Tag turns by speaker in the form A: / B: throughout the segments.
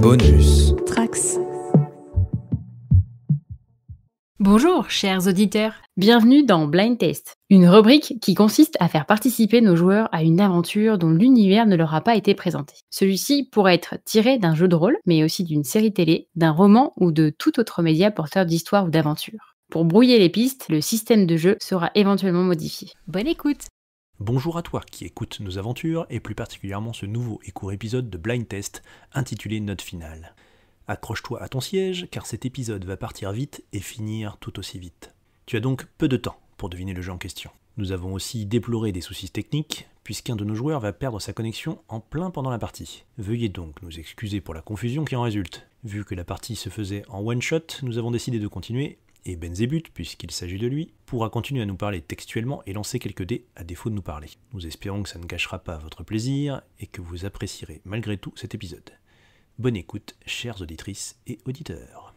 A: Bonus.
B: Trax.
C: Bonjour, chers auditeurs. Bienvenue dans Blind Test, une rubrique qui consiste à faire participer nos joueurs à une aventure dont l'univers ne leur a pas été présenté. Celui-ci pourrait être tiré d'un jeu de rôle, mais aussi d'une série télé, d'un roman ou de tout autre média porteur d'histoire ou d'aventure. Pour brouiller les pistes, le système de jeu sera éventuellement modifié. Bonne écoute!
D: Bonjour à toi qui écoute nos aventures et plus particulièrement ce nouveau et court épisode de Blind Test intitulé Note finale. Accroche-toi à ton siège car cet épisode va partir vite et finir tout aussi vite. Tu as donc peu de temps pour deviner le jeu en question. Nous avons aussi déploré des soucis techniques puisqu'un de nos joueurs va perdre sa connexion en plein pendant la partie. Veuillez donc nous excuser pour la confusion qui en résulte. Vu que la partie se faisait en one shot, nous avons décidé de continuer et Benzébut, puisqu'il s'agit de lui, pourra continuer à nous parler textuellement et lancer quelques dés à défaut de nous parler. Nous espérons que ça ne gâchera pas votre plaisir et que vous apprécierez malgré tout cet épisode. Bonne écoute, chères auditrices et auditeurs.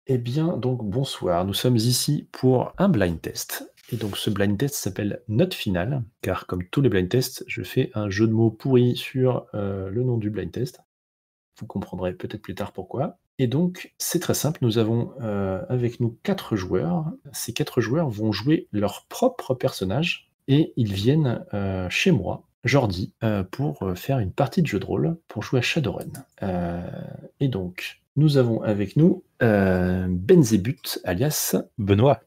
E: Eh bien, donc bonsoir, nous sommes ici pour un blind test. Et donc ce blind test s'appelle Note finale, car comme tous les blind tests, je fais un jeu de mots pourri sur le nom du blind test. Vous comprendrez peut-être plus tard pourquoi. Et donc, c'est très simple, nous avons avec nous 4 joueurs. Ces 4 joueurs vont jouer leur propre personnage et ils viennent chez moi, Jordi, pour faire une partie de jeu de rôle, pour jouer à Shadowrun. Et donc, nous avons avec nous Benzébut, alias
F: Benoît.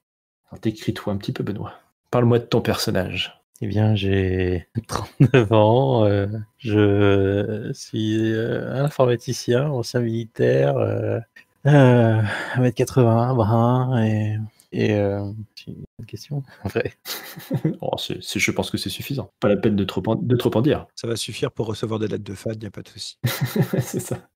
E: Alors, décris-toi un petit peu, Benoît. Parle-moi de ton personnage.
F: Eh bien, j'ai 39 ans, je suis un informaticien, ancien militaire, 1m80, brun, et j'ai une question, en vrai.
E: Oh, je pense que c'est suffisant. Pas la peine de trop en dire.
A: Ça va suffire pour recevoir des lettres de fan, il n'y a pas de souci.
E: C'est ça.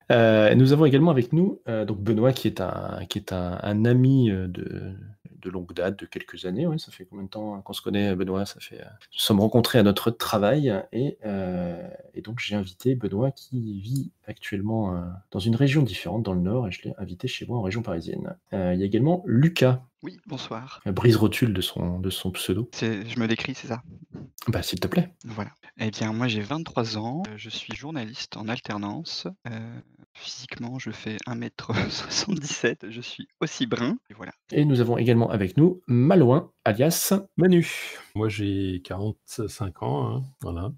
E: Nous avons également avec nous donc Benoît qui est un ami de longue date, de quelques années. Ouais, ça fait combien de temps qu'on se connaît, Benoît? Nous sommes rencontrés à notre travail et donc j'ai invité Benoît qui vit actuellement dans une région différente dans le Nord et je l'ai invité chez moi en région parisienne. Il y a également Lucas,
G: Oui, bonsoir.
E: brise-rotule de son pseudo.
G: Je me décris, c'est ça?
E: Bah, s'il te plaît.
G: Voilà. Eh bien, moi, j'ai 23 ans, je suis journaliste en alternance. Physiquement, je fais 1m77, je suis aussi brun, et voilà.
E: Et nous avons également avec nous Malouin, alias
H: Manu, moi j'ai 45 ans, hein, voilà.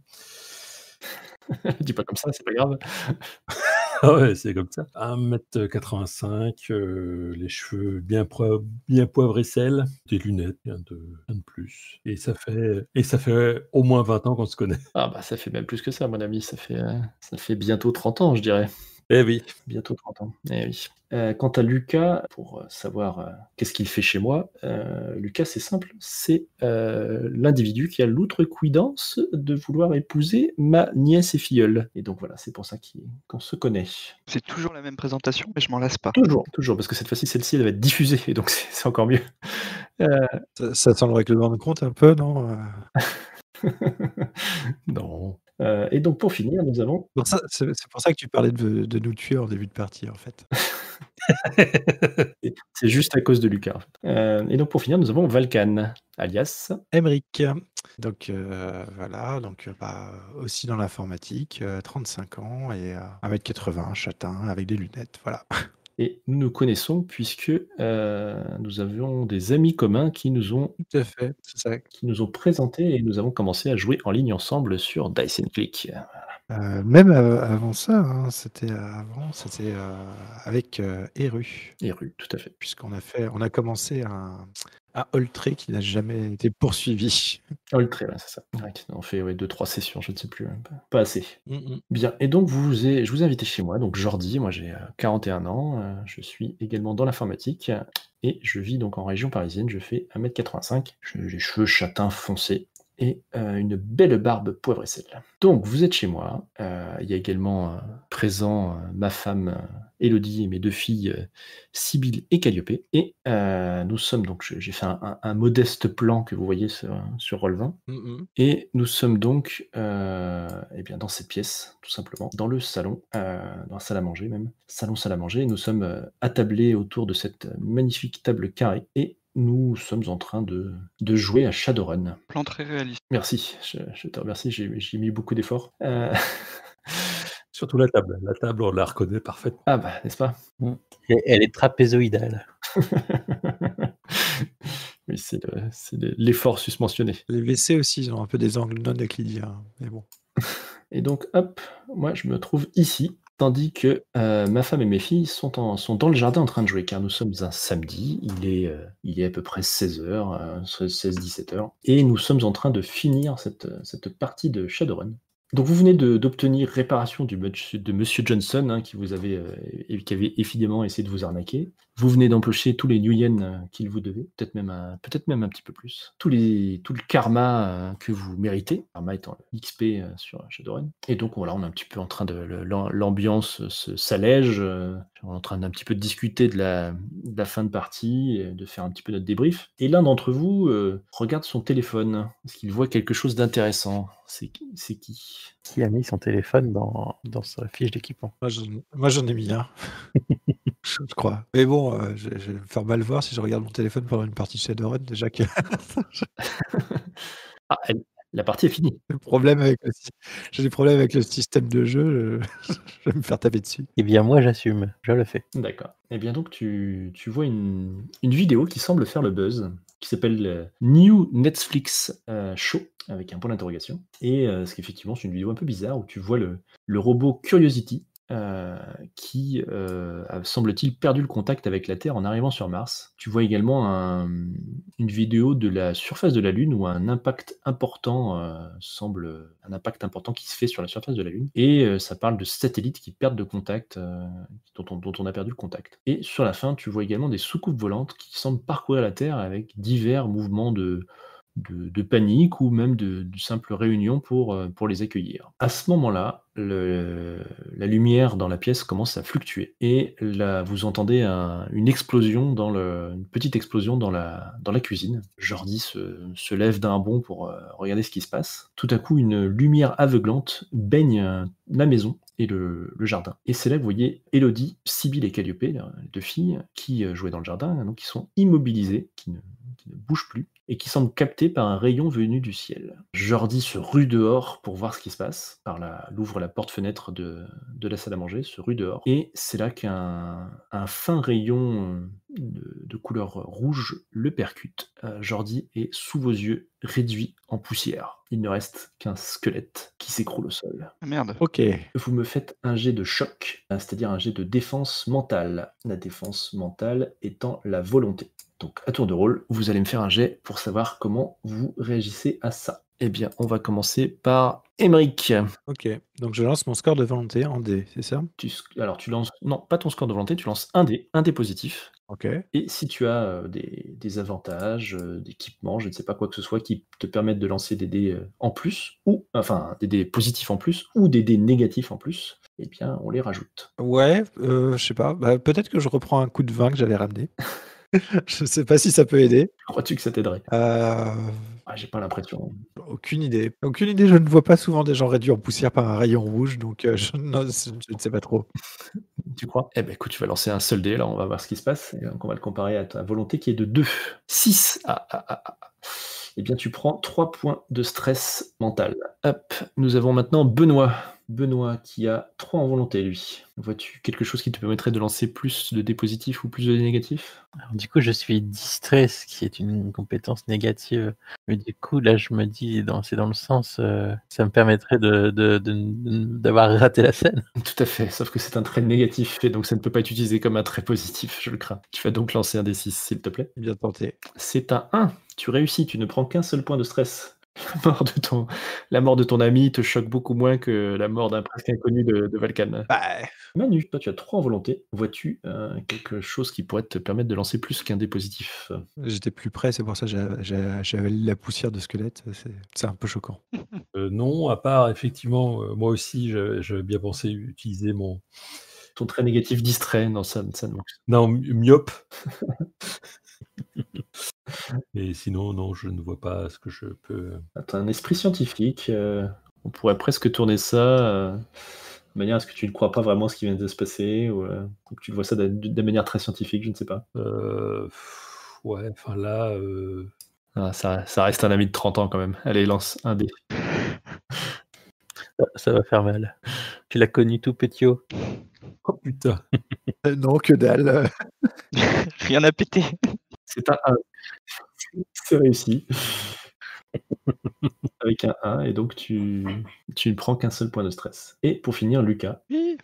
E: dis pas comme ça, c'est pas grave.
H: Ah ouais, c'est comme ça. 1m85, les cheveux bien poivre et sel, des lunettes, rien de plus. Et ça fait au moins 20 ans qu'on se connaît.
E: Ah bah ça fait même plus que ça, mon ami, ça fait bientôt 30 ans, je dirais.
H: Eh oui.
E: Bientôt 30 ans. Eh oui. Quant à Lucas, pour savoir qu'est-ce qu'il fait chez moi, Lucas, c'est simple, c'est l'individu qui a l'outrecuidance de vouloir épouser ma nièce et filleule. Et donc voilà, c'est pour ça qu'on se connaît.
G: C'est toujours la même présentation, mais je m'en lasse pas.
E: Toujours, parce que cette fois-ci, celle-ci, elle va être diffusée, et donc c'est encore mieux.
A: Ça sent le règlement de compte un peu, non?
E: Non. Et donc pour finir, nous avons...
A: C'est pour ça que tu parlais de nous tuer en début de partie, en fait.
E: C'est juste à cause de Lucas. En fait. Et donc pour finir, nous avons Valkan, alias
A: Emric. Donc voilà, donc aussi dans l'informatique, 35 ans et 1m80, châtain, avec des lunettes, voilà.
E: Et nous nous connaissons puisque nous avions des amis communs qui nous ont
A: Tout à fait, c'est ça.
E: présentés et nous avons commencé à jouer en ligne ensemble sur Dice & Click.
A: Même avant ça, hein, c'était avec Eru,
E: Et rue, tout à fait.
A: puisqu'on a commencé un Oltré qui n'a jamais été poursuivi.
E: Ah, le trait, ouais, c'est ça. Ouais, on fait 2-3 sessions, je ne sais plus, pas assez.
A: Mmh.
E: Bien, et donc je vous ai invité chez moi, donc Jordi, moi j'ai 41 ans, je suis également dans l'informatique, et je vis donc en région parisienne, je fais 1m85, j'ai les cheveux châtains foncés, et une belle barbe poivre et sel. Donc vous êtes chez moi, il y a également présent ma femme Élodie et mes 2 filles Sibylle et Calliope, et nous sommes donc, j'ai fait un modeste plan que vous voyez sur Roll20, et nous sommes donc eh bien, dans cette pièce, tout simplement, dans le salon, dans la salle à manger même, salle à manger, et nous sommes attablés autour de cette magnifique table carrée, et nous sommes en train de jouer à Shadowrun.
G: Plan très réaliste.
E: Merci, je te remercie, j'ai mis beaucoup d'efforts.
H: Surtout la table. La table, on la reconnaît parfaitement.
E: Ah bah, n'est-ce pas?
F: Elle est trapézoïdale.
E: Oui, c'est l'effort susmentionné.
A: Les WC aussi, ils ont un peu des angles non euclidiens, mais bon.
E: Et donc, hop, moi, je me trouve ici, tandis que ma femme et mes filles sont dans le jardin en train de jouer, car nous sommes un samedi, il est à peu près 16h, 16-17h, et nous sommes en train de finir cette partie de Shadowrun. Donc vous venez d'obtenir réparation de Monsieur Johnson, hein, qui avait évidemment essayé de vous arnaquer. Vous venez d'empocher tous les New Yen qu'il vous devait, peut-être même un petit peu plus. Tout le karma que vous méritez, karma étant le XP sur Shadowrun. Et donc voilà, on est un petit peu en train de... L'ambiance s'allège, on est en train d'un petit peu de discuter de la fin de partie, de faire un petit peu notre débrief. Et l'un d'entre vous regarde son téléphone. Est-ce qu'il voit quelque chose d'intéressant? C'est qui?
F: Qui a mis son téléphone dans sa fiche d'équipement?
A: Moi, j'en ai mis un. Je crois. Mais bon, je vais me faire mal voir si je regarde mon téléphone pendant une partie de Shadowrun, déjà que
E: Ah, la partie est finie.
A: j'ai des problèmes avec le système de jeu, je vais me faire taper dessus.
F: Eh bien, moi, j'assume. Je le fais.
E: D'accord. Eh bien donc, tu vois une vidéo qui semble faire le buzz, qui s'appelle New Netflix Show, avec un point d'interrogation. Et c'est qu'effectivement, c'est une vidéo un peu bizarre où tu vois le robot Curiosity qui a, semble-t-il, perdu le contact avec la Terre en arrivant sur Mars. Tu vois également une vidéo de la surface de la Lune où un impact important un impact important qui se fait sur la surface de la Lune. Et ça parle de satellites qui perdent de contact, dont on a perdu le contact. Et sur la fin, tu vois également des soucoupes volantes qui semblent parcourir la Terre avec divers mouvements de panique ou même de simple réunion pour les accueillir. À ce moment-là, la lumière dans la pièce commence à fluctuer et là, vous entendez une explosion une petite explosion dans la cuisine. Jordi se lève d'un bond pour regarder ce qui se passe. Tout à coup, une lumière aveuglante baigne la maison et le jardin. Et c'est là que vous voyez Elodie, Sibylle et Calliope, les deux filles, qui jouaient dans le jardin, donc qui sont immobilisées, qui ne bougent plus, et qui semblent captées par un rayon venu du ciel. Jordi se rue dehors pour voir ce qui se passe, il ouvre la porte-fenêtre de la salle à manger, se rue dehors, et c'est là qu'un fin rayon de couleur rouge le percute. Jordi est sous vos yeux, réduit en poussière. Il ne reste qu'un squelette qui s'écroule au sol.
G: Ah merde.
A: Ok.
E: Vous me faites un jet de choc, c'est-à-dire un jet de défense mentale. La défense mentale étant la volonté. Donc, à tour de rôle, vous allez me faire un jet pour savoir comment vous réagissez à ça. Eh bien, on va commencer par Émeric.
A: Ok. Donc je lance mon score de volonté en dé, c'est ça?
E: Alors, tu lances... Non, pas ton score de volonté, tu lances un dé positif.
A: Ok.
E: Et si tu as des avantages, d'équipement, je ne sais pas quoi que ce soit, qui te permettent de lancer des dés en plus, ou enfin des dés positifs en plus, ou des dés négatifs en plus, eh bien, on les rajoute.
A: Ouais, je sais pas. Bah, peut-être que je reprends un coup de 20 que j'avais ramené. Je sais pas si ça peut aider.
E: Crois-tu que ça t'aiderait? J'ai pas l'impression.
A: Aucune idée. Aucune idée, je ne vois pas souvent des gens réduits en poussière par un rayon rouge, donc je ne sais pas trop.
E: Tu crois? Eh ben écoute, tu vas lancer un seul dé, là, on va voir ce qui se passe, et donc on va le comparer à ta volonté qui est de 2. 6. Eh bien, tu prends 3 points de stress mental. Hop, nous avons maintenant Benoît. Benoît qui a 3 en volonté, lui. Vois-tu quelque chose qui te permettrait de lancer plus de dés positifs ou plus de dés négatifs?
F: Alors, du coup, je suis distrait, ce qui est une compétence négative. Mais du coup, là, je me dis, c'est dans le sens, ça me permettrait d'avoir raté la scène.
E: Tout à fait, sauf que c'est un trait négatif, et donc ça ne peut pas être utilisé comme un trait positif, je le crains. Tu vas donc lancer un dé 6, s'il te plaît.
A: Bien tenté.
E: C'est un 1. Tu réussis, tu ne prends qu'un seul point de stress. La mort de ton ami te choque beaucoup moins que la mort d'un presque inconnu de Valkan.
A: Bah,
E: Manu, toi tu as 3 en volonté. Vois-tu quelque chose qui pourrait te permettre de lancer plus qu'un dé positif?
A: j'étais plus près, c'est pour ça que j'avais la poussière de squelette. C'est un peu choquant.
H: Non, à part, effectivement, moi aussi, j'avais bien pensé utiliser mon...
E: Ton trait négatif distrait, non, ça ne manque.
H: Non, myope. Et sinon, non, je ne vois pas ce que je peux...
E: T'as un esprit scientifique, on pourrait presque tourner ça de manière à ce que tu ne crois pas vraiment ce qui vient de se passer, ou que tu le vois ça de manière très scientifique, je ne sais pas.
H: Ouais, enfin là...
E: Ça reste un ami de 30 ans quand même. Allez, lance un dé.
F: Ça va faire mal. Tu l'as connu tout petit haut.
H: Oh putain.
A: Non, que dalle.
G: Rien à péter.
E: C'est un 1. C'est réussi. Avec un 1, et donc tu ne prends qu'un seul point de stress. Et pour finir, Lucas.
G: Oui.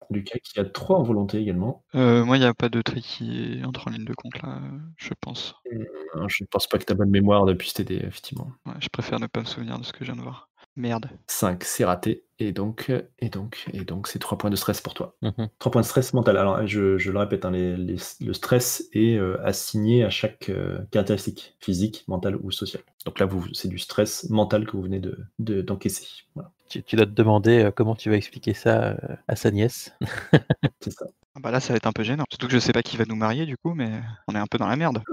E: Lucas qui a 3 en volonté également.
G: Moi, il n'y a pas de tri qui entre en ligne de compte là, je pense.
E: Je ne pense pas que tu as bonne mémoire depuis cet été, effectivement.
G: Ouais, je préfère ne pas me souvenir de ce que je viens de voir. Merde.
E: 5, c'est raté. Et donc, c'est 3 points de stress pour toi.
F: Mhm.
E: 3 points de stress mental. Alors, je le répète, hein, le stress est assigné à chaque caractéristique, physique, mentale ou sociale. Donc là, c'est du stress mental que vous venez d'encaisser. Voilà,
F: Tu dois te demander comment tu vas expliquer ça à sa nièce.
E: c'est ça.
G: Ah bah là, ça va être un peu gênant. Surtout que je sais pas qui va nous marier du coup, mais on est un peu dans la merde.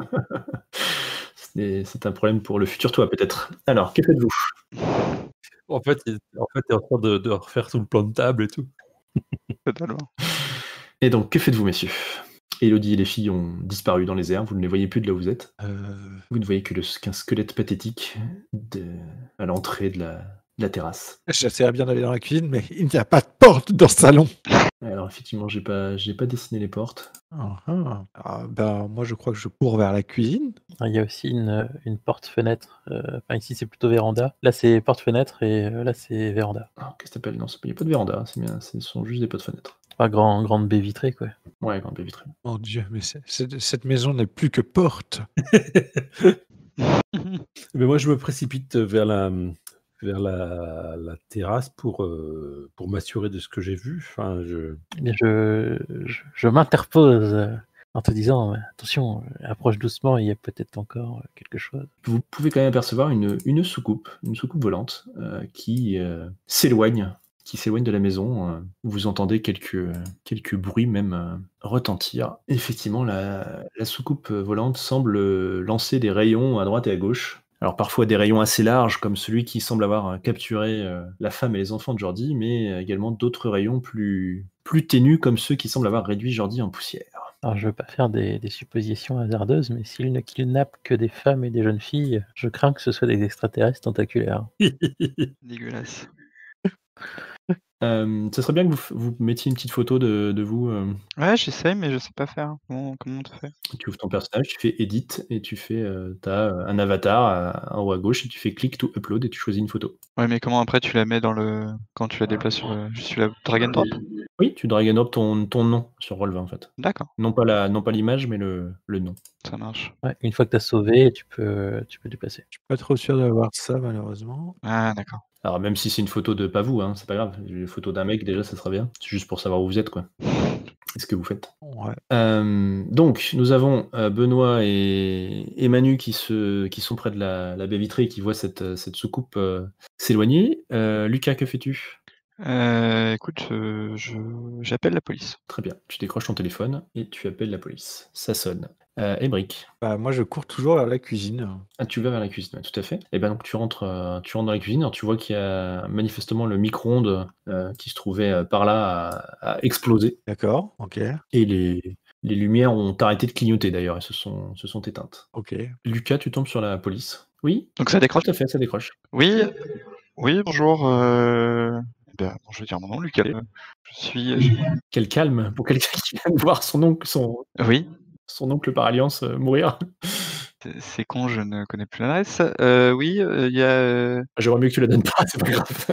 E: C'est un problème pour le futur toi, peut-être. Alors, que faites-vous?
H: En fait, t'es en train de refaire tout le plan de table et tout.
G: Totalement.
E: Et donc, que faites-vous, messieurs? Élodie et les filles ont disparu dans les airs, vous ne les voyez plus de là où vous êtes. Vous ne voyez qu'un squelette pathétique à l'entrée de la terrasse.
A: J'essaierais bien d'aller dans la cuisine, mais il n'y a pas de porte dans le salon.
E: Alors, effectivement, j'ai pas dessiné les portes.
A: Moi, je crois que je cours vers la cuisine.
F: Il y a aussi une porte-fenêtre. Enfin, ici, c'est plutôt véranda. Là, c'est porte-fenêtre et là, c'est véranda.
E: Alors, qu'est-ce que t'appelles? Non, il n'y a pas de véranda, c'est bien, ce sont juste des pots de fenêtre.
F: Enfin, grande baie vitrée, quoi.
E: Ouais, grande baie vitrée.
A: Mon Dieu, mais cette maison n'est plus que porte.
H: Mais moi, je me précipite vers la terrasse pour m'assurer de ce que j'ai vu. Enfin,
F: Mais je m'interpose en te disant attention, approche doucement, il y a peut-être encore quelque chose.
E: Vous pouvez quand même apercevoir une soucoupe volante qui s'éloigne de la maison. Vous entendez quelques bruits même retentir. Effectivement, la soucoupe volante semble lancer des rayons à droite et à gauche. Alors parfois des rayons assez larges, comme celui qui semble avoir capturé la femme et les enfants de Jordi, mais également d'autres rayons plus ténus, comme ceux qui semblent avoir réduit Jordi en poussière.
F: Alors, je veux pas faire des suppositions hasardeuses, mais s'il ne kidnappe que des femmes et des jeunes filles, je crains que ce soit des extraterrestres tentaculaires.
G: Dégueulasse.
E: Ça serait bien que vous mettiez une petite photo de vous.
G: Ouais, j'essaye, mais je sais pas faire. Comment on te fait?
E: Tu ouvres ton personnage, tu fais Edit et tu fais, t'as un avatar en haut à gauche et tu fais Click to upload et tu choisis une photo.
G: Ouais, mais comment après tu la mets quand tu la déplaces sur la drag and drop?
E: Oui, tu drag and drop ton nom sur Roll20 en fait.
G: D'accord,
E: Non pas l'image, mais le nom.
G: ça marche.
F: Ouais, une fois que tu as sauvé, tu peux déplacer.
A: Je suis pas trop sûr d'avoir ça, malheureusement.
G: Ah, d'accord.
E: Alors même si c'est une photo de pas vous, hein, c'est pas grave. Une photo d'un mec déjà, ça sera bien. C'est juste pour savoir où vous êtes, quoi. Et ce que vous faites.
A: Ouais.
E: Donc, nous avons Benoît et Manu qui sont près de la baie vitrée et qui voient cette soucoupe s'éloigner. Lucas, que fais-tu?
G: Écoute, j'appelle la police.
E: Très bien. Tu décroches ton téléphone et tu appelles la police. Ça sonne. Émeric.
A: Moi, je cours toujours vers la cuisine.
E: Ah, tu vas vers la cuisine, ouais, tout à fait. Et ben donc tu rentres dans la cuisine. Alors, tu vois qu'il y a manifestement le micro-ondes qui se trouvait par là à exploser.
A: D'accord, ok.
E: Et les lumières ont arrêté de clignoter d'ailleurs et se sont éteintes.
A: Ok.
E: Lucas, tu tombes sur la police. Oui,
G: Donc ça décroche?
E: tout à fait, ça décroche.
G: Oui, bonjour. Je vais dire mon nom, Lucas. Je suis.
E: Quel calme pour quelqu'un qui vient de voir son oncle par alliance mourir.
G: C'est con, je ne connais plus l'adresse. Oui, il y a.
E: J'aimerais mieux que tu la donnes pas, c'est pas grave.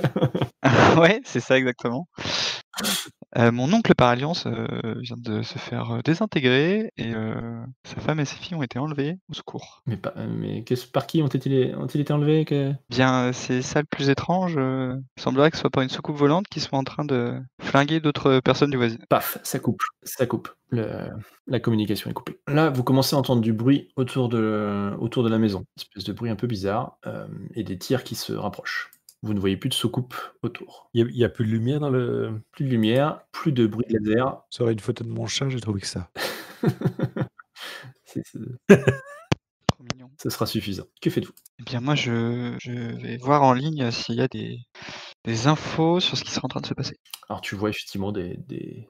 G: Ouais, c'est ça exactement. Mon oncle par alliance vient de se faire désintégrer et sa femme et ses filles ont été enlevées au secours.
E: Mais par qui ont-ils été enlevés
G: Bien, c'est ça le plus étrange. Il semblerait que ce soit par une soucoupe volante qui soit en train de flinguer d'autres personnes du voisinage.
E: Paf, ça coupe. La communication est coupée. Là, vous commencez à entendre du bruit autour de la maison. Une espèce de bruit un peu bizarre et des tirs qui se rapprochent. Vous ne voyez plus de soucoupe autour.
H: Il y a plus de lumière dans le.
E: Plus de lumière, plus de bruit de laser.
A: Ça aurait une photo de mon chat, j'ai trouvé que ça.
G: Trop mignon.
E: Ce sera suffisant. Que faites-vous?
G: Eh bien, moi, je vais voir en ligne s'il y a des infos sur ce qui sera en train de se passer.
E: Alors tu vois effectivement des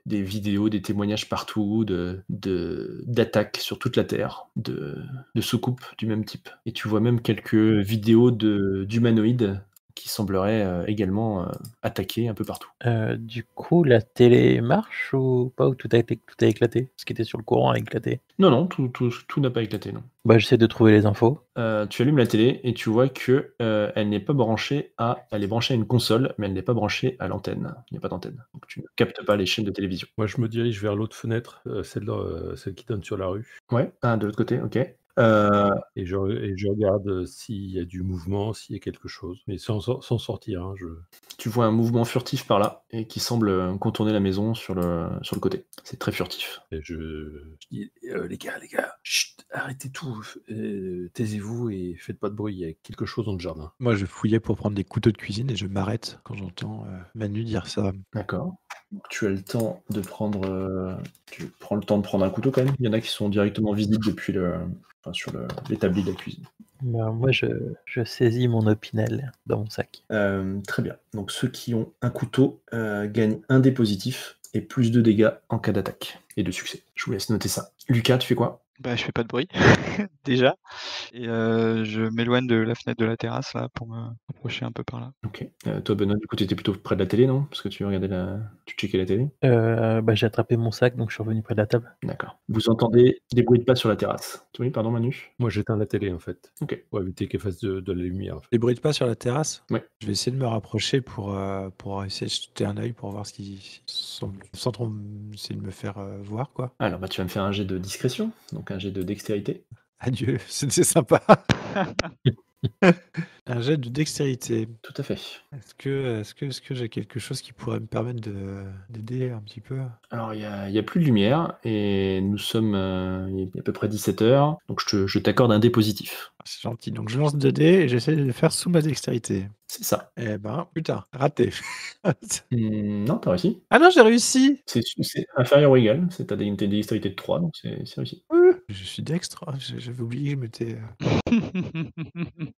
E: vidéos, des témoignages partout, d'attaques sur toute la Terre, de soucoupes du même type. Et tu vois même quelques vidéos d'humanoïdes qui semblerait également attaquer un peu partout.
F: Du coup, la télé marche ou pas, ou tout a éclaté? Ce qui était sur le courant a éclaté?
E: Non, tout n'a pas éclaté, non.
F: Bah, j'essaie de trouver les infos.
E: Tu allumes la télé et tu vois que elle n'est pas branchée elle est branchée à une console, mais elle n'est pas branchée à l'antenne. Il n'y a pas d'antenne. Donc tu ne captes pas les chaînes de télévision.
H: Moi, je me dirige vers l'autre fenêtre, celle qui donne sur la rue.
E: Ouais, de l'autre côté, ok.
H: Et je regarde s'il y a du mouvement, s'il y a quelque chose. Mais sans sortir. Hein,
E: Tu vois un mouvement furtif par là et qui semble contourner la maison sur le côté. C'est très furtif.
H: Et je dis les gars, chut, arrêtez tout. Taisez-vous et faites pas de bruit. Il y a quelque chose dans le jardin.
A: Moi, je fouillais pour prendre des couteaux de cuisine et je m'arrête quand j'entends Manu dire ça.
E: D'accord. Donc, tu as le temps de prendre. Tu prends le temps de prendre un couteau quand même. Il y en a qui sont directement visibles depuis sur l'établi de la cuisine.
F: Bah, moi, je saisis mon opinel dans mon sac.
E: Très bien. Donc ceux qui ont un couteau gagnent un dé positif et plus de dégâts en cas d'attaque et de succès. Je vous laisse noter ça. Lucas, tu fais quoi?
G: Bah, je fais pas de bruit, déjà. Et je m'éloigne de la fenêtre de la terrasse là pour me rapprocher un peu par là.
E: Ok. Toi, Benoît, du coup, tu étais plutôt près de la télé, non? Parce que tu regardais tu checkais la télé.
F: Bah, j'ai attrapé mon sac, donc je suis revenu près de la table.
E: D'accord. Vous entendez des bruits de pas sur la terrasse. Oui, pardon, Manu.
H: Moi, j'éteins la télé, en fait.
E: Ok.
H: Pour éviter qu'elle fasse de la lumière. En fait.
A: Les bruits de pas sur la terrasse.
E: Ouais.
A: Je vais essayer de me rapprocher pour essayer de jeter un œil pour voir ce qui sans trop essayer de me faire voir, quoi.
E: Alors, tu vas me faire un jet de discrétion, donc un jet de dextérité.
A: Adieu, c'était sympa. Un jet de dextérité.
E: Tout à fait.
A: Est-ce que j'ai quelque chose qui pourrait me permettre d'aider un petit peu?
E: Alors, il y a plus de lumière et nous sommes il est à peu près 17h, donc je t'accorde un dé positif.
A: C'est gentil. Donc je lance 2 dés et j'essaie de le faire sous ma dextérité.
E: C'est ça.
A: Eh ben, putain, raté.
E: Non, t'as réussi.
A: Ah non, j'ai réussi.
E: C'est inférieur ou égal. T'as une dextérité de 3, donc c'est réussi.
A: Je suis dextre. J'avais oublié que je m'étais.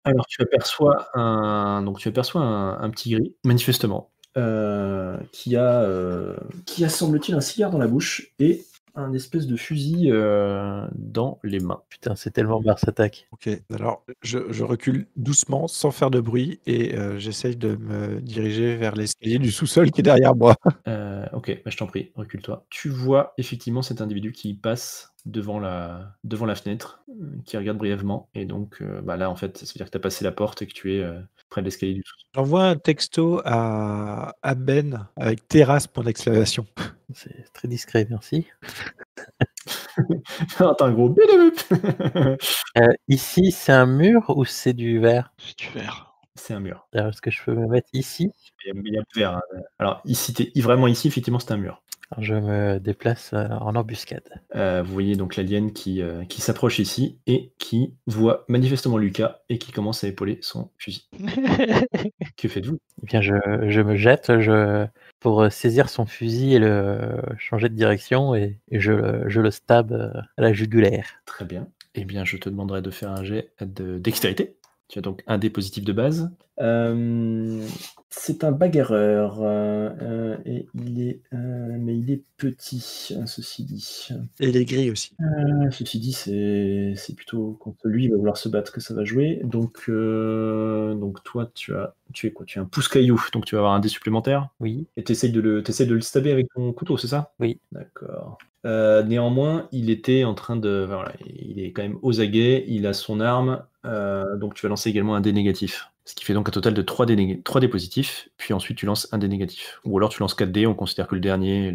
E: Alors, tu aperçois un petit gris, manifestement, qui a semble-t-il un cigare dans la bouche et un espèce de fusil dans les mains.
F: Putain, c'est tellement Mars Attack.
A: Ok, alors je recule doucement, sans faire de bruit, et j'essaye de me diriger vers l'escalier du sous-sol qui est derrière moi.
E: Ok, je t'en prie, recule-toi. Tu vois effectivement cet individu qui passe devant la fenêtre, qui regarde brièvement, et donc là en fait, ça veut dire que tu as passé la porte et que tu es près de l'escalier du sous-sol.
A: J'envoie un texto à Ben avec terrasse point d'exclamation.
F: C'est très discret, merci.
E: T'as un gros bidoup.
F: Ici, c'est un mur ou c'est du verre?
G: C'est du verre.
E: C'est un mur.
F: Alors, est-ce que je peux me mettre ici?
E: Il y a le verre. Hein. Alors, vraiment ici, effectivement, c'est un mur.
F: Alors, je me déplace en embuscade.
E: Vous voyez donc l'alien qui s'approche ici et qui voit manifestement Lucas et qui commence à épauler son fusil. Que faites-vous?
F: Eh bien, je me jette pour saisir son fusil et le changer de direction et je le stab à la jugulaire.
E: Très bien. Eh bien, je te demanderai de faire un jet de dextérité. Tu as donc un dé positif de base. C'est un bagarreur et mais il est petit, ceci dit.
A: Et il est gris aussi.
E: Ceci dit, c'est plutôt contre lui, il va vouloir se battre que ça va jouer. Donc toi, tu es quoi? Tu es un pouce-caillou, donc tu vas avoir un dé supplémentaire.
F: Oui.
E: Et tu essayes de le stabber avec ton couteau, c'est ça?
F: Oui.
E: D'accord. Néanmoins, il était en train de... Voilà, il est quand même aux aguets, il a son arme, donc tu vas lancer également un dé négatif. Ce qui fait donc un total de 3 dés positifs, puis ensuite tu lances un dé négatif. Ou alors tu lances 4 dés, on considère que les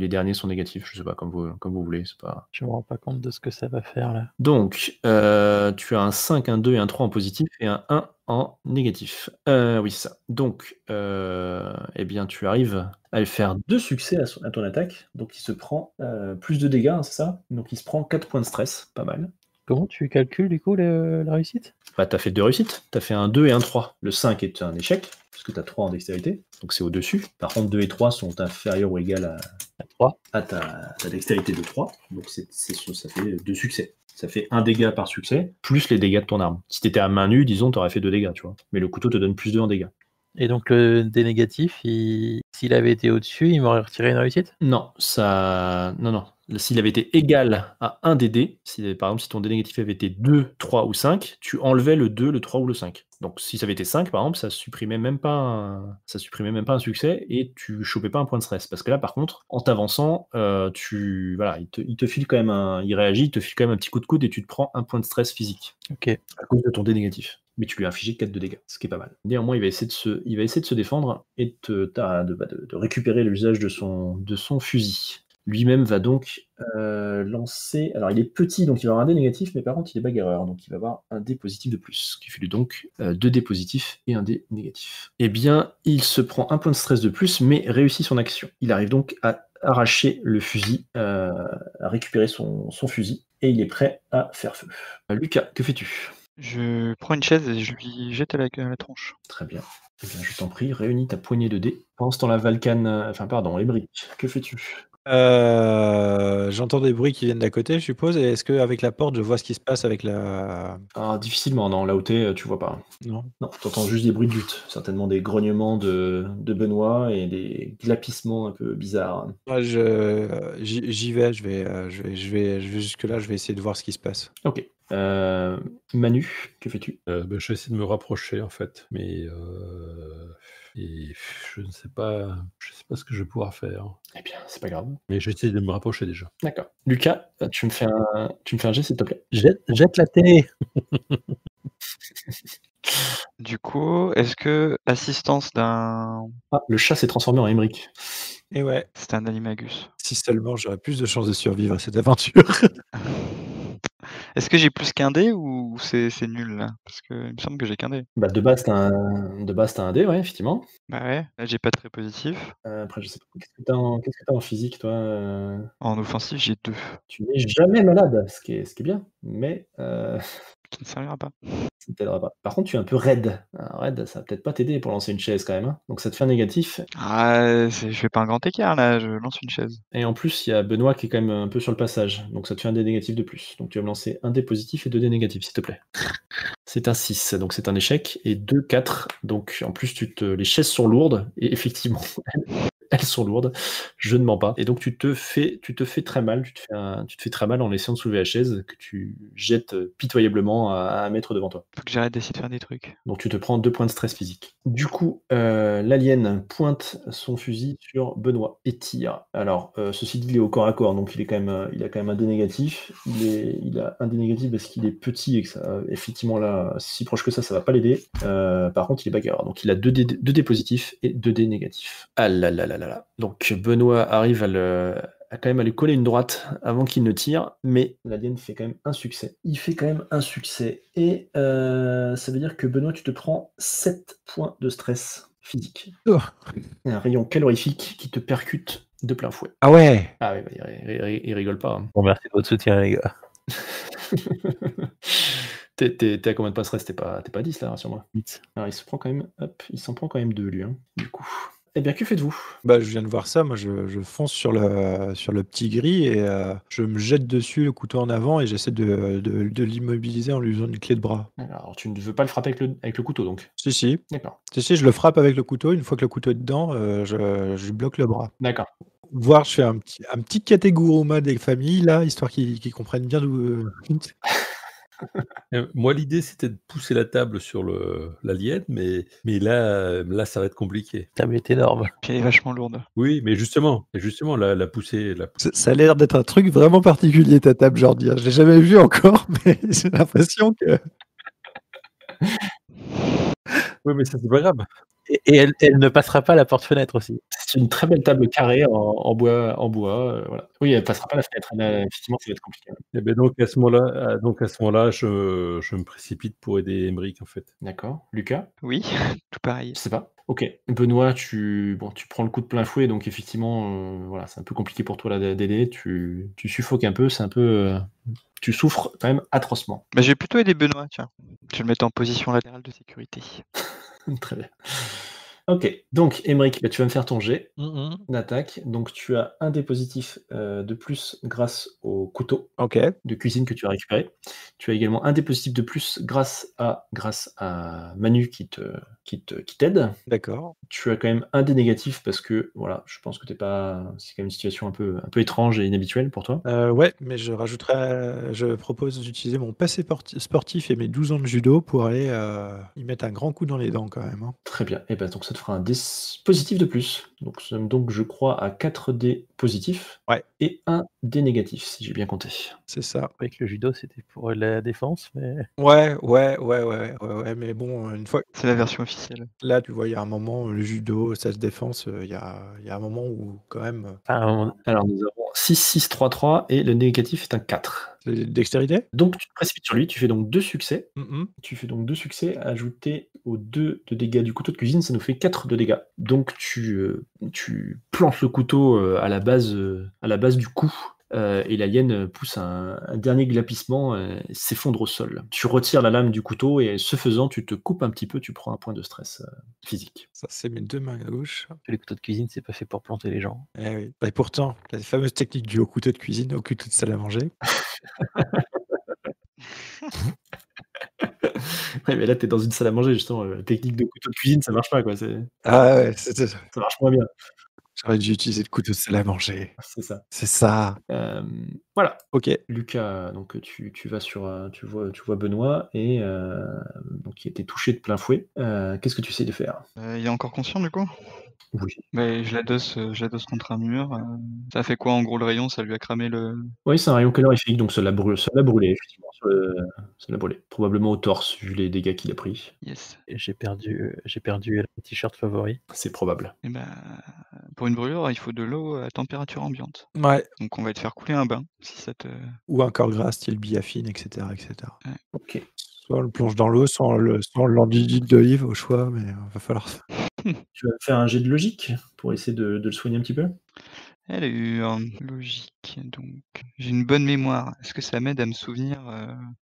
E: derniers sont négatifs, je sais pas, comme vous voulez. C'est pas...
F: Je me rends pas compte de ce que ça va faire là.
E: Donc, tu as un 5, un 2 et un 3 en positif, et un 1 en négatif. Oui, c'est ça. Donc, eh bien, tu arrives à lui faire 2 succès à ton attaque, donc il se prend plus de dégâts, hein, c'est ça? Donc il se prend 4 points de stress, pas mal.
F: Comment tu calcules du coup la réussite?
E: T'as fait 2 réussites, t'as fait un 2 et un 3. Le 5 est un échec, parce que t'as 3 en dextérité, donc c'est au-dessus. Par contre, 2 et 3 sont inférieurs ou égales
F: à 3.
E: À ta dextérité de 3, donc ça fait 2 succès. Ça fait 1 dégât par succès, plus les dégâts de ton arme. Si t'étais à main nue, disons, t'aurais fait 2 dégâts, tu vois. Mais le couteau te donne plus 2 en dégâts.
F: Et donc le dé négatif, s'il avait été au-dessus, il m'aurait retiré une réussite?
E: Non, ça... Non. S'il avait été égal à 1 des dés, par exemple, si ton dé négatif avait été 2, 3 ou 5, tu enlevais le 2, le 3 ou le 5. Donc si ça avait été 5, par exemple, ça supprimait même pas un succès et tu chopais pas un point de stress. Parce que là, par contre, en t'avançant, il te file quand même il réagit, il te file quand même un petit coup de coude et tu te prends un point de stress physique.
F: Ok.
E: À cause de ton dé négatif. Mais tu lui as infligé 4 de dégâts, ce qui est pas mal. Néanmoins, il va essayer de se défendre et de récupérer l'usage de son fusil. Lui-même va donc lancer... Alors, il est petit, donc il va avoir un dé négatif, mais par contre, il est bagarreur, donc il va avoir un dé positif de plus, ce qui fait lui donc 2 dés positifs et un dé négatif. Eh bien, il se prend un point de stress de plus, mais réussit son action. Il arrive donc à arracher le fusil, à récupérer son fusil, et il est prêt à faire feu. Lucas, que fais-tu ?
G: Je prends une chaise et je lui jette à la tronche.
E: Très bien. Eh bien, je t'en prie, réunis ta poignée de dés. Pendant ce temps, Émeric, que fais-tu ?
A: J'entends des bruits qui viennent d'à côté, je suppose. Et est-ce qu'avec la porte, je vois ce qui se passe avec la...
E: Ah, difficilement, non. Là où t'es, tu vois pas.
A: Non.
E: Non, t'entends juste des bruits de lutte. Certainement des grognements de Benoît et des glapissements un peu bizarres.
A: Moi, j'y vais, je vais jusque-là, je vais essayer de voir ce qui se passe.
E: Ok. Manu, que fais-tu ?
H: Je vais essayer de me rapprocher, en fait. Mais et je ne sais pas ce que je vais pouvoir faire.
E: Eh bien, c'est pas grave.
H: Mais j'essaie de me rapprocher déjà.
E: D'accord. Lucas, tu me fais un jet, s'il te plaît.
F: Jette la télé.
G: Du coup, est-ce que l'assistance d'un...
E: Ah, le chat s'est transformé en Émeric.
A: Et ouais,
G: C'est un animagus.
A: si seulement j'aurais plus de chances de survivre à cette aventure.
G: Est-ce que j'ai plus qu'un dé ou c'est nul là? Parce que il me semble que j'ai qu'un dé.
E: Bah, de base, t'as un dé, ouais, effectivement.
G: Bah ouais, là j'ai pas très positif.
E: Après, je sais pas. Qu'est-ce que t'as en physique, toi
G: En offensif, j'ai 2,
E: Tu n'es jamais malade, ce qui est bien, mais
G: qui ne servira pas.
E: ça ne t'aidera pas. Par contre, tu es un peu raide. Alors, raide, ça va peut-être pas t'aider pour lancer une chaise quand même, hein. Donc ça te fait un négatif.
G: Ah, je fais pas un grand écart là, je lance une chaise.
E: Et en plus, il y a Benoît qui est quand même un peu sur le passage. Donc ça te fait un dé négatif de plus. Donc tu vas me lancer un dé positif et 2 dés négatifs, s'il te plaît. C'est un 6, donc c'est un échec. Et 2, 4. Donc en plus, les chaises sont lourdes. Et effectivement, elles sont lourdes. Je ne mens pas. Et donc tu te fais très mal. Tu te fais très mal en essayant de soulever la chaise que tu jettes pitoyablement à 1 mètre devant toi.
G: Faut que j'arrête d'essayer de faire des trucs.
E: Donc tu te prends 2 points de stress physique. Du coup, l'alien pointe son fusil sur Benoît et tire. Alors, ceci dit, il est au corps à corps, donc il a quand même un dé négatif. Il a un dé négatif parce qu'il est petit et que ça, effectivement là, si proche que ça va pas l'aider. Par contre, il est bagarreur, donc il a 2 dés positifs et 2 dés négatifs. Ah là là là là là. Donc Benoît arrive à quand même à lui coller une droite avant qu'il ne tire, mais l'alien fait quand même un succès. Il fait quand même un succès. Et ça veut dire que Benoît, tu te prends 7 points de stress physique.
A: Oh.
E: Un rayon calorifique qui te percute de plein fouet.
A: Ah ouais.
E: Ah oui, il rigole pas. Hein.
F: Bon, merci de votre soutien, les gars.
E: T'es à combien de points de stress? T'es pas à 10 là, rassure-moi.
F: 8.
E: Alors il s'en prend quand même 2 lui, hein, du coup. Eh bien, que faites-vous?
A: Bah, je viens de voir ça, moi je fonce sur le petit gris et je me jette dessus, le couteau en avant, et j'essaie de l'immobiliser en lui usant une clé de bras.
E: Alors, tu ne veux pas le frapper avec le couteau, donc?
A: Si.
E: D'accord.
A: Si, je le frappe avec le couteau. Une fois que le couteau est dedans, je bloque le bras.
E: D'accord.
A: Voire je fais un petit catégoroma des familles, là, histoire qu'ils comprennent bien d'où...
H: Moi, l'idée, c'était de pousser la table sur l'alien, mais là, ça va être compliqué.
F: La table est énorme.
G: Puis elle est vachement lourde.
H: Oui, mais justement, la pousser...
A: Ça a l'air d'être un truc vraiment particulier, ta table, Jordi. Je l'ai jamais vu encore, mais j'ai l'impression que...
H: Oui, mais ça, c'est pas grave.
F: Et elle ne passera pas la porte-fenêtre aussi.
E: C'est une très belle table carrée en bois, voilà. Oui, elle passera pas la fenêtre. Là, effectivement, ça va être compliqué.
H: Et ben donc à ce moment-là, je me précipite pour aider Émeric, en fait.
E: D'accord. Lucas?
G: Oui, tout pareil.
E: Je sais pas. Ok. Benoît, tu prends le coup de plein fouet, donc effectivement, voilà, c'est un peu compliqué pour toi là d'aider. Tu suffoques un peu, c'est un peu. Tu souffres quand même atrocement.
G: Bah, j'ai plutôt aidé Benoît, tiens. Je vais le mettre en position latérale de sécurité.
E: Très bien. Ok, donc Emmerich, tu vas me faire ton jet
A: Mhm.
E: d'attaque. Donc tu as un dé positif de plus grâce au couteau
A: Ok,
E: de cuisine que tu as récupéré. Tu as également un dé positif de plus grâce à Manu qui t'aide.
A: d'accord.
E: Tu as quand même un dé négatif parce que voilà, je pense que c'est quand même une situation un peu étrange et inhabituelle pour toi.
A: Ouais, mais je propose d'utiliser mon passé sportif et mes 12 ans de judo pour aller y mettre un grand coup dans les dents quand même, hein.
E: Très bien. Et ben donc ça te fera un dé positif de plus. Donc nous sommes donc je crois à 4 dés positifs
A: Ouais,
E: et un dé négatif si j'ai bien compté.
A: c'est ça.
F: Avec le judo, c'était pour la défense, mais
A: Ouais, mais bon, une fois
G: C'est la version officielle.
A: là, tu vois, il y a un moment, le judo, self-défense, il y a un moment où quand même,
F: enfin,
E: Alors nous avons 6, 6, 3, 3 et le négatif est un 4.
A: c'est dextérité?
E: Donc tu te précipites sur lui, tu fais donc 2 succès.
A: Mmh.
E: Tu fais donc 2 succès, ajouté aux 2 de dégâts du couteau de cuisine, ça nous fait 4 de dégâts. Donc tu plantes le couteau à la base du cou, et l'alien pousse un dernier glapissement, s'effondre au sol. Tu retires la lame du couteau et ce faisant, tu te coupes un petit peu, tu prends un point de stress physique.
A: Ça, c'est mes 2 mains gauches.
F: les couteaux de cuisine, c'est pas fait pour planter les gens.
A: Eh oui. Et pourtant, la fameuse technique du haut couteau de cuisine au couteau de salle à manger.
E: Ouais, mais là, t'es dans une salle à manger, justement. La technique de couteau de cuisine, ça marche pas, quoi.
A: Ah ouais,
E: Ça marche moins bien.
A: j'aurais dû utiliser le couteau de salle à manger.
E: C'est ça.
A: C'est ça.
E: Voilà.
A: OK.
E: Lucas, donc tu vas tu vois Benoît et donc qui était touché de plein fouet. Qu'est-ce que tu essaies de faire?
G: Il est encore conscient du coup?
E: Oui.
G: Mais je l'adosse contre un mur. Ça fait quoi en gros le rayon? Ça lui a cramé le.
E: Oui, c'est un rayon calorifique, donc ça l'a brûlé, effectivement. Ça l'a brûlé. Probablement au torse, vu les dégâts qu'il a pris.
G: Yes.
F: Et j'ai perdu le t-shirt favori.
E: C'est probable.
G: Et bah, pour une brûlure, il faut de l'eau à température ambiante.
A: Ouais.
G: Donc on va te faire couler un bain si ça te.
A: Ou un corps gras style biafine, et cetera.
E: Ok.
A: Soit on le plonge dans l'eau, soit on l'enduit d'huile d'olive au choix, mais va falloir
E: Tu vas faire un jet de logique pour essayer de le soigner un petit peu?
G: Elle a eu un logique, donc j'ai une bonne mémoire. Est-ce que ça m'aide à me souvenir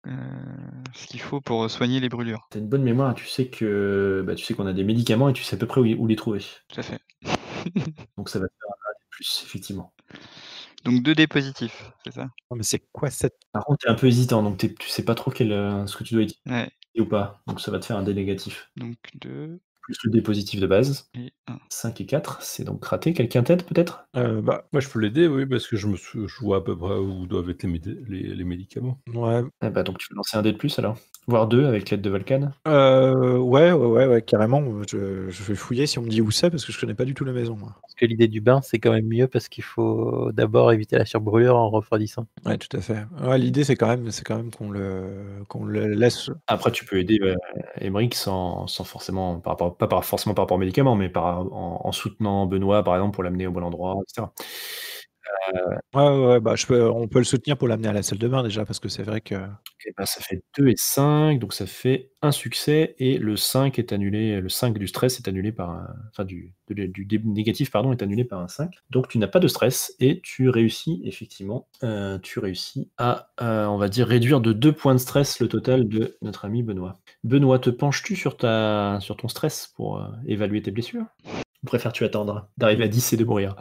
G: ce qu'il faut pour soigner les brûlures?
E: T'as une bonne mémoire, tu sais qu'on a des médicaments et tu sais à peu près où les trouver.
G: Tout à fait.
E: Donc ça va te faire un dé plus, effectivement.
G: Donc 2 dés positifs, c'est ça?
A: non, mais c'est quoi cette
E: Par contre, tu es un peu hésitant, donc tu sais pas trop ce que tu dois utiliser
G: Ouais,
E: ou pas. Donc ça va te faire un dé négatif.
G: donc 2
E: Plus le dé positif de base.
G: et 1.
E: 5 et 4, c'est donc raté. Quelqu'un t'aide peut-être?
A: bah,
H: Moi, je peux l'aider, oui, parce que je vois à peu près où doivent être les médicaments.
A: ouais.
E: Donc tu peux lancer un dé de plus alors. Voire 2 avec l'aide de Volcan.
A: Ouais, carrément. Je vais fouiller si on me dit où c'est, parce que je connais pas du tout la maison, moi.
F: Parce que l'idée du bain, c'est quand même mieux parce qu'il faut d'abord éviter la surbrûlure en refroidissant.
A: Ouais, tout à fait. Ouais, l'idée, c'est quand même qu'on le laisse.
E: Après, tu peux aider Emmerich sans forcément, pas forcément par rapport aux médicaments, mais en soutenant Benoît, par exemple, pour l'amener au bon endroit, etc.
A: Ouais, bah, on peut le soutenir pour l'amener à la salle de bain déjà, parce que c'est vrai que.
E: Et ben, ça fait 2 et 5, donc ça fait un succès, et le 5 est annulé, le 5 du stress est annulé par un, enfin du dé négatif, pardon, est annulé par un 5. Donc tu n'as pas de stress, et tu réussis, effectivement, à, on va dire, réduire de 2 points de stress le total de notre ami Benoît. Benoît, te penches-tu sur ton stress pour évaluer tes blessures? Ou préfères-tu attendre d'arriver à 10 et de mourir?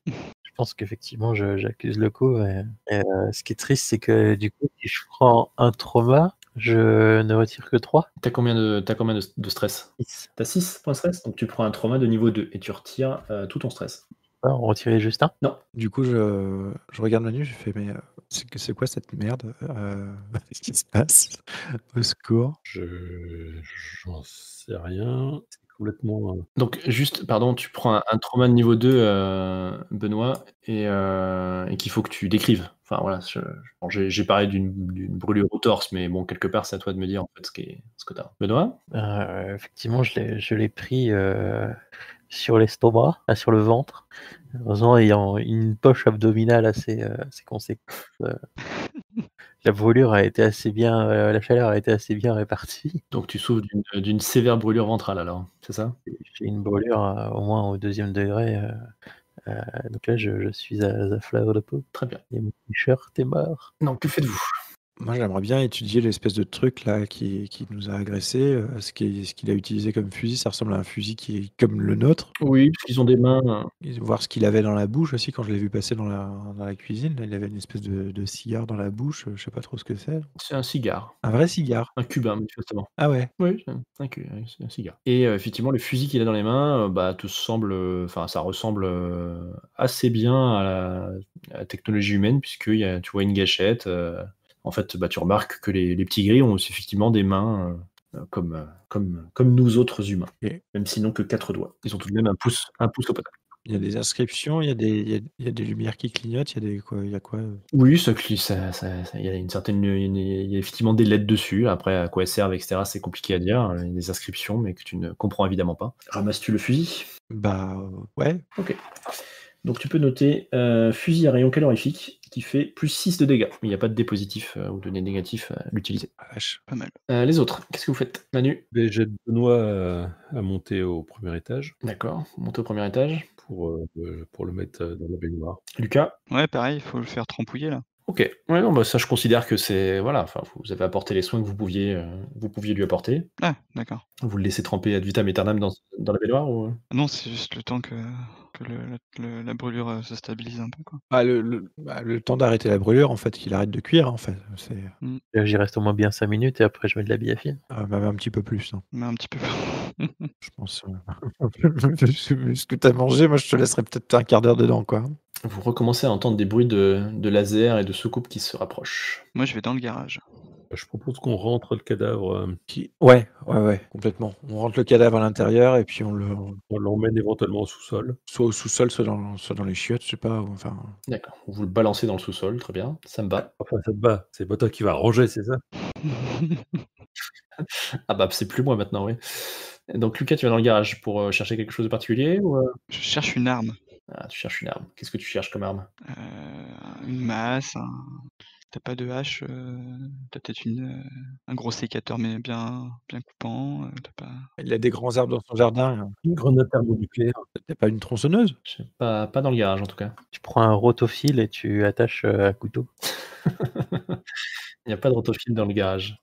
F: Je pense qu'effectivement, j'accuse le coup. Ce qui est triste, c'est que du coup, si je prends un trauma, je ne retire que 3.
E: T'as combien de stress?
F: 6.
E: T'as 6 points de stress, donc tu prends un trauma de niveau 2 et tu retires tout ton stress.
F: On retirait juste un.
E: Non.
A: Du coup, je regarde Manu, je fais, mais c'est quoi cette merde? Qu'est-ce qui se passe? Au secours.
H: J'en sais rien. C'est complètement.
E: Donc juste, pardon, tu prends un trauma de niveau 2, Benoît, et qu'il faut que tu décrives. Enfin voilà, j'ai parlé d'une brûlure au torse, mais bon, quelque part, c'est à toi de me dire en fait ce que t'as. Benoît?
F: Effectivement, je l'ai pris sur l'estomac, sur le ventre. Heureusement, ayant une poche abdominale assez conséquente. La brûlure a été assez bien, la chaleur a été assez bien répartie.
E: Donc tu souffres d'une sévère brûlure ventrale alors, c'est ça?
F: J'ai une brûlure au moins au 2e degré. Donc là, je suis à fleur de peau.
E: Très bien.
F: Et mon t-shirt est mort.
E: Donc que faites-vous?
A: Moi, j'aimerais bien étudier l'espèce de truc là qui nous a agressés. Ce qu'il a utilisé comme fusil, ça ressemble à un fusil qui est comme le nôtre.
E: Oui, parce qu'ils ont des mains.
A: Et voir ce qu'il avait dans la bouche aussi quand je l'ai vu passer dans la cuisine. Là, il avait une espèce de cigare dans la bouche. Je sais pas trop ce que c'est.
E: C'est un cigare.
A: Un vrai cigare.
E: Un cubain, manifestement.
A: Ah ouais.
E: Oui, c'est un cigare. Et effectivement, le fusil qu'il a dans les mains, te semble, enfin, ça ressemble assez bien à la technologie humaine, tu vois une gâchette. En fait, tu remarques que les petits gris ont effectivement des mains comme nous autres humains,
A: Et
E: même s'ils n'ont que 4 doigts. Ils ont tout de même un pouce au potable.
A: il y a des inscriptions, il y a des lumières qui clignotent, il y a quoi
E: Oui, il y a il y a effectivement des lettres dessus. Après, à quoi elles servent, etc., c'est compliqué à dire. Il y a des inscriptions, mais que tu ne comprends évidemment pas. Ramasses-tu le fusil?
A: Bah ouais.
E: Ok. Donc tu peux noter fusil à rayon calorifique qui fait plus 6 de dégâts. Il n'y a pas de dé positif ou de dé négatif à l'utiliser.
A: Ah, vache.
G: Pas mal.
E: Les autres, qu'est-ce que vous faites? Manu?
H: J'aide Benoît à monter au premier étage
E: D'accord, montez au premier étage.
H: pour le mettre dans la baignoire.
E: Lucas?
G: Ouais, pareil, il faut le faire trempouiller là.
E: Ok. Ouais, non, ça je considère que c'est... Voilà, enfin, vous avez apporté les soins que vous pouviez lui apporter.
G: Ah, d'accord.
E: Vous le laissez tremper ad vitam aeternam dans la baignoire ou...
G: Non, c'est juste le temps que la brûlure se stabilise un peu, quoi.
A: Bah, le temps d'arrêter la brûlure, en fait, qu'il arrête de cuire, en fait. C'est
F: J'y reste au moins bien 5 minutes et après je mets de la biafine.
A: même un petit peu plus. Hein.
G: Mais un petit peu.
A: Je pense. Ce que tu as mangé, moi, je te laisserais peut-être un quart d'heure dedans, quoi.
E: Vous recommencez à entendre des bruits de laser et de soucoupes qui se rapprochent.
G: Moi, je vais dans le garage.
H: Je propose qu'on rentre le cadavre,
A: Ouais, complètement. On rentre le cadavre à l'intérieur et puis on
H: l'emmène éventuellement au sous-sol.
A: soit au sous-sol, soit dans les chiottes, je sais pas. Enfin,
E: D'accord. Vous le balancez dans le sous-sol, très bien. Ça me va.
H: Enfin, ça te va, c'est pas toi qui vas ranger, c'est ça?
E: Ah bah c'est plus moi maintenant, oui. Donc Lucas, tu vas dans le garage pour chercher quelque chose de particulier ou
G: Je cherche une arme.
E: Ah, tu cherches une arme. Qu'est-ce que tu cherches comme arme?
G: Une masse, t'as pas de hache, tu peut-être un gros sécateur, mais bien coupant, tu pas
A: il a des grands arbres dans son jardin.
H: Une grenade thermonucléaire.
A: T'as pas une tronçonneuse?
E: Je sais pas dans le garage en tout cas.
F: Tu prends un rotofil et tu attaches un couteau.
E: Il n'y a pas de rotophile dans le garage.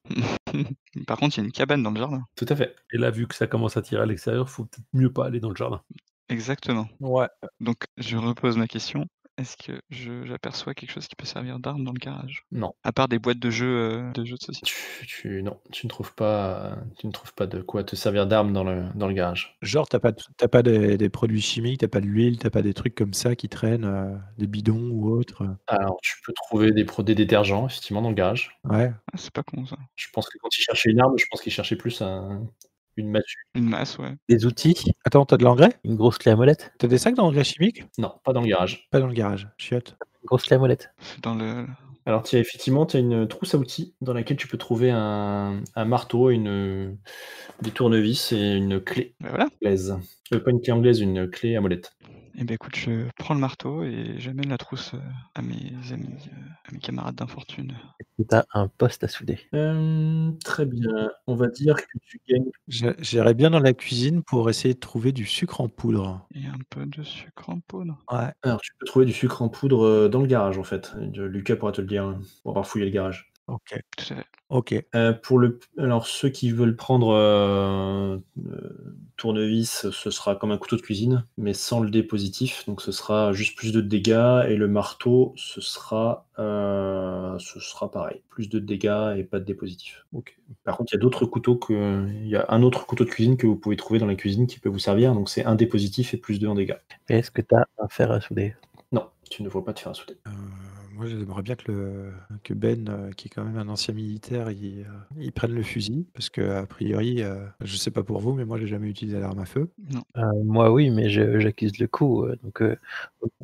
G: Par contre, il y a une cabane dans le jardin.
E: Tout à fait.
H: Et là, vu que ça commence à tirer à l'extérieur, faut peut-être mieux pas aller dans le jardin.
G: Exactement.
A: Ouais.
G: Donc je repose ma question. Est-ce que j'aperçois quelque chose qui peut servir d'arme dans le garage?
E: Non.
G: À part des boîtes de jeux de société.
E: Non, tu ne trouves pas de quoi te servir d'arme dans le garage.
A: Genre, t'as pas des produits chimiques, t'as pas de l'huile, t'as pas des trucs comme ça qui traînent, des bidons ou autres.
E: Alors, tu peux trouver des détergents, effectivement, dans le garage.
A: Ouais.
G: Ah, c'est pas con ça.
E: Je pense que quand il cherchait une arme, je pense qu'il cherchait plus une massue.
G: Une masse, ouais.
F: Des outils,
A: Attends, t'as de l'engrais?
F: une grosse clé à molette.
A: T'as des sacs d'engrais chimiques?
E: Non, pas dans le garage.
A: Pas dans le garage. Chiotte.
F: Une grosse clé à molette.
G: C'est dans le.
E: Alors, tu as une trousse à outils dans laquelle tu peux trouver un marteau, des tournevis et une clé
G: Bah voilà.
E: anglaise. Pas une clé anglaise, une clé à molette.
G: Et ben écoute, je prends le marteau et j'amène la trousse à mes amis, à mes camarades d'infortune.
F: Et t'as un poste à souder.
E: Très bien. On va dire que tu gagnes.
A: J'irais bien dans la cuisine pour essayer de trouver du sucre en poudre.
G: Et un peu de sucre en poudre.
A: Ouais.
E: Alors, tu peux trouver du sucre en poudre dans le garage, en fait. Lucas pourra te le dire, pour avoir fouillé le garage.
A: Ok.
G: Tout à fait.
A: Ok.
E: Alors, ceux qui veulent prendre tournevis, ce sera comme un couteau de cuisine, mais sans le dé positif. Donc, ce sera juste plus de dégâts. Et le marteau, ce sera pareil. Plus de dégâts et pas de dé positif.
H: Ok.
E: Par contre, il y a un autre couteau de cuisine que vous pouvez trouver dans la cuisine qui peut vous servir. Donc, c'est un dé positif et plus 2 en dégâts.
F: Et est-ce que t'as un fer à souder?
E: Non, tu ne vois pas te faire souder.
A: Moi, j'aimerais bien que Ben, qui est quand même un ancien militaire, il prenne le fusil. Parce que, a priori, je sais pas pour vous, mais moi, j'ai jamais utilisé l'arme à feu.
G: Non.
F: Moi oui, mais j'accuse le coup. Donc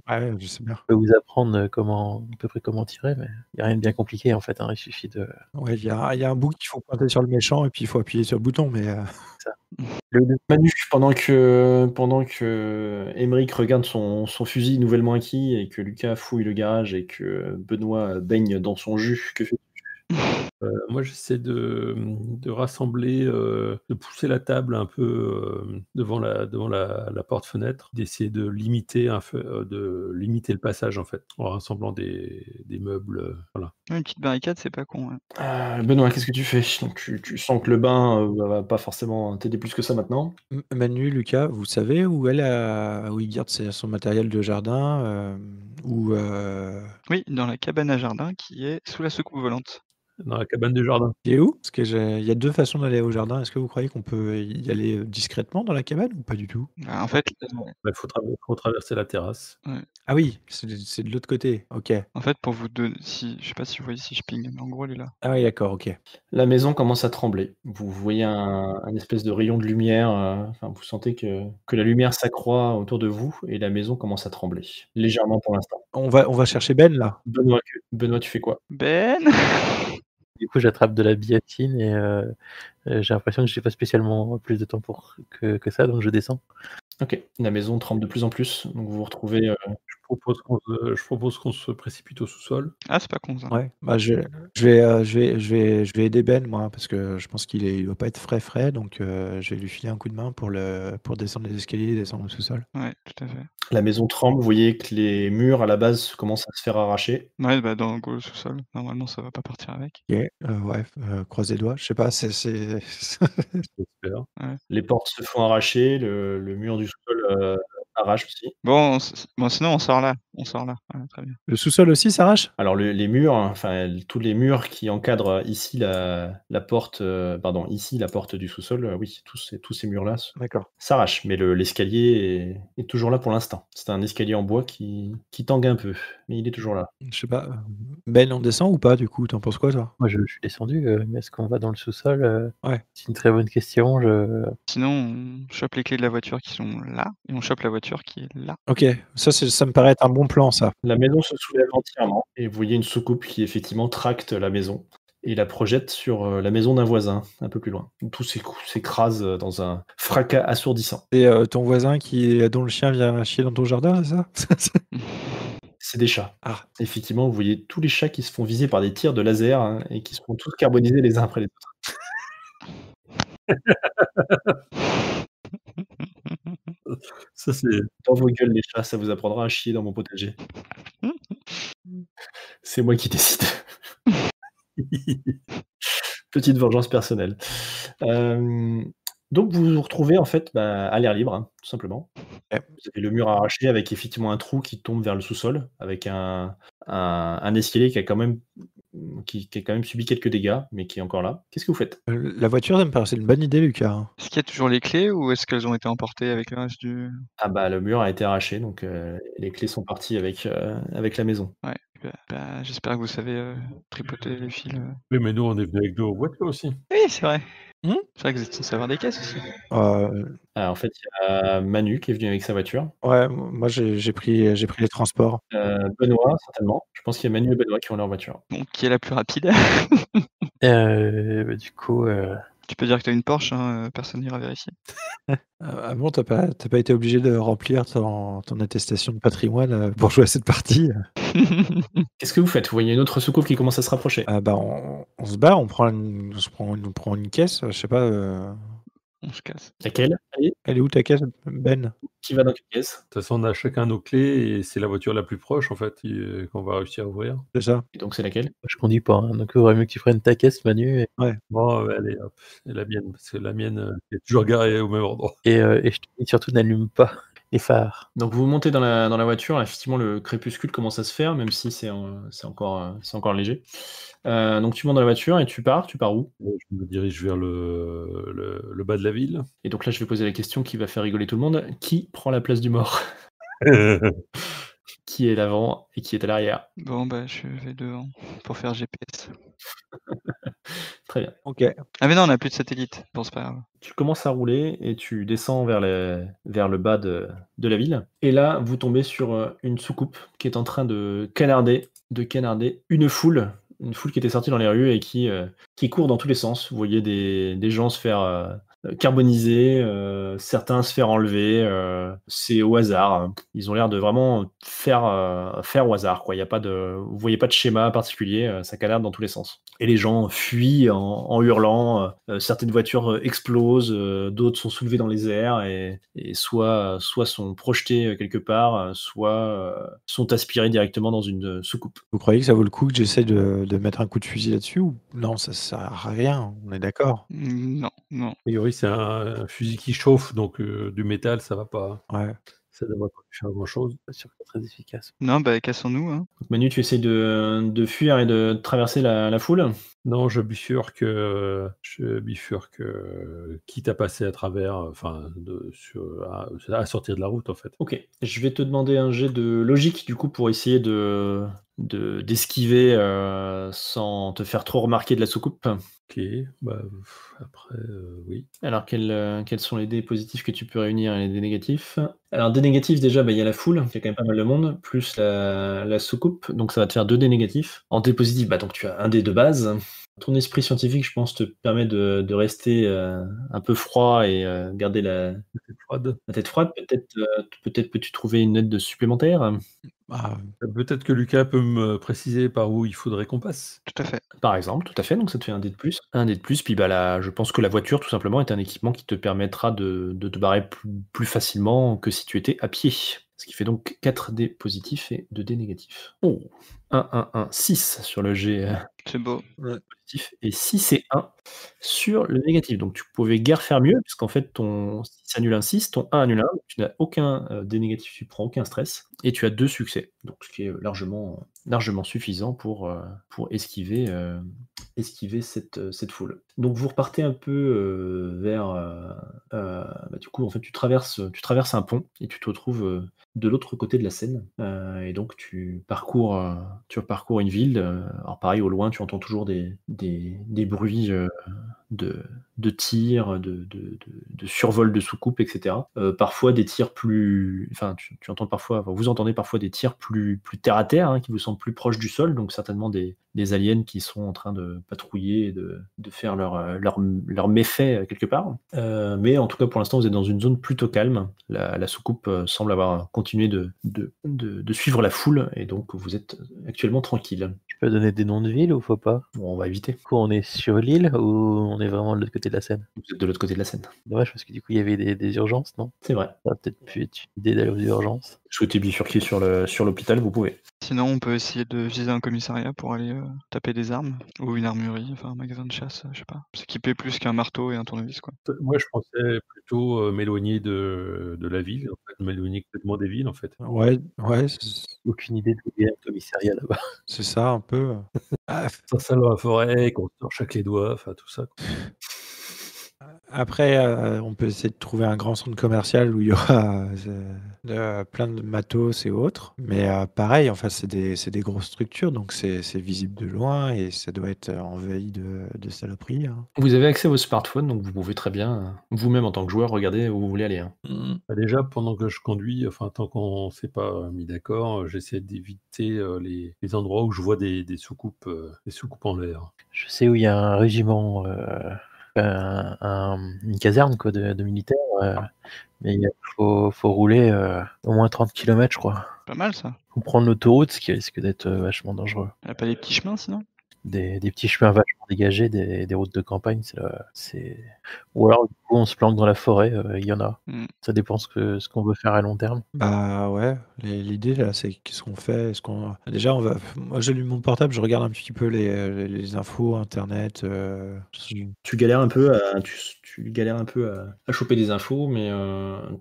A: Ouais, je sais bien.
F: je peux vous apprendre à peu près comment tirer, mais il n'y a rien de bien compliqué en fait. Il suffit de.
A: Ouais, il y a un bout qu'il faut pointer sur le méchant et puis il faut appuyer sur le bouton. Mais
E: Manu, pendant que Émeric regarde son fusil nouvellement acquis et que Lucas fouille le garage et que Benoît baigne dans son jus, que fais-tu?
H: Moi, j'essaie de rassembler, de pousser la table un peu, devant la porte-fenêtre, d'essayer de limiter le passage, en fait, en rassemblant des meubles, voilà.
G: Ouais, une petite barricade, c'est pas con, ouais.
E: Benoît, qu'est-ce que tu fais? Donc tu sens que le bain, va pas forcément t'aider plus que ça maintenant?
A: Manu, Lucas, vous savez où où il garde son matériel de jardin, ou
G: Oui, dans la cabane à jardin qui est sous la soucoupe volante.
H: Dans la cabane du jardin.
A: il est où? Parce que il y a 2 façons d'aller au jardin. Est-ce que vous croyez qu'on peut y aller, discrètement dans la cabane ou pas du tout?
G: Bah, en fait,
H: Bah, faut traverser la terrasse.
G: ouais.
A: Ah oui, c'est de l'autre côté. OK.
G: En fait, pour vous donner, si je sais pas si vous voyez si je ping, mais en gros, elle est là.
A: Ah oui, d'accord, OK.
E: La maison commence à trembler. Vous voyez un espèce de rayon de lumière, enfin vous sentez que la lumière s'accroît autour de vous et la maison commence à trembler, légèrement pour l'instant.
A: On va chercher Ben, là?
E: Benoît, tu fais quoi?
G: Ben!
F: Du coup, j'attrape de la biatine et j'ai l'impression que j'ai pas spécialement plus de temps que ça, donc je descends.
E: OK. La maison tremble de plus en plus, donc vous vous retrouvez,
H: Je propose qu'on se précipite au sous-sol.
G: Ah, c'est pas con ça.
A: Ouais, bah, je vais aider Ben, moi, parce que je pense il doit pas être frais, donc je vais lui filer un coup de main pour descendre les escaliers et descendre au sous-sol.
G: Ouais, tout à fait.
E: la maison tremble, vous voyez que les murs à la base commencent à se faire arracher.
G: Ouais, bah, dans le sous-sol. Normalement, ça va pas partir avec.
A: OK, ouais, croise les doigts. Je sais pas,
H: J'espère.
E: Les portes se font arracher, le mur du sous-sol, arrache aussi.
G: Bon, sinon on sort là. On sort là. Voilà, très bien.
A: Le sous-sol aussi s'arrache?
E: Alors les murs, hein, enfin tous les murs qui encadrent ici la porte, ici la porte du sous-sol, oui, tous ces murs-là
A: D'accord.
E: s'arrachent, mais l'escalier est toujours là pour l'instant. C'est un escalier en bois qui tangue un peu, mais il est toujours là.
A: Je sais pas, Ben, on descend ou pas, du coup? Tu en penses quoi, toi?
F: Moi, je suis descendu, mais est-ce qu'on va dans le sous-sol?
A: Ouais.
F: C'est une très bonne question.
G: Sinon, on chope les clés de la voiture qui sont là et on chope la voiture qui est là.
A: OK, ça me paraît être un bon plan, ça.
E: La maison se soulève entièrement et vous voyez une soucoupe qui effectivement tracte la maison et la projette sur, la maison d'un voisin, un peu plus loin. Tout s'écrase, dans un fracas assourdissant.
A: Et ton voisin dont le chien vient chier dans ton jardin, c'est ça?
E: C'est des chats.
A: Ah.
E: Effectivement, vous voyez tous les chats qui se font viser par des tirs de laser, hein, et qui se font tous carboniser les uns après les autres.
H: Ça, c'est
E: Dans vos gueules les chats, ça vous apprendra à chier dans mon potager. C'est moi qui décide. Petite vengeance personnelle. Donc vous vous retrouvez en fait, à l'air libre, hein, tout simplement.
A: Ouais.
E: Vous avez le mur arraché avec effectivement un trou qui tombe vers le sous-sol, avec un escalier qui a quand même subi quelques dégâts, mais qui est encore là. Qu'est-ce que vous faites?
A: La voiture, ça me paraissait une bonne idée, Lucas, hein.
G: Est-ce qu'il y a toujours les clés ou est-ce qu'elles ont été emportées avec le reste du.
E: Ah bah, le mur a été arraché, donc les clés sont parties avec la maison.
G: Ouais, j'espère que vous savez tripoter les fils.
H: Oui, mais nous, on est venus avec nos voitures aussi.
G: Oui, c'est vrai.
A: Mmh.
G: C'est vrai que vous êtes censé avoir des caisses aussi.
E: Ah, en fait, il y a Manu qui est venu avec sa voiture.
A: Ouais, moi j'ai pris les transports.
E: Benoît, certainement. Je pense qu'il y a Manu et Benoît qui ont leur voiture.
G: Bon, qui est la plus rapide?
F: Du coup,
G: Tu peux dire que tu as une Porsche, hein, personne n'ira vérifier.
A: Ah bon, t'as pas été obligé de remplir ton attestation de patrimoine, pour jouer à cette partie?
E: Qu'est-ce que vous faites? Vous voyez une autre soucoupe qui commence à se rapprocher.
A: Ah bah, on se barre, on prend une caisse, je sais pas,
G: On se casse.
E: Laquelle? Allez,
A: elle est où ta caisse, Ben?
E: qui va dans quelle caisse?
H: De toute façon, on a chacun nos clés et c'est la voiture la plus proche, en fait, qu'on va réussir à ouvrir.
A: C'est ça?
E: Et donc c'est laquelle?
F: je conduis pas, hein, donc il vaudrait mieux que tu prennes ta caisse, Manu,
H: Bon, allez, hop, c'est la mienne, parce que la mienne, est toujours garée au même endroit.
F: et je te dis surtout n'allume pas les phares.
E: Donc vous montez dans la voiture, effectivement le crépuscule commence à se faire, même si c'est encore léger. Donc tu montes dans la voiture et tu pars où?
H: Je me dirige vers le bas de la ville.
E: Et donc là je vais poser la question qui va faire rigoler tout le monde. Qui prend la place du mort? Qui est l'avant et qui est à l'arrière?
G: Bon, bah, je vais devant pour faire GPS.
E: Très bien.
A: OK.
G: Ah, mais non, on a plus de satellite. Bon, c'est pas grave.
E: Tu commences à rouler et tu descends vers le bas de la ville. Et là, vous tombez sur une soucoupe qui est en train de canarder une foule qui était sortie dans les rues et qui court dans tous les sens. Vous voyez des gens se faire carbonisés, certains se faire enlever, c'est au hasard, hein. Ils ont l'air de vraiment faire au hasard, quoi. Il y a pas de Vous voyez pas de schéma particulier, ça canarde dans tous les sens. Et les gens fuient en hurlant, certaines voitures, explosent, d'autres sont soulevées dans les airs et soit sont projetées, quelque part, soit, sont aspirées directement dans une, soucoupe.
A: Vous croyez que ça vaut le coup que j'essaie de mettre un coup de fusil là-dessus ou non, ça sert à rien, on est d'accord?
G: Non, non.
H: A priori, c'est un fusil qui chauffe, donc du métal, ça va pas.
A: Ouais.
H: Ça devrait pas faire grand-chose.
F: Pas sûr que c'est très efficace.
G: Non, bah cassons-nous, hein.
E: Donc Manu, tu essaies de fuir et de traverser la foule?
H: Non, je bifurque, quitte à passer à travers, à sortir de la route, en fait.
E: Ok, je vais te demander un jet de logique du coup pour essayer d'esquiver sans te faire trop remarquer de la soucoupe.
H: Ok, bah, après, oui.
E: Alors quels sont les dés positifs que tu peux réunir et les dés négatifs? Alors dés négatifs déjà, bah, il y a la foule, il y a quand même pas mal de monde, plus la soucoupe, donc ça va te faire 2 dés négatifs. En dés positifs, bah, donc tu as un dé de base. Ton esprit scientifique, je pense, te permet de rester un peu froid et garder la
H: C'est froide.
E: tête froide. Peut-être peux-tu trouver une aide supplémentaire?
A: Ah,
H: Peut-être que Lucas peut me préciser par où il faudrait qu'on passe.
G: Tout à fait.
E: Par exemple, tout à fait, donc ça te fait un dé de plus. Un dé de plus, puis bah, je pense que la voiture, tout simplement, est un équipement qui te permettra de te barrer plus facilement que si tu étais à pied. Ce qui fait donc 4 dés positifs et 2 dés négatifs. Oh, 6 sur le jet
G: C'est beau.
E: positif et 6 et 1 sur le négatif. Donc tu pouvais guère faire mieux, puisqu'en fait ton 6 annule un 6, ton 1 annule un, donc tu n'as aucun dé négatif, tu prends aucun stress, et tu as 2 succès. Donc ce qui est largement suffisant pour esquiver cette foule. Donc vous repartez un peu vers du coup en fait tu traverses un pont et tu te retrouves de l'autre côté de la Seine. Et donc tu parcours une ville. Alors pareil, au loin, tu entends toujours des bruits de tirs, de survol de soucoupes, etc. Parfois des tirs plus... Enfin, vous entendez parfois des tirs plus terre à terre, hein, qui vous semblent plus proches du sol, donc certainement des aliens qui sont en train de patrouiller et de faire leur méfait quelque part. Mais en tout cas, pour l'instant, vous êtes dans une zone plutôt calme. La soucoupe semble avoir continué de suivre la foule, et donc vous êtes actuellement tranquille.
F: Tu peux donner des noms de villes ou faut pas?
E: Bon, on va éviter.
F: Du coup, on est sur l'île ou on est vraiment de l'autre côté de la Seine?
E: Vous êtes de l'autre côté de la Seine.
F: Dommage parce que du coup, il y avait des urgences, non?
E: C'est vrai.
F: Ça a peut-être pu être une idée d'aller aux urgences.
E: Souhaitez bifurquer sur l'hôpital, vous pouvez.
G: Sinon, on peut essayer de viser un commissariat pour aller taper des armes, ou une armurerie, enfin un magasin de chasse, je sais pas. S'équiper plus qu'un marteau et un tournevis, quoi.
H: Moi, je pensais plutôt m'éloigner de la ville, en fait, m'éloigner complètement des villes, en fait.
A: ouais,
F: Aucune idée d'où il y a un commissariat là-bas.
A: c'est ça un peu. Ah,
H: Ça dans la forêt, qu'on se torche avec les doigts, enfin tout ça, quoi.
A: après, on peut essayer de trouver un grand centre commercial où il y aura plein de matos et autres. Mais pareil, enfin, c'est des grosses structures, donc c'est visible de loin et ça doit être envahi de saloperies, hein.
E: Vous avez accès à vos smartphones, donc vous pouvez très bien, vous-même en tant que joueur, regarder où vous voulez aller, hein.
H: Bah, déjà, pendant que je conduis, enfin tant qu'on s'est pas mis d'accord, j'essaie d'éviter les endroits où je vois des soucoupes en l'air.
F: Je sais où il y a un régiment, une caserne quoi, de militaires, mais il faut rouler au moins 30 km, je crois.
G: Pas mal, ça.
F: Faut prendre l'autoroute, ce qui risque d'être vachement dangereux.
G: Y a pas des petits chemins, sinon?
F: Des petits chemins vachement dégagés, des routes de campagne, ou alors du coup on se planque dans la forêt, il y en a. Ça dépend ce qu'on veut faire à long terme.
A: Bah ouais, l'idée là, c'est qu'est-ce qu'on fait? Déjà, moi j'allume mon portable, je regarde un petit peu les infos, internet.
E: Tu galères un peu à choper des infos, mais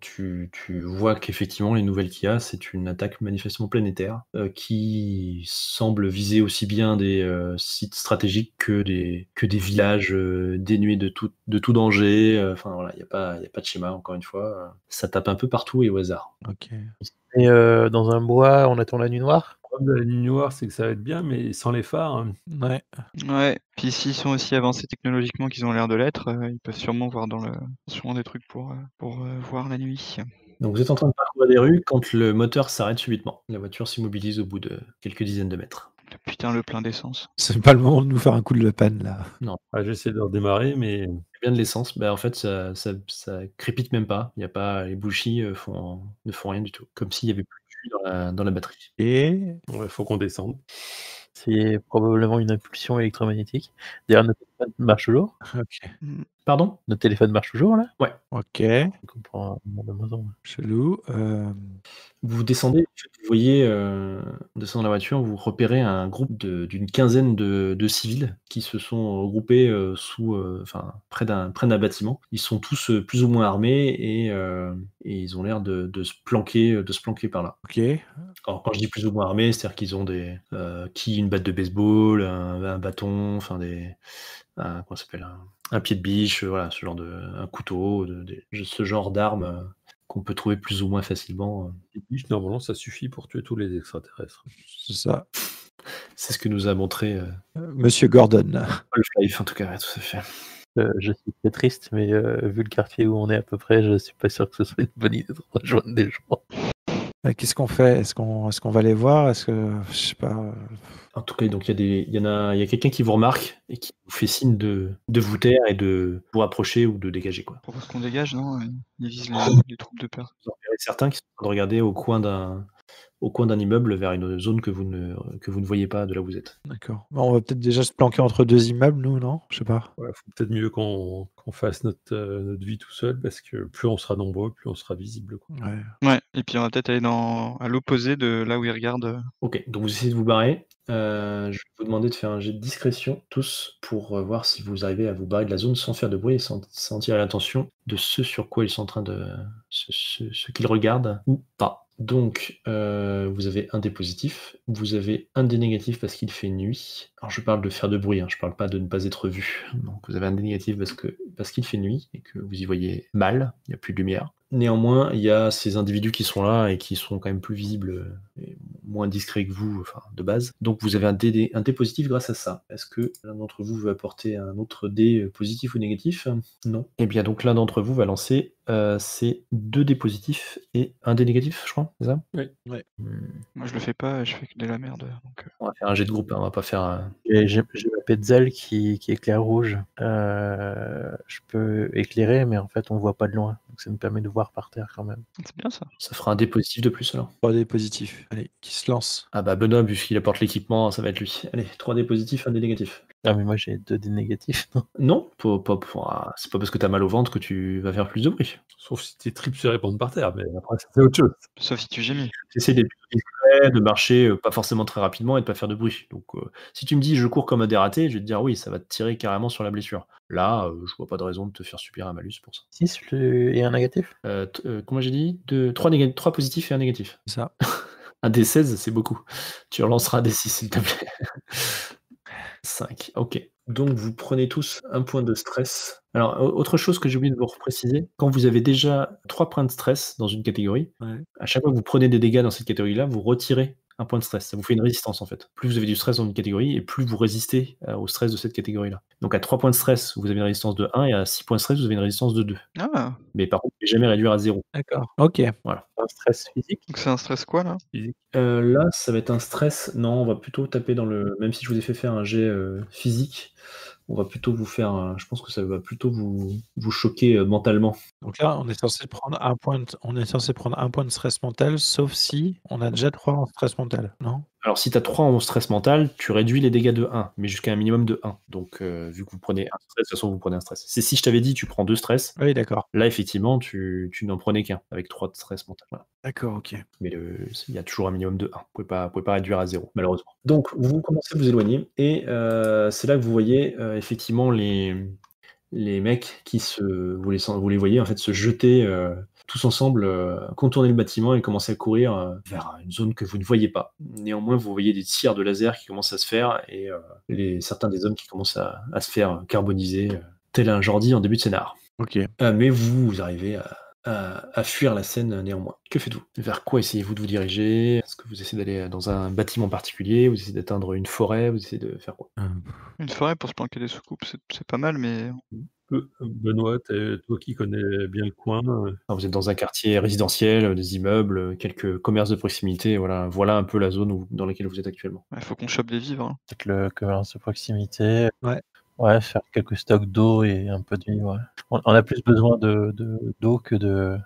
E: tu vois qu'effectivement les nouvelles qu'il y a, c'est une attaque manifestement planétaire qui semble viser aussi bien des sites stratégiques que des villages dénués de tout danger. Enfin voilà, il y a pas de schéma, encore une fois. Ça tape un peu partout et au hasard.
A: Ok.
F: Et dans un bois, on attend la nuit noire?
H: Le problème de la nuit noire, c'est que ça va être bien, mais sans les phares, hein.
A: Ouais.
G: Ouais, puis s'ils sont aussi avancés technologiquement qu'ils ont l'air de l'être, ils peuvent sûrement voir sûrement des trucs pour voir la nuit.
E: Donc vous êtes en train de parcourir des rues quand le moteur s'arrête subitement. La voiture s'immobilise au bout de quelques dizaines de mètres.
G: Putain, le plein d'essence.
A: C'est pas le moment de nous faire un coup de panne là.
E: Non.
H: Ah, j'essaie de redémarrer, mais
E: bien de l'essence. En fait, ça crépite même pas. Il y a pas les bougies ne font rien du tout. Comme s'il y avait plus de jus dans la batterie.
A: Et
H: Ouais, faut qu'on descende.
F: C'est probablement une impulsion électromagnétique. D'ailleurs, notre téléphone marche toujours.
A: OK.
E: Pardon?
F: Notre téléphone marche toujours, là?
A: OK.
F: Je comprends de moins en moins.
A: Chelou.
E: Vous descendez, en fait, vous voyez, en descendant de la voiture, vous repérez un groupe d'une quinzaine de civils qui se sont regroupés près d'un bâtiment. Ils sont tous plus ou moins armés et ils ont l'air de se planquer par là.
A: OK.
E: Alors, quand je dis plus ou moins armés, c'est-à-dire qu'ils ont une batte de baseball, un bâton, comment ça s'appelle, un pied de biche, voilà, un couteau, ce genre d'armes qu'on peut trouver plus ou moins facilement.
H: Les biches, normalement, ça suffit pour tuer tous les extraterrestres.
A: C'est ça.
E: C'est ce que nous a montré
A: Monsieur Gordon.
E: Half-Life, en tout cas, tout à fait.
F: Je suis très triste, mais vu le quartier où on est à peu près, je suis pas sûr que ce soit une bonne idée de rejoindre des gens.
A: Qu'est-ce qu'on fait? Est-ce qu'on va les voir? Est-ce que je sais pas.
E: En tout cas, donc il y a quelqu'un qui vous remarque et qui vous fait signe de vous taire et de vous rapprocher ou de dégager, quoi.
G: Je propose qu'on dégage, non? Ils visent les troupes de peur.
E: Vous en verrez certains qui sont en train de regarder au coin d'un immeuble vers une zone que vous ne voyez pas de là où vous êtes.
A: D'accord. Bon, on va peut-être déjà se planquer entre deux immeubles, nous, non? Je sais pas.
H: Ouais, faut peut-être mieux qu'on fasse notre vie tout seul, parce que plus on sera nombreux, plus on sera visible, quoi.
A: Ouais.
G: Ouais, et puis on va peut-être aller à l'opposé de là où ils regardent.
E: Ok, donc vous essayez de vous barrer. Je vais vous demander de faire un jet de discrétion, tous, pour voir si vous arrivez à vous barrer de la zone sans faire de bruit et sans tirer l'attention de ce sur quoi ils sont en train de. ce qu'ils regardent ou pas. Donc, vous avez un dé positif, vous avez un dé négatif parce qu'il fait nuit. Alors, je parle de faire de bruit, je parle pas de ne pas être vu. Donc, vous avez un dé négatif parce qu'il fait nuit et que vous y voyez mal, il n'y a plus de lumière. Néanmoins, il y a ces individus qui sont là et qui sont quand même plus visibles et moins discrets que vous, de base. Donc vous avez un dé positif grâce à ça. Est-ce que l'un d'entre vous veut apporter un autre dé positif ou négatif? Non. Et bien donc l'un d'entre vous va lancer ces 2 dés positifs et un dé négatif, je crois, c'est ça?
H: Oui.
A: Ouais.
G: Moi je le fais pas, je fais que de la merde. Donc,
E: On va faire un jet de groupe, on va pas faire...
F: J'ai ma Petzl qui éclaire rouge. Je peux éclairer, mais en fait, on voit pas de loin. Donc ça me permet de voir par terre quand même.
G: c'est bien ça.
E: Ça fera un dé positif de plus alors.
A: 3 dés positifs. Allez, qui se lance.
E: Ah bah Benoît, puisqu'il apporte l'équipement, ça va être lui. Allez, 3 dés positifs, 1 dé négatif.
F: Ah, mais moi j'ai 2 dés négatifs.
E: Non, c'est pas parce que t'as mal au ventre que tu vas faire plus de bruit.
H: Sauf si tes tripes se répandent par terre, mais après, c'est autre chose.
G: Sauf si tu gémis.
E: J'essaie d'être plutôt discret, de marcher pas forcément très rapidement et de pas faire de bruit. Donc si tu me dis je cours comme un dératé, je vais te dire oui, ça va te tirer carrément sur la blessure. Là, je vois pas de raison de te faire subir un malus pour ça.
F: 6 et un négatif.
E: Comment j'ai dit 3 positifs et un négatif.
A: C'est ça.
E: Un D16, c'est beaucoup. Tu relanceras un D6, s'il te plaît. 5, ok. Donc vous prenez tous un point de stress. Alors, autre chose que j'ai oublié de vous préciser, quand vous avez déjà 3 points de stress dans une catégorie, à chaque fois que vous prenez des dégâts dans cette catégorie-là, vous retirez un point de stress. Ça vous fait une résistance en fait. Plus vous avez du stress dans une catégorie et plus vous résistez au stress de cette catégorie-là. Donc à 3 points de stress, vous avez une résistance de 1 et à 6 points de stress, vous avez une résistance de 2.
G: Ah,
E: Mais par contre, vous ne pouvez jamais réduire à 0.
A: D'accord. Ok.
E: Voilà.
F: Un stress physique.
G: donc c'est un stress quoi là?
E: Là, ça va être un stress. Non, on va plutôt taper dans le. Même si je vous ai fait faire un jet physique, on va plutôt vous faire. Je pense que ça va plutôt vous choquer mentalement.
A: Donc là, on est censé prendre un point de stress mental, sauf si on a déjà 3 en stress mental, non?
E: Alors, si tu as 3 en stress mental, tu réduis les dégâts de 1, mais jusqu'à un minimum de 1. Donc, vu que vous prenez un stress, de toute façon, vous prenez un stress. C'est si je t'avais dit tu prends 2 stress,
A: Oui, d'accord.
E: là, effectivement, tu n'en prenais qu'un, avec 3 de stress mental. Voilà.
A: D'accord, ok.
E: Mais il y a toujours un minimum de 1. Vous pouvez pas réduire à 0, malheureusement. Donc, vous commencez à vous éloigner, et c'est là que vous voyez effectivement les mecs qui vous les voyez en fait se jeter tous ensemble, contourner le bâtiment et commencer à courir vers une zone que vous ne voyez pas. Néanmoins, vous voyez des tirs de laser qui commencent à se faire et certains des hommes qui commencent à se faire carboniser, tel un Jordi en début de scénar.
A: Ok.
E: Mais vous arrivez à fuir la scène néanmoins. Que faites-vous? Vers quoi essayez-vous de vous diriger? Est-ce que vous essayez d'aller dans un bâtiment particulier? Vous essayez d'atteindre une forêt? Vous essayez de faire quoi?
G: Une forêt pour se planquer des soucoupes, c'est pas mal, mais
H: Benoît, toi qui connais bien le coin,
E: Alors, vous êtes dans un quartier résidentiel, des immeubles, quelques commerces de proximité. Voilà un peu la zone dans laquelle vous êtes actuellement.
G: il faut qu'on chope des vivres.
F: Peut-être le commerce de proximité.
A: Ouais.
F: Ouais, faire quelques stocks d'eau et un peu de vie, ouais. On a plus besoin d'eau que de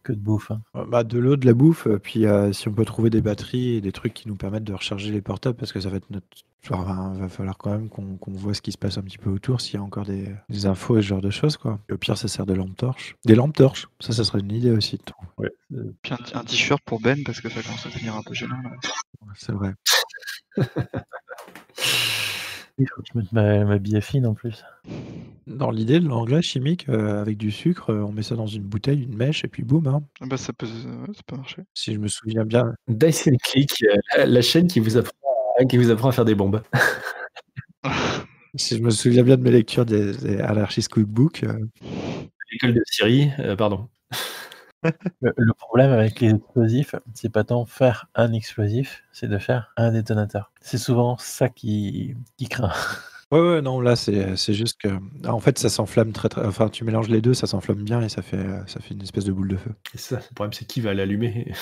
F: bouffe, hein.
A: Bah, de l'eau, de la bouffe, puis si on peut trouver des batteries et des trucs qui nous permettent de recharger les portables, parce que ça va être notre. Enfin, va falloir quand même qu'on voit ce qui se passe un petit peu autour, s'il y a encore des infos et ce genre de choses, quoi. Et au pire, ça sert de lampe torche. Des lampes torches, ça serait une idée aussi.
H: Ouais.
G: Puis un t-shirt pour Ben parce que ça commence à devenir un peu gênant là.
A: C'est vrai.
F: Il faut que je mette ma bille fine en plus.
A: Dans l'idée de l'engrais chimique, avec du sucre, on met ça dans une bouteille, une mèche, et puis boum, hein.
G: Ah bah ça peut marcher.
A: Si je me souviens bien.
E: Dice and Click, la chaîne qui vous apprend à faire des bombes.
A: Si je me souviens bien de mes lectures des Anarchist Cookbook,
E: L'école de Syrie, pardon.
F: Le problème avec les explosifs, c'est pas tant faire un explosif, c'est de faire un détonateur. C'est souvent ça qui craint.
A: ouais, non, là, c'est juste que en fait, ça s'enflamme enfin, tu mélanges les 2, ça s'enflamme bien et ça fait une espèce de boule de feu.
E: Et ça, le problème, c'est qui va l'allumer.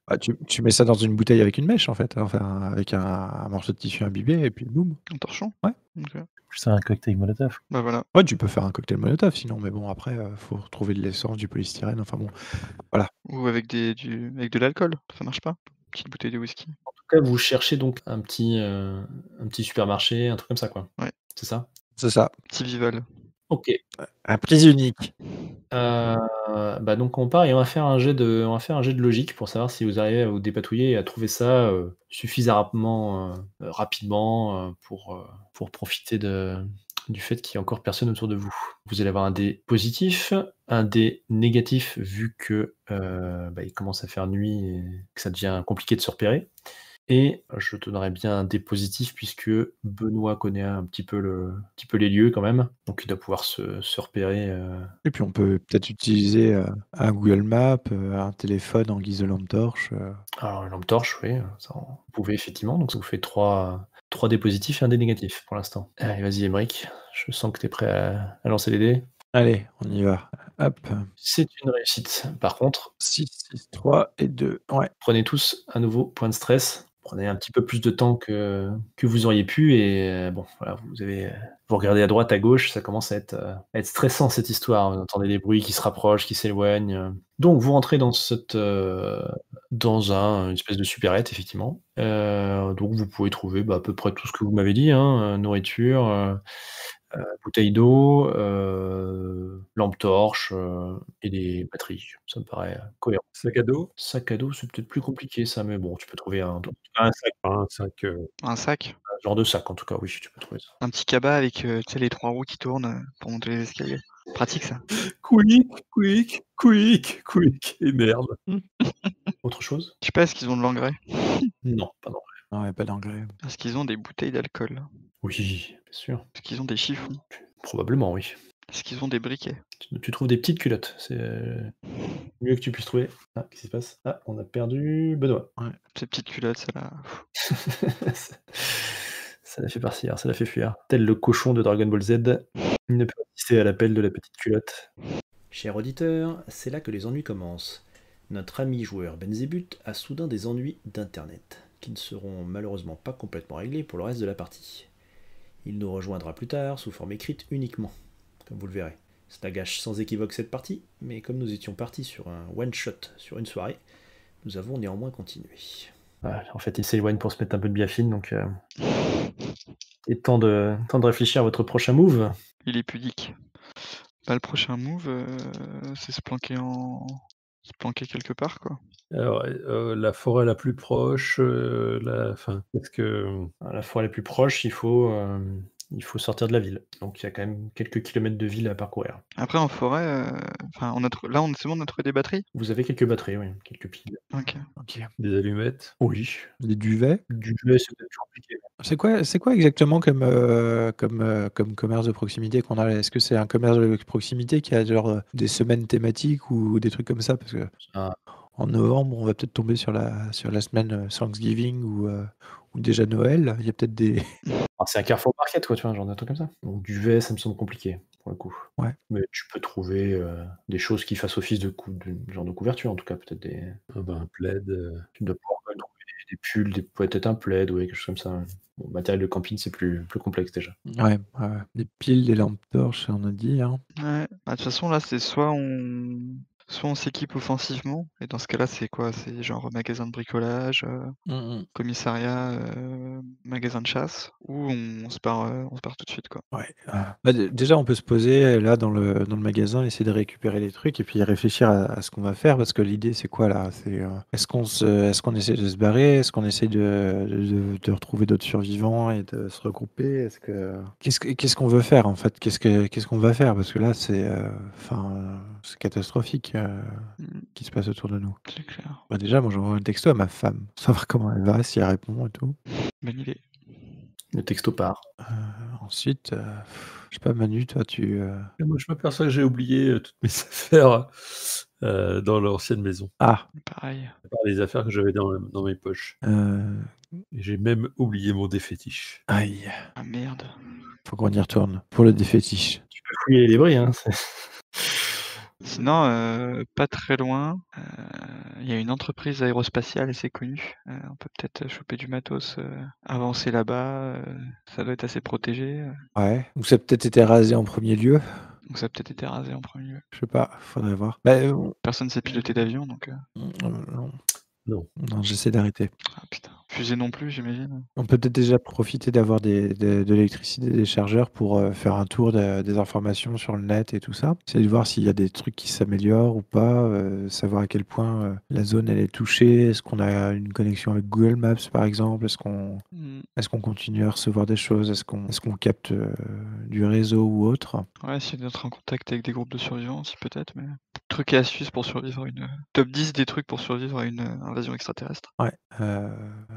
A: Bah, tu mets ça dans une bouteille avec une mèche, en fait, enfin, avec un morceau de tissu imbibé et puis boum.
G: En torchon?
A: Ouais.
G: OK.
F: C'est un cocktail Molotov.
G: Bah voilà.
A: Ouais, tu peux faire un cocktail Molotov sinon, mais bon, après, faut retrouver de l'essence, du polystyrène, enfin bon.
G: Ou avec avec de l'alcool, ça marche pas? Petite bouteille de whisky.
E: En tout cas, vous cherchez donc un petit supermarché, un truc comme ça, quoi.
G: Ouais.
E: C'est ça?
A: C'est ça.
G: Petit Vival.
E: OK.
A: Un prix unique.
E: Bah, donc on part et on va faire un jet de logique pour savoir si vous arrivez à vous dépatouiller et à trouver ça, suffisamment, rapidement, pour profiter du fait qu'il y a encore personne autour de vous. Vous allez avoir un dé positif, un dé négatif vu que, il commence à faire nuit et que ça devient compliqué de se repérer. Et je te donnerais bien un dé positif puisque Benoît connaît un petit peu les lieux quand même, donc il doit pouvoir se repérer.
A: Et puis on peut peut-être utiliser, un Google Maps, un téléphone en guise de lampe torche,
E: Alors une lampe torche, oui, ça vous pouvez effectivement, donc ça vous fait 3 dés positifs et un dé négatif pour l'instant. Allez, vas-y Aymeric, je sens que tu es prêt à lancer les dés.
A: Allez, on y va. Hop,
E: C'est une réussite. Par contre,
A: 6, 6, 3 et 2. Ouais.
E: prenez tous un nouveau point de stress. Prenez un petit peu plus de temps que vous auriez pu et bon, voilà, vous regardez à droite, à gauche, ça commence à être stressant cette histoire. Vous entendez des bruits qui se rapprochent, qui s'éloignent. Donc vous rentrez dans une espèce de supérette, effectivement. Donc vous pouvez trouver à peu près tout ce que vous m'avez dit, hein, nourriture, bouteille d'eau, lampe torche, et des batteries. Ça me paraît cohérent.
H: Sac à dos?
E: Sac à dos, c'est peut-être plus compliqué ça, mais bon, tu peux trouver un
H: Un sac,
G: Un sac?
E: genre de sac en tout cas, oui, tu peux trouver ça.
G: Un petit cabas avec, tu sais, les 3 roues qui tournent, pour monter les escaliers. Pratique ça.
H: quick et merde.
E: Autre chose?
G: Je sais pas, est-ce qu'ils ont de l'engrais?
E: Non, pardon.
A: Non, il y a pas d'engrais.
G: Est-ce qu'ils ont des bouteilles d'alcool?
E: Oui, bien sûr.
G: Est-ce qu'ils ont des chiffons?
E: Probablement, oui.
G: Est-ce qu'ils ont des briquets?
E: Tu trouves des petites culottes, c'est mieux que tu puisses trouver. Ah, qu'est-ce qui se passe? Ah, on a perdu Benoît.
G: Ces petites culottes, celles-là.
E: Ça l'a fait partir, ça l'a fait fuir. Tel le cochon de Dragon Ball Z, il ne peut résister à l'appel de la petite culotte.
D: Cher auditeur, c'est là que les ennuis commencent. Notre ami joueur Benzébut a soudain des ennuis d'internet, qui ne seront malheureusement pas complètement réglés pour le reste de la partie. Il nous rejoindra plus tard sous forme écrite uniquement, comme vous le verrez. Cela gâche sans équivoque cette partie, mais comme nous étions partis sur un one-shot sur une soirée, nous avons néanmoins continué.
E: Ouais, en fait, il s'éloigne pour se mettre un peu de biafine, donc il est temps de réfléchir à votre prochain move.
G: Il est pudique. Bah, le prochain move, c'est se planquer quelque part, quoi.
H: Alors, la forêt la plus proche, est-ce que
E: À la fois la plus proche, il faut sortir de la ville. Donc il y a quand même quelques kilomètres de ville à parcourir.
G: Après en forêt, enfin c'est bon, on a trouvé des batteries?
E: Vous avez quelques batteries, oui, quelques piles.
G: OK.
A: OK.
H: des allumettes?
E: Oui.
A: Des duvets.
E: Du lait, c'est peut-être compliqué.
A: C'est quoi exactement comme commerce de proximité qu'on a? Est-ce que c'est un commerce de proximité qui a genre, des semaines thématiques ou des trucs comme ça? Parce que
E: Ah,
A: en novembre, on va peut-être tomber sur la semaine, Thanksgiving ou déjà Noël. Il y a peut-être des
E: c'est un Carrefour Market, quoi, tu vois, genre de truc comme ça. Donc du lait, ça me semble compliqué, pour le coup.
A: Ouais.
E: Mais tu peux trouver des choses qui fassent office de genre de couverture, en tout cas, peut-être des.
H: Ah ben, un plaid,
E: Tu dois pouvoir quand même trouver des pulls, peut-être un plaid, ouais, quelque chose comme ça. Ouais. Bon, matériel de camping, c'est plus complexe déjà.
A: Ouais, ouais. Des piles, des lampes torches, on a dit, hein.
G: Ouais. Bah, de toute façon, là, c'est soit on s'équipe offensivement, et dans ce cas-là, c'est quoi? C'est genre magasin de bricolage, commissariat, magasin de chasse, ou on se barre tout de suite, quoi.
A: Ouais. Bah, déjà, on peut se poser là dans le magasin, essayer de récupérer les trucs et puis réfléchir à ce qu'on va faire parce que l'idée, c'est quoi là? C'est est-ce qu'on essaie de se barrer? Est-ce qu'on essaie de retrouver d'autres survivants et de se regrouper? Qu'est-ce qu'on veut faire en fait? Qu'est-ce qu'on va faire? Parce que là, c'est catastrophique
G: Mmh,
A: qui se passe autour de nous.
G: c'est clair.
A: Bah, déjà, moi, j'envoie un texto à ma femme, savoir comment elle va, si elle répond et tout.
G: Bonne idée.
E: Le texto part.
A: Ensuite, je sais pas, Manu, toi,
H: Et moi, je m'aperçois que j'ai oublié toutes mes affaires dans l'ancienne maison.
A: Ah,
G: Pareil.
H: À part les affaires que j'avais dans mes poches. Et j'ai même oublié mon défétiche.
A: aïe,
G: Ah merde.
A: faut qu'on y retourne pour le défétiche.
E: Tu peux fouiller les débris, hein.
G: Sinon, pas très loin, il y a une entreprise aérospatiale assez connue. On peut peut-être choper du matos, avancer là-bas, ça doit être assez protégé,
A: Ouais. Ou ça a peut-être été rasé en premier lieu.
G: donc ça a peut-être été rasé en premier lieu.
A: Je sais pas, faudrait voir. Bah,
G: Personne sait piloter d'avion, donc
A: non,
H: Non.
A: non, j'essaie d'arrêter.
G: ah putain. Fusée non plus, j'imagine?
A: On peut peut-être déjà profiter d'avoir de l'électricité, des chargeurs pour faire un tour des informations sur le net et tout ça. Essayer de voir s'il y a des trucs qui s'améliorent ou pas, savoir à quel point la zone elle est touchée. Est-ce qu'on a une connexion avec Google Maps par exemple?
G: Mmh.
A: Est-ce qu'on continue à recevoir des choses? Est-ce qu'on capte du réseau ou autre?
G: Ouais, essayer d'être en contact avec des groupes de survivants aussi peut-être, mais trucs et astuces pour survivre à une, top 10 des trucs pour survivre à une, invasion extraterrestre.
A: Ouais.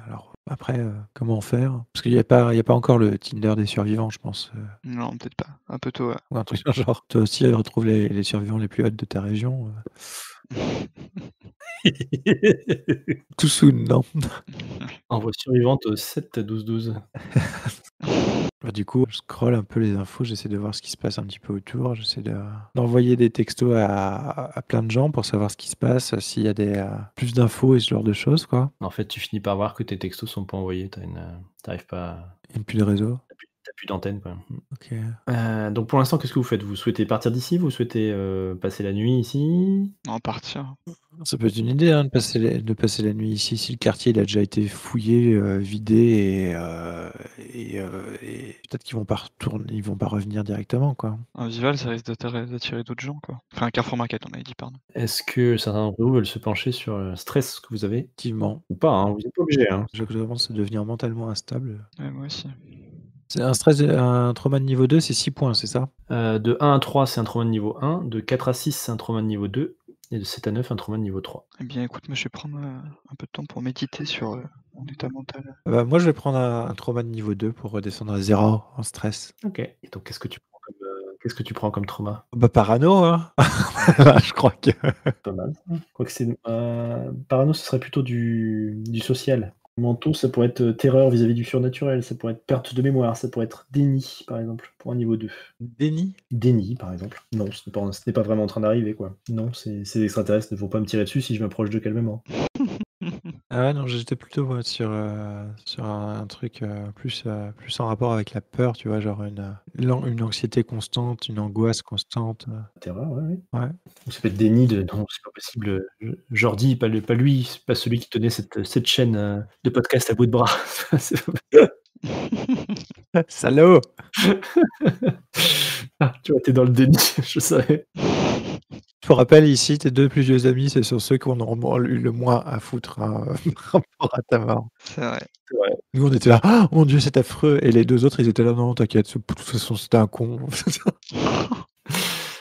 A: Alors après, comment faire? Parce qu'il y a pas encore le Tinder des survivants, je pense,
G: Non, peut-être pas. Un peu tôt, ouais.
A: ou un truc dans le genre. Toi aussi, retrouve les survivants les plus hot de ta région. Too soon, non?
E: Envoi survivante au 7 12 12.
A: Bah, du coup, je scrolle un peu les infos, j'essaie de voir ce qui se passe un petit peu autour, j'essaie d'envoyer des textos à plein de gens pour savoir ce qui se passe, s'il y a plus d'infos et ce genre de choses, quoi.
E: En fait, tu finis par voir que tes textos sont pas envoyés. T'arrives pas.
A: Il n'y a plus de réseau.
E: T'as plus d'antenne, quoi.
A: Ok.
E: Donc pour l'instant, qu'est-ce que vous faites? Vous souhaitez partir d'ici? Vous souhaitez passer la nuit ici?
G: Non, partir.
A: Ça peut être une idée hein, de passer la nuit ici, si le quartier il a déjà été fouillé, vidé et peut-être qu'ils vont pas ils vont pas revenir directement, quoi.
G: Un Vival, ça risque d'attirer d'autres gens, quoi. Enfin, un Carrefour Market, on avait dit, pardon.
E: Est-ce que certains d'entre vous veulent se pencher sur le stress que vous avez?
A: Effectivement,
E: Ou pas, hein, vous n'êtes pas obligé, hein.
A: je commence à devenir mentalement instable.
G: Ouais, moi aussi.
A: C'est un trauma de niveau 2, c'est 6 points, c'est ça?
E: De 1 à 3, c'est un trauma de niveau 1. De 4 à 6, c'est un trauma de niveau 2. Et de 7 à 9, un trauma de niveau 3.
G: Eh bien, écoute, moi, je vais prendre un peu de temps pour méditer sur mon état mental.
A: Bah, moi, je vais prendre un trauma de niveau 2 pour redescendre à 0 en stress.
E: Ok. Et donc, qu'est-ce que tu prends comme trauma?
A: Bah, parano, hein. Je crois que
E: Pas mal. Je crois que c'est parano, ce serait plutôt du social. Menton, ça pourrait être terreur vis-à-vis du surnaturel, ça pourrait être perte de mémoire, ça pourrait être déni, par exemple, pour un niveau 2.
A: déni.
E: Déni, par exemple. Non, ce n'est pas vraiment en train d'arriver, quoi. Non, ces extraterrestres ne vont pas me tirer dessus si je m'approche d'eux calmement.
A: Ah ouais, non, j'étais plutôt moi, sur un truc plus en rapport avec la peur, tu vois, genre une anxiété constante, une angoisse constante.
E: Terreur, ouais.
A: Ouais.
E: Ou ça peut être déni de non, c'est pas possible. Jordi, pas lui, c'est pas celui qui tenait cette chaîne de podcast à bout de bras. C'est pas-
A: Salaud!
E: Ah, tu vois, t'es dans le déni, je savais.
A: Je te rappelle ici, tes 2 plus vieux amis, c'est sur ceux qui en ont eu le moins à foutre, hein, par rapport à ta mort.
G: C'est vrai.
A: Nous, on était là: «Oh mon Dieu, c'est affreux» et les 2 autres, ils étaient là: «Non, t'inquiète, de toute façon, c'était un con».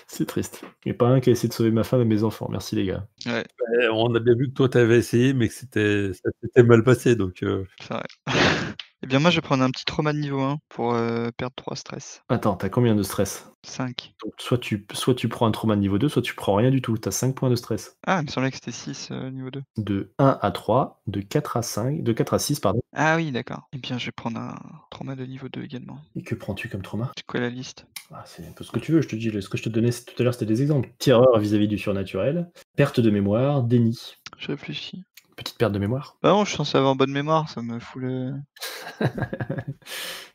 E: C'est triste. Il n'y a pas un qui a essayé de sauver ma femme et mes enfants. Merci les gars.
G: Ouais,
H: On a bien vu que toi, tu avais essayé, mais que ça s'était mal passé. Donc,
G: c'est vrai. Eh bien, moi, je vais prendre un petit trauma de niveau 1 pour perdre 3 stress.
E: Attends, t'as combien de stress?
G: 5.
E: Donc soit tu prends un trauma de niveau 2, soit tu prends rien du tout. T'as 5 points de stress.
G: Ah, il me semblait que c'était 6 niveau 2.
E: De 1 à 3, de 4 à 6, pardon.
G: Ah oui, d'accord. Eh bien, je vais prendre un trauma de niveau 2 également.
E: Et que prends-tu comme trauma?
G: C'est quoi la liste?
E: Ah, c'est un peu ce que tu veux, je te dis. Ce que je te donnais tout à l'heure, c'était des exemples. Terreur vis-à-vis du surnaturel, perte de mémoire, déni.
G: Je réfléchis.
E: Petite perte de mémoire.
G: Bah non, je suis censé avoir bonne mémoire, ça me fout le...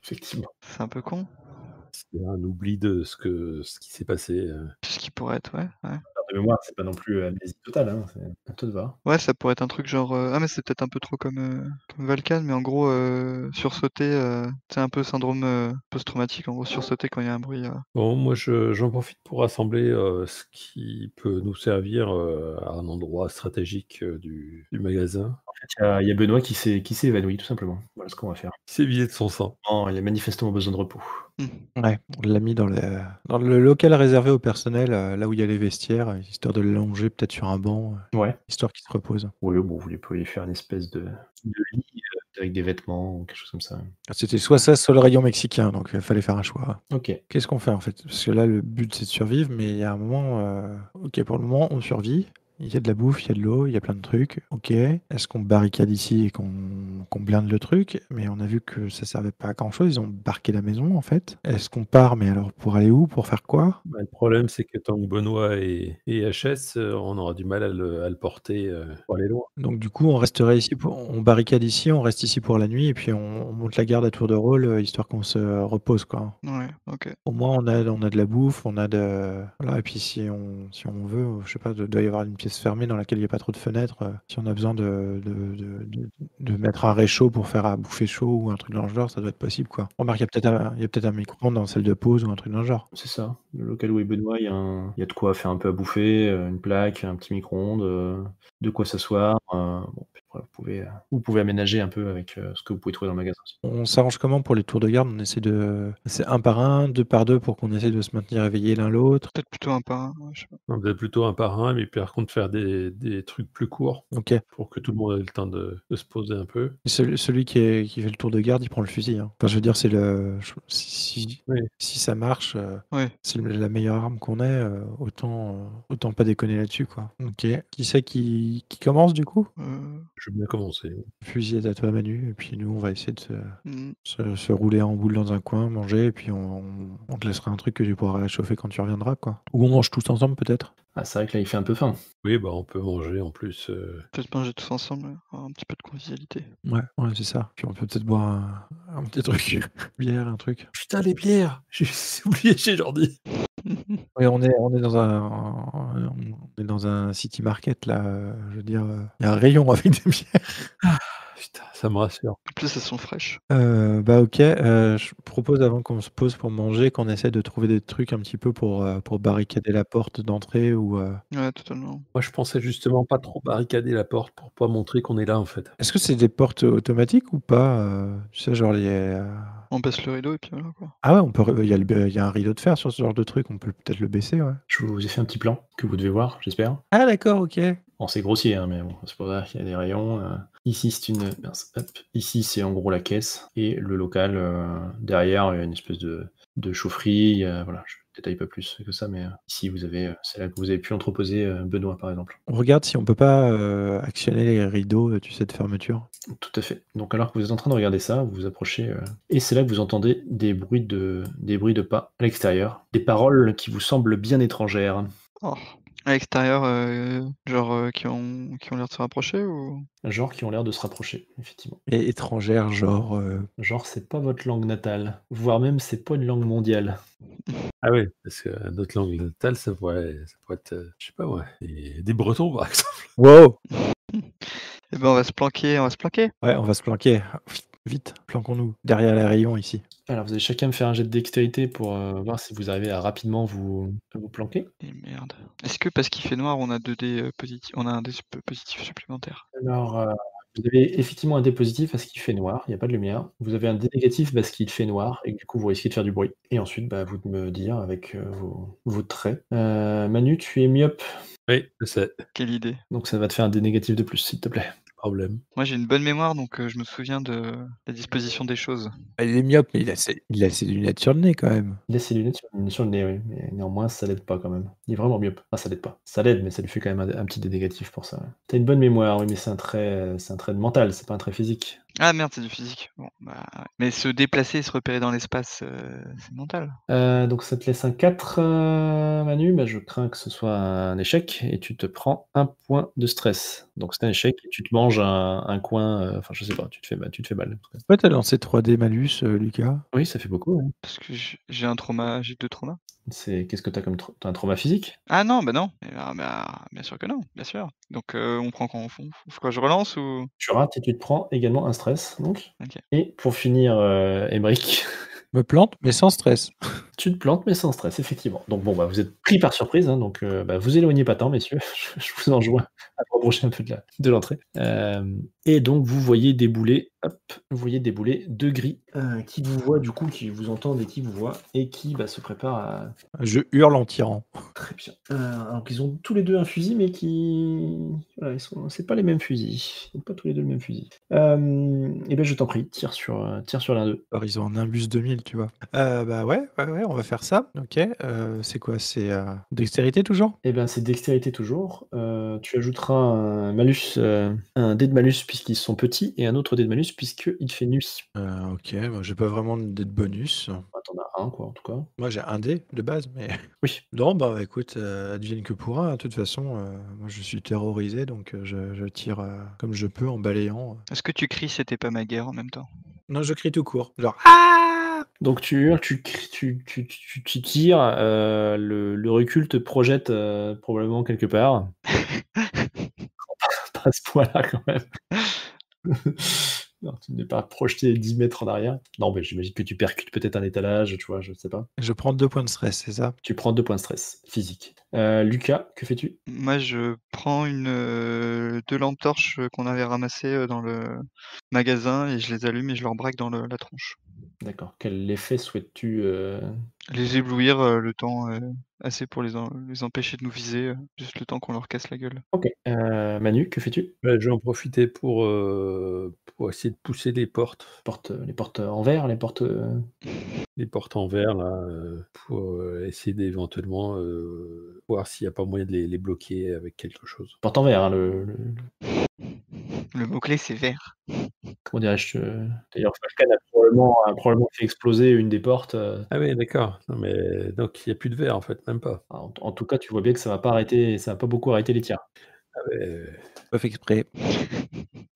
E: Effectivement.
G: C'est un peu con.
H: C'est un oubli de ce qui s'est passé.
G: Ce qui pourrait être, ouais.
E: Perte de mémoire, c'est pas non plus amnésie totale, hein, c'est à toi de voir.
G: Ouais, ça pourrait être un truc genre, ah mais c'est peut-être un peu trop comme Valkan, mais en gros, sursauter, tu sais un peu syndrome, post-traumatique, en gros sursauter quand il y a un bruit,
H: Bon, moi, j'en profite pour rassembler ce qui peut nous servir à un endroit stratégique du magasin.
E: En fait, il y a Benoît qui s'est évanoui, tout simplement. Voilà ce qu'on va faire.
H: Il s'est vidé de son sang.
E: Non, il a manifestement besoin de repos.
A: Ouais, on l'a mis dans le local réservé au personnel, là où il y a les vestiaires, histoire de le longer peut-être sur un banc,
E: Ouais.
A: histoire qu'il se repose.
E: Oui, bon, vous pouvez faire une espèce de lit avec des vêtements ou quelque chose comme ça.
A: C'était soit ça, soit le rayon mexicain, donc il fallait faire un choix.
E: Ok.
A: Qu'est-ce qu'on fait en fait? Parce que là, le but c'est de survivre, mais il y a un moment, ok, pour le moment, on survit. Il y a de la bouffe, il y a de l'eau, il y a plein de trucs. Ok. Est-ce qu'on barricade ici et qu'on blinde le truc? Mais on a vu que ça servait pas à grand chose. Ils ont barqué la maison en fait. Est-ce qu'on part? Mais alors pour aller où? Pour faire quoi?
H: Bah, le problème, c'est que tant que Benoît et HS, on aura du mal à le porter pour aller loin.
A: Donc du coup, on resterait ici on barricade ici, on reste ici pour la nuit et puis on monte la garde à tour de rôle, histoire qu'on se repose quoi.
G: Ouais, OK.
A: Au moins on a de la bouffe, on a voilà et puis si on veut, je sais pas, doit y avoir une pièce fermée dans laquelle il y a pas trop de fenêtres, si on a besoin de mettre un réchaud pour faire à bouffer chaud ou un truc dans le genre, ça doit être possible quoi. Remarque, il y a peut-être un micro-ondes dans la salle de pause ou un truc dans le genre.
E: C'est ça. Le local où est Benoît, il y a de quoi faire un peu à bouffer, une plaque, un petit micro-ondes, de quoi s'asseoir. Bon, puis après, vous pouvez aménager un peu avec ce que vous pouvez trouver dans le magasin aussi.
A: On s'arrange comment pour les tours de garde? On essaie c'est 1 par 1, 2 par 2 pour qu'on essaie de se maintenir éveillés l'un l'autre?
G: Peut-être plutôt un par un, ouais, je sais pas.
H: On faisait plutôt un par un, mais par contre faire des trucs plus courts
A: OK.
H: pour que tout le monde ait le temps de se poser un peu.
A: Et celui qui fait le tour de garde, il prend le fusil, hein. Enfin, je veux dire, c'est
H: Oui.
A: si ça marche,
G: Ouais.
A: c'est la meilleure arme qu'on ait, autant pas déconner là-dessus, quoi. OK. Qui c'est qui commence, du coup?
H: Je veux bien commencer.
A: Fusillade à toi, Manu, et puis nous, on va essayer de
G: Mmh.
A: se rouler en boule dans un coin, manger, et puis on te laissera un truc que tu pourras réchauffer quand tu reviendras, quoi. Ou on mange tous ensemble, peut-être?
E: Ah, c'est vrai que là, il fait un peu faim.
H: Oui, bah, on peut manger en plus.
G: Peut-être manger tous ensemble, avoir un petit peu de convivialité.
A: Ouais, c'est ça. Puis on peut peut-être boire un petit truc, bière, un truc.
H: Putain, les bières! J'ai oublié chez Jordi.
A: Oui, on est dans un city market là, je veux dire, il y a un rayon avec des bières.
H: Putain, ça me rassure.
G: En plus, elles sont fraîches.
A: Bah, OK, je propose avant qu'on se pose pour manger, qu'on essaie de trouver des trucs un petit peu pour barricader la porte d'entrée ou
G: Ouais, totalement.
H: Moi, je pensais justement pas trop barricader la porte pour pas montrer qu'on est là, en fait.
A: Est-ce que c'est des portes automatiques ou pas? Tu sais, genre
G: On baisse le rideau et puis voilà, quoi.
A: Ah ouais, il y a un rideau de fer sur ce genre de truc, on peut peut-être le baisser, ouais.
E: Je vous ai fait un petit plan que vous devez voir, j'espère.
A: Ah d'accord, OK.
E: Bon, c'est grossier, hein, mais bon, c'est pour ça qu'il y a des rayons. Ici, c'est ici, c'est en gros la caisse et le local. Derrière, il y a une espèce de chaufferie. Voilà, je détaille pas plus que ça, mais ici, c'est là que vous avez pu entreposer Benoît, par exemple.
A: On regarde si on peut pas actionner les rideaux, tu sais, de fermeture.
E: Tout à fait. Donc, alors que vous êtes en train de regarder ça, vous vous approchez et c'est là que vous entendez des bruits de pas à l'extérieur, des paroles qui vous semblent bien étrangères.
G: Oh. À l'extérieur, genre, qui ont l'air de se rapprocher ou?
E: Genre qui ont l'air de se rapprocher, effectivement.
A: Et étrangère, genre.
E: Genre, c'est pas votre langue natale, voire même c'est pas une langue mondiale.
H: Ah oui, parce que notre langue natale, ça pourrait être, je sais pas moi, des Bretons par exemple.
A: Wow!
G: Eh ben, on va se planquer.
A: Ouais, on va se planquer. Vite, planquons-nous derrière les rayons ici.
E: Alors, vous allez chacun me faire un jet de dextérité pour voir si vous arrivez à rapidement vous planquer.
G: Et merde. Est-ce que parce qu'il fait noir, on a 2 dés positifs, on a un dé positif supplémentaire?
E: Alors, vous avez effectivement un dé positif parce qu'il fait noir, il n'y a pas de lumière. Vous avez un dé négatif parce qu'il fait noir et que du coup vous risquez de faire du bruit. Et ensuite, vous de me dire avec vos traits. Manu, tu es myope,
H: Oui, je sais,
G: Quelle idée.
E: donc ça va te faire un dé négatif de plus, s'il te plaît.
H: problème.
G: Moi, j'ai une bonne mémoire, donc je me souviens de la disposition des choses.
A: Il est myope, mais il a ses lunettes sur le nez quand même.
E: Il a ses lunettes sur le nez, oui, mais néanmoins ça l'aide pas quand même. Il est vraiment myope. Ah, ça l'aide pas. Ça l'aide, mais ça lui fait quand même un petit dé négatif pour ça. Ouais. T'as une bonne mémoire, oui, mais c'est un trait de mental, c'est pas un trait physique.
G: Ah merde, c'est du physique. Bon, bah, ouais. Mais se déplacer et se repérer dans l'espace, c'est mental.
E: Donc ça te laisse un 4, Manu. Bah, je crains que ce soit un échec et tu te prends 1 point de stress. Donc c'est un échec et tu te manges un coin, enfin je sais pas, tu te fais mal en tout cas.
A: Pourquoi t'as lancé 3D malus, Lucas?
E: Oui, ça fait beaucoup, ouais.
G: Parce que j'ai un trauma, j'ai 2 traumas.
E: Qu'est-ce que tu as comme tu as un trauma physique?
G: Ah non, bah non. Bien sûr que non, bien sûr. Donc on prend quand on faut quoi, je relance ou?
E: Tu rates et tu te prends également un stress donc.
G: OK.
E: Et pour finir, Aymeric,
A: Me plante, mais sans stress.
E: tu te plantes mais sans stress, effectivement. Donc bon, bah, vous êtes pris par surprise, hein, donc bah, vous éloignez pas tant, messieurs. Je vous enjoins à vous rapprocher un peu de l'entrée. Et donc vous voyez débouler, vous voyez débouler 2 gris, qui vous voient du coup, qui vous entendent et qui vous voient et qui, bah, se préparent à
A: Je hurle en tirant.
E: très bien. Alors qu'ils ont tous les 2 un fusil, mais voilà, c'est pas les mêmes fusils. Ils ont pas tous les 2 le même fusil. Et ben je t'en prie, tire sur l'un d'eux.
A: Alors, ils ont un Nimbus 2000, tu vois? Bah, ouais, on va faire ça. OK, c'est quoi? C'est, dextérité toujours?
E: Eh ben, c'est dextérité toujours. Tu ajouteras un malus, un dé de malus puisqu'ils sont petits et un autre dé de malus puisqu'il fait nuit.
A: OK, bah, j'ai pas vraiment de dé de bonus.
E: Bah, tu as un quoi, en tout cas.
A: Moi, j'ai un dé de base, mais
E: Oui.
A: non, bah, écoute, advienne que pourra, hein. De toute façon, moi, je suis terrorisé, donc je tire, comme je peux en balayant.
G: Est-ce que tu cries «C'était pas ma guerre» en même temps?
A: Non, je crie tout court, genre: «Ah!»
E: Donc tu hurles, tu cries, tu tires, le recul te projette, probablement quelque part. Pas à ce point-là quand même. Non, tu n'es pas projeté 10 mètres en arrière. Non, mais j'imagine que tu percutes peut-être un étalage, tu vois? Je sais pas.
A: Je prends 2 points de stress, c'est ça?
E: Tu prends 2 points de stress physique. Lucas, que fais-tu?
G: Moi, je prends 2 lampes torches, qu'on avait ramassées, dans le magasin et je les allume et je leur braque dans la tronche.
E: D'accord. Quel effet souhaites-tu,
G: Les éblouir, le temps, assez pour les empêcher de nous viser, juste le temps qu'on leur casse la gueule.
E: OK. Manu, que fais-tu?
H: Bah, je vais en profiter pour essayer de pousser
E: Les portes en verre,
H: les portes en verre là, pour, essayer d'éventuellement, voir s'il n'y a pas moyen de les bloquer avec quelque chose.
E: portes en verre, hein,
G: Le mot-clé, c'est vert.
E: comment dirais-je? D'ailleurs, Falcon a probablement fait exploser une des portes,
H: Ah oui, d'accord. Non mais donc il n'y a plus de verre en fait, même pas?
E: en tout cas, tu vois bien que ça va pas beaucoup arrêter les tirs.
H: Ah ouais.
A: Pas fait exprès.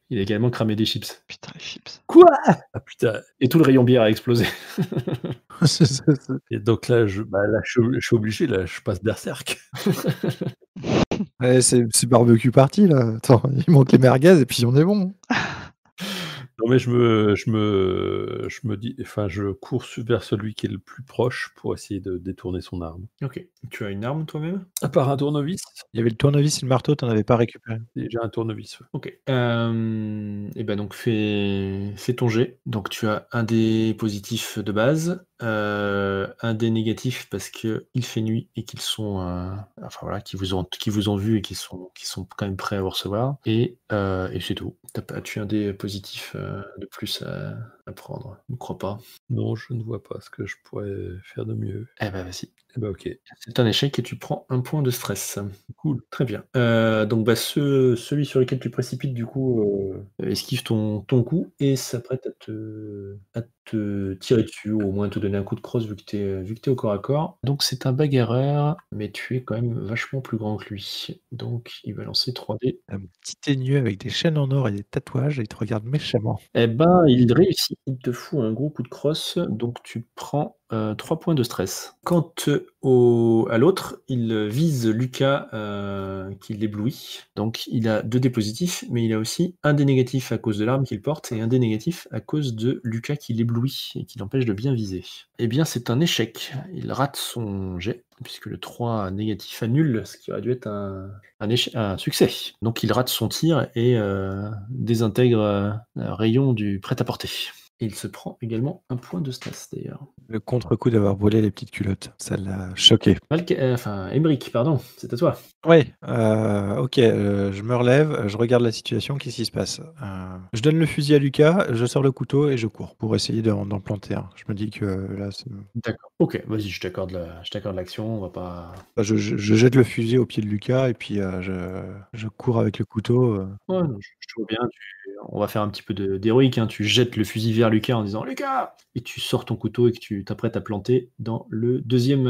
E: Il a également cramé des chips.
G: Putain, les chips.
A: Quoi?
H: Ah putain,
E: Et tout le rayon bière a explosé.
A: C'est
H: et donc là je suis obligé là, je passe berserk.
A: ouais, c'est barbecue party, là. Attends, il manque les merguez et puis on est bon.
H: Non mais je me dis enfin je cours vers celui qui est le plus proche pour essayer de détourner son arme.
E: OK. Tu as une arme toi-même?
H: À part un tournevis,
A: Il y avait le tournevis et le marteau, t'en avais pas récupéré.
H: j'ai un tournevis, ouais.
E: OK. Et ben donc fais ton jet. Donc tu as un dé positif de base, un dé négatif parce qu'il fait nuit et qu'ils sont, enfin voilà, qui vous ont vu et qui sont quand même prêts à vous recevoir et c'est tout. As-tu un dé positif, de plus à prendre? Je ne crois pas.
H: Non, je ne vois pas ce que je pourrais faire de mieux.
E: Eh ben vas-y.
H: Eh bah, OK.
E: C'est un échec et tu prends 1 point de stress. Cool, très bien. Donc bah, celui sur lequel tu précipites du coup, esquive ton coup et s'apprête à te tirer dessus ou au moins te donner un coup de crosse vu que tu es au corps à corps. Donc c'est un bagarreur, mais tu es quand même vachement plus grand que lui. Donc il va lancer 3 dés.
A: Un petit teigneux avec des chaînes en or et des tatouages et il te regarde méchamment.
E: Eh ben, il réussit. Il te fout un gros coup de crosse, donc tu prends 3 points de stress. Quant à l'autre, il vise Lucas, qui l'éblouit. Donc il a 2 dés positifs, mais il a aussi un dé négatif à cause de l'arme qu'il porte et un dé négatif à cause de Lucas qui l'éblouit et qui l'empêche de bien viser. Eh bien, c'est un échec. Il rate son jet, puisque le 3 négatif annule ce qui aurait dû être un succès. Donc il rate son tir et désintègre un rayon du prêt-à-porter. Et il se prend également un point de stress d'ailleurs.
A: Le contre-coup d'avoir brûlé les petites culottes, ça l'a choqué.
E: Aymeric, pardon, c'est à toi.
A: Ouais, OK, je me relève, je regarde la situation, qu'est-ce qui se passe? Je donne le fusil à Lucas, je sors le couteau et je cours pour essayer d'en planter un. Je me dis que là, c'est
E: D'accord. Ok, vas-y, je t'accorde l'action, on va pas.
A: bah, je jette le fusil au pied de Lucas et puis, je cours avec le couteau.
E: Ouais, non, je te vois bien, on va faire un petit peu d'héroïque, hein. Tu jettes le fusil vers Lucas en disant Lucas, et tu sors ton couteau et que tu t'apprêtes à planter dans le deuxième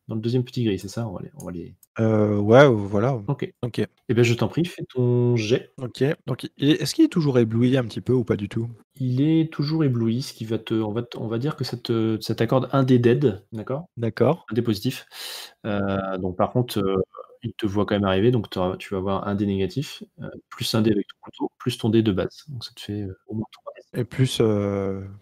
E: petit gris, c'est ça? On va les...
A: Ouais, voilà.
E: Ok.
A: OK.
E: Eh bien, je t'en prie, fais ton jet.
A: OK. Donc est-ce qu'il est toujours ébloui un petit peu ou pas du tout?
E: Il est toujours ébloui, ce qui va on va dire que ça t'accorde un dé dead, d'accord?
A: D'accord.
E: Un dé positif. Donc par contre, il te voit quand même arriver, donc tu vas avoir un dé négatif, plus un dé avec ton couteau, plus ton dé de base. Donc ça te fait, au moins 3 dés.
A: Et plus,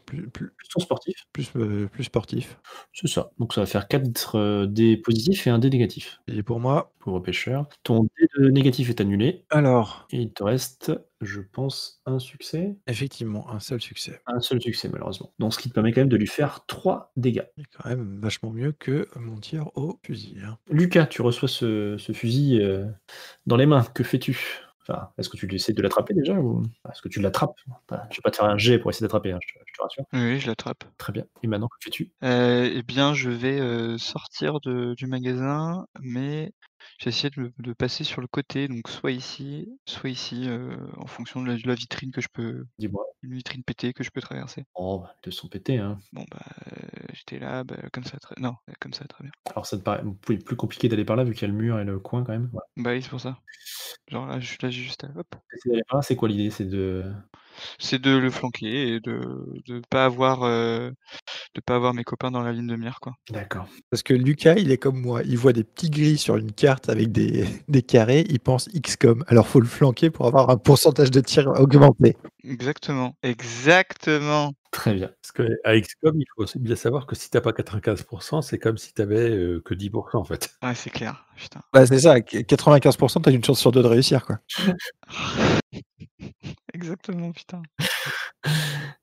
A: plus
E: Plus ton sportif.
A: plus sportif.
E: C'est ça. Donc ça va faire 4 dés positifs et un dé négatif.
A: Et pour moi?
E: Pauvre pêcheur. Ton dé de négatif est annulé
A: Alors,
E: et il te reste, je pense, un succès?
A: effectivement, un seul succès.
E: Un seul succès malheureusement. Donc ce qui te permet quand même de lui faire 3 dégâts.
A: C'est quand même vachement mieux que mon tir au fusil, hein.
E: Lucas, tu reçois ce fusil, dans les mains. Que fais-tu? Enfin, est-ce que tu essaies de l'attraper déjà ou est-ce que tu l'attrapes? Enfin, je vais pas te faire un jet pour essayer d'attraper, hein, je te rassure.
G: Oui, je l'attrape.
E: Très bien. Et maintenant, que fais-tu?
G: Eh bien, je vais, sortir du magasin, mais j'ai essayé de passer sur le côté, donc soit ici, en fonction de la vitrine que je peux
E: Dis-moi.
G: une vitrine pétée que je peux traverser.
E: Oh, bah, ils te sont pétés, hein.
G: Bon, bah, j'étais là, bah, comme ça, non, comme ça, très bien.
E: Alors ça te paraît plus compliqué d'aller par là vu qu'il y a le mur et le coin quand même? Ouais.
G: Bah oui, c'est pour ça. Genre là, j'ai juste à hop.
E: Essayer d'aller par là, c'est quoi l'idée?
G: C'est de le flanquer et de pas avoir mes copains dans la ligne de mire, quoi.
E: D'accord.
A: Parce que Lucas, il est comme moi, il voit des petits gris sur une carte avec des des carrés, il pense XCOM. Alors faut le flanquer pour avoir un pourcentage de tir augmenté.
G: Exactement, exactement.
E: Très bien.
H: Parce qu'à XCOM, il faut aussi bien savoir que si tu as pas 95 c'est comme si tu avais, que 10 en fait.
G: Ouais, c'est clair, putain.
A: Bah, c'est ça, 95 tu as une chance sur 2 de réussir, quoi.
G: Exactement, putain.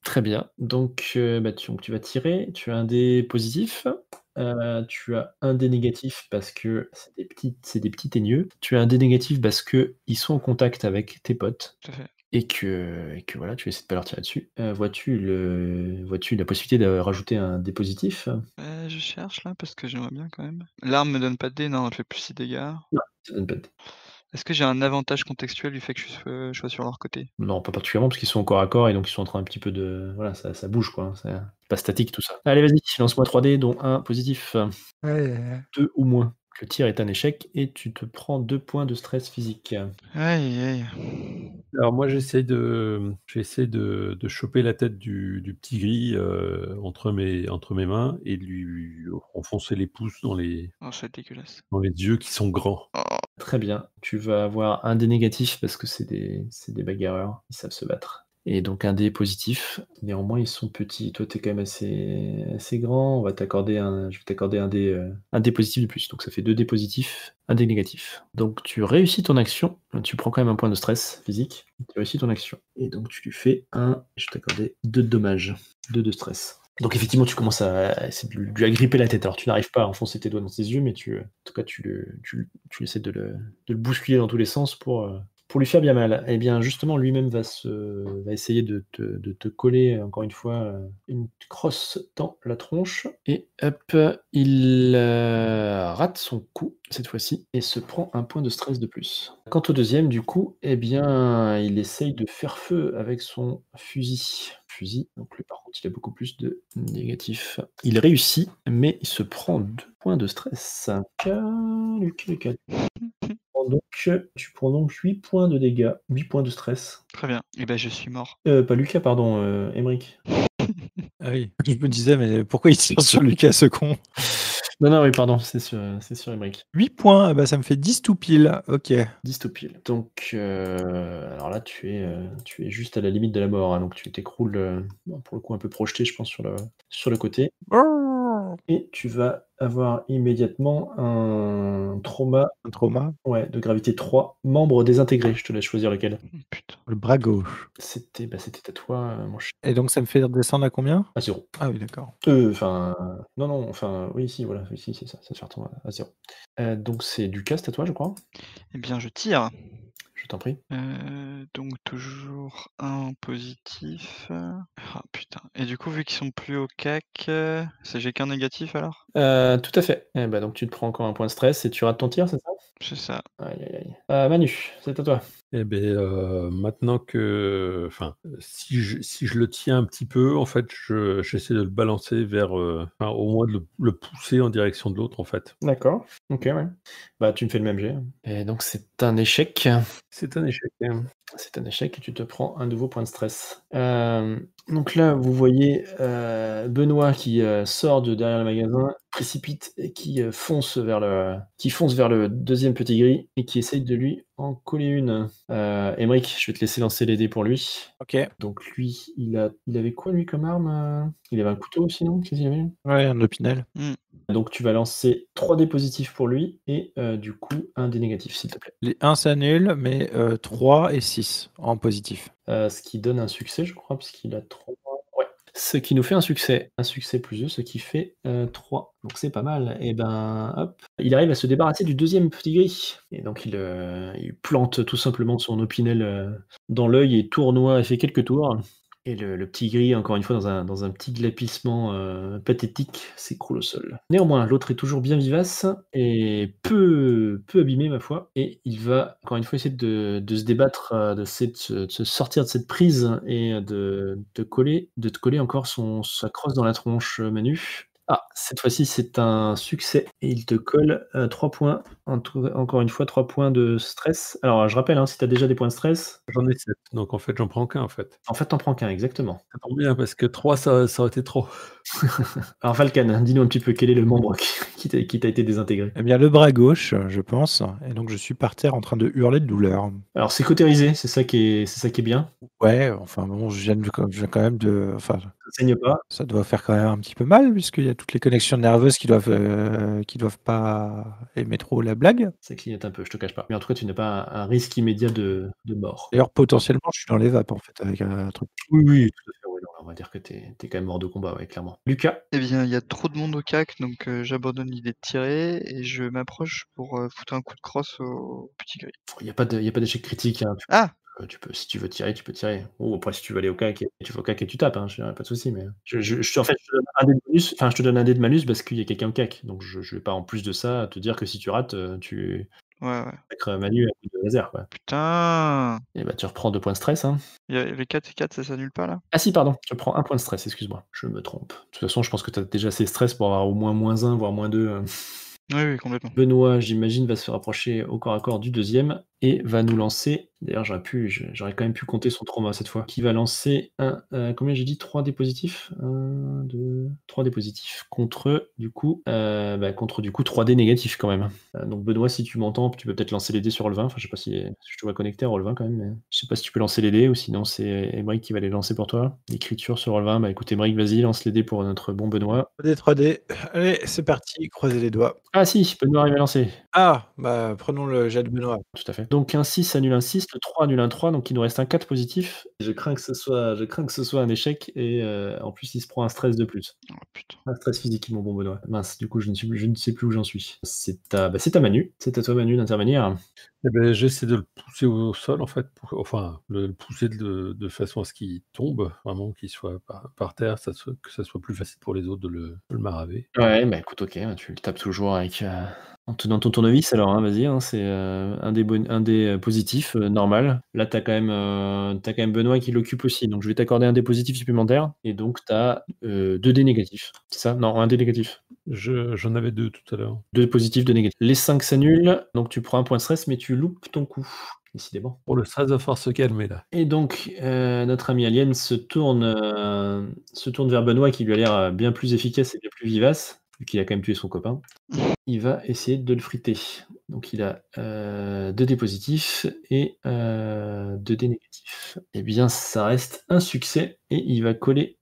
E: Très bien. Donc, bah, tu vas tirer, tu as un dé positif, tu as un dé négatif parce que c'est des petits teigneux. Tu as un dé négatif parce qu'ils sont en contact avec tes potes
G: Tout à fait.
E: et que voilà, tu essaies de pas leur tirer dessus. Vois-tu la possibilité de rajouter un dé positif?
G: Je cherche là parce que j'aimerais bien quand même. L'arme me donne pas de dés, non, elle fait plus 6 dégâts.
E: Non, ça donne pas de dé.
G: Est-ce que j'ai un avantage contextuel du fait que je sois sur leur côté?
E: Non, pas particulièrement parce qu'ils sont au corps à corps et donc ils sont en train un petit peu de voilà, ça bouge quoi, hein, c'est pas statique tout ça. Allez vas-y, lance-moi 3 dés dont un positif.
A: Ouais.
E: 2 ou moins. Le tir est un échec et tu te prends 2 points de stress physique.
G: Aïe, aïe.
H: Alors moi, j'essaie de choper la tête du petit gris, entre mes mains et de lui enfoncer les pouces
G: Oh, c'est dégueulasse.
H: dans les yeux qui sont grands.
G: Oh,
E: Très bien. Tu vas avoir un dé négatif parce que c'est des bagarreurs, ils savent se battre. Et donc un dé positif. Néanmoins, ils sont petits. Toi, tu es quand même assez grand. Je vais t'accorder un dé positif de plus. Donc ça fait 2 dés positifs, un dé négatif. Donc tu réussis ton action. Tu prends quand même un point de stress physique. Tu réussis ton action. Et donc tu lui fais je vais t'accorder 2 de dommages, 2 de stress. Donc effectivement, tu commences à essayer de lui agripper la tête. Alors tu n'arrives pas à enfoncer tes doigts dans ses yeux, mais en tout cas, tu essaies de le bousculer dans tous les sens pour lui faire bien mal. Eh bien, justement, lui-même va essayer de te coller, encore une fois, une crosse dans la tronche. Et hop, il rate son coup, cette fois-ci, et se prend un point de stress de plus. Quant au deuxième, du coup, eh bien, il essaye de faire feu avec son fusil. Donc lui, par contre, il a beaucoup plus de négatifs. Il réussit, mais il se prend 2 points de stress. Lucas. Tu prends donc 8 points de dégâts, 8 points de stress.
G: très bien. Et ben, je suis mort.
E: Pas Lucas, pardon, Aymeric.
A: Ah oui. Je me disais, mais pourquoi il tire sur Lucas, ce con?
E: Non, oui, pardon, c'est sur Aymeric.
A: 8 points, ah bah, ça me fait 10 tout pile. OK.
E: 10 au pile. Donc, alors là, tu es juste à la limite de la mort, hein, donc tu t'écroules, pour le coup, un peu projeté, je pense, sur le côté. Et tu vas avoir immédiatement un trauma.
A: Un trauma?
E: Ouais, de gravité 3. Membre désintégré, je te laisse choisir lequel.
G: Putain.
A: Le bras gauche.
E: C'était à toi, mon cher.
A: Et donc ça me fait redescendre à combien?
E: À 0.
A: Ah oui, d'accord.
E: Enfin, non, enfin, oui, si, voilà, oui, si, c'est ça, ça te fait retomber à 0. Donc c'est du cast à toi, je crois.
G: Eh bien, je tire.
E: Je t'en prie.
G: Donc toujours un positif. Ah putain. Et du coup, vu qu'ils sont plus au cac, j'ai qu'un négatif alors?
E: Tout à fait. Eh bah, donc tu te prends encore un point de stress et tu rates ton tir, c'est ça?
G: C'est ça.
E: Aïe, aïe, aïe. Manu, c'est à toi.
H: Eh beh, maintenant que enfin, si je le tiens un petit peu, en fait, j'essaie de le balancer vers, enfin, au moins de le pousser en direction de l'autre, en fait.
E: D'accord. OK, ouais. Bah, tu me fais le même jet, hein. Et donc c'est un échec.
H: C'est un échec, hein.
E: C'est un échec et tu te prends un nouveau point de stress. Donc là, vous voyez, Benoît qui, sort de derrière le magasin, précipite et qui fonce vers le deuxième petit gris et qui essaye de lui en coller une. Aymeric, je vais te laisser lancer les dés pour lui.
A: OK.
E: Donc lui, il avait quoi lui comme arme? Il avait un couteau aussi, non? Qu'est-ce qu'il avait?
A: Ouais, un Opinel.
E: Donc tu vas lancer 3 dés positifs pour lui et du coup, 1 dé négatif, s'il te plaît.
A: Les 1 s'annulent, mais 3 et 6 en positif.
E: Ce qui donne un succès, je crois, puisqu'il a 3. Ouais. Ce qui nous fait un succès. Un succès plus 2, ce qui fait 3. Donc c'est pas mal. Et ben, hop. Il arrive à se débarrasser du deuxième petit gris. Et donc il plante tout simplement son opinel dans l'œil et tournoie et fait quelques tours. Et le petit gris, encore une fois, dans un petit glapissement pathétique, s'écroule au sol. Néanmoins, l'autre est toujours bien vivace et peu abîmé, ma foi. Et il va, encore une fois, essayer de se débattre, de se sortir de cette prise et de te coller encore sa crosse dans la tronche, Manu. Ah, cette fois-ci, c'est un succès et il te colle 3 points. Encore une fois, 3 points de stress. Alors, je rappelle, hein, si tu as déjà des points de stress.
H: J'en ai 7, donc en fait, j'en prends qu'un, en fait.
E: En fait, t'en prends qu'un, exactement.
H: Ça tombe bien parce que 3, ça aurait été trop.
E: Alors Falcan, dis-nous un petit peu quel est le membre qui t'a été désintégré.
A: Eh bien, le bras gauche, je pense, et donc je suis par terre en train de hurler de douleur.
E: Alors c'est cautérisé, c'est ça qui est bien.
A: Ouais, enfin bon, je viens quand même de enfin,
E: Ça saigne pas.
A: ça doit faire quand même un petit peu mal puisqu'il y a toutes les connexions nerveuses qui doivent pas aimer trop la blague.
E: Ça clignote un peu, je te cache pas. Mais en tout cas, tu n'as pas un risque immédiat de mort.
A: D'ailleurs, potentiellement, je suis dans les vapes, en fait, avec un truc.
E: Oui, tout à fait, ouais, non, on va dire que t'es quand même mort de combat, ouais, clairement. Lucas?
G: Eh bien, il y a trop de monde au CAC, donc j'abandonne l'idée de tirer et je m'approche pour foutre un coup de crosse au petit gris.
E: Il y a pas d'échec critique, hein.
G: Ah!
E: Tu peux, si tu veux tirer, tu peux tirer. Ou après, si tu veux aller au CAC, tu vas au CAC et tu tapes, hein, pas de souci. Mais en fait, je te donne un dé de bonus, enfin, je te donne un dé de malus parce qu'il y a quelqu'un au CAC. Donc, je vais pas, en plus de ça, te dire que si tu rates, tu
G: Ouais.
E: sacres Manu à coup de laser, quoi.
G: Putain!
E: Et bah, tu reprends 2 points de stress, hein.
G: Les 4 et 4, ça s'annule pas là?
E: Ah si, pardon, tu prends 1 point de stress, excuse-moi, je me trompe. De toute façon, je pense que tu as déjà assez de stress pour avoir au moins -1, voire -2.
G: Oui, complètement.
E: Benoît, j'imagine, va se rapprocher au corps à corps du deuxième et va nous lancer. D'ailleurs, j'aurais quand même pu compter son trauma cette fois. Qui va lancer combien j'ai dit 3 dés positifs 1, 2, 3 dés positifs. Contre, du coup, 3 dés négatifs quand même. Donc, Benoît, si tu m'entends, tu peux peut-être lancer les dés sur Roll20. Enfin, je sais pas si je te vois connecté à Roll20 quand même. Mais je sais pas si tu peux lancer les dés ou sinon c'est Aymeric qui va les lancer pour toi. L'écriture sur Roll20. Bah écoute, Aymeric, vas-y, lance les dés pour notre bon Benoît.
A: 3D. Allez, c'est parti, croisez les doigts.
E: Ah si, Benoît arrive à lancer.
A: Ah, bah prenons le jet de Benoît.
E: Tout à fait. Donc un 6 annule un 6, le 3 annule un 3, donc il nous reste un 4 positif. Je crains que ce soit un échec et en plus il se prend un stress de plus.
G: Oh putain.
E: Un stress physique, mon bon Benoît. Mince, du coup je ne sais plus où j'en suis. C'est à Manu. C'est à toi Manu d'intervenir.
H: Eh ben, j'essaie de le pousser au sol, en fait, enfin, le pousser de façon à ce qu'il tombe, vraiment, qu'il soit par terre, que ça soit plus facile pour les autres de le maraver.
E: Ouais, bah écoute, ok, tu le tapes toujours en tenant ton tournevis, alors hein, vas-y, hein, c'est un dé positif, normal. Là, t'as quand même Benoît qui l'occupe aussi, donc je vais t'accorder un dé positif supplémentaire, et donc t'as 2 dés négatifs. C'est ça? Non, un dé négatif.
H: J'en avais 2 tout à l'heure.
E: 2 positifs, 2 négatifs. Les 5 s'annulent, donc tu prends un point de stress, mais tu loupes ton coup. Décidément.
H: Pour le stress va falloir se calmer là.
E: Et donc, notre ami Alien se tourne vers Benoît qui lui a l'air bien plus efficace et bien plus vivace, vu qu'il a quand même tué son copain. Il va essayer de le friter. Donc il a 2 dés positifs et 2 dés négatifs. Eh bien, ça reste un succès et il va coller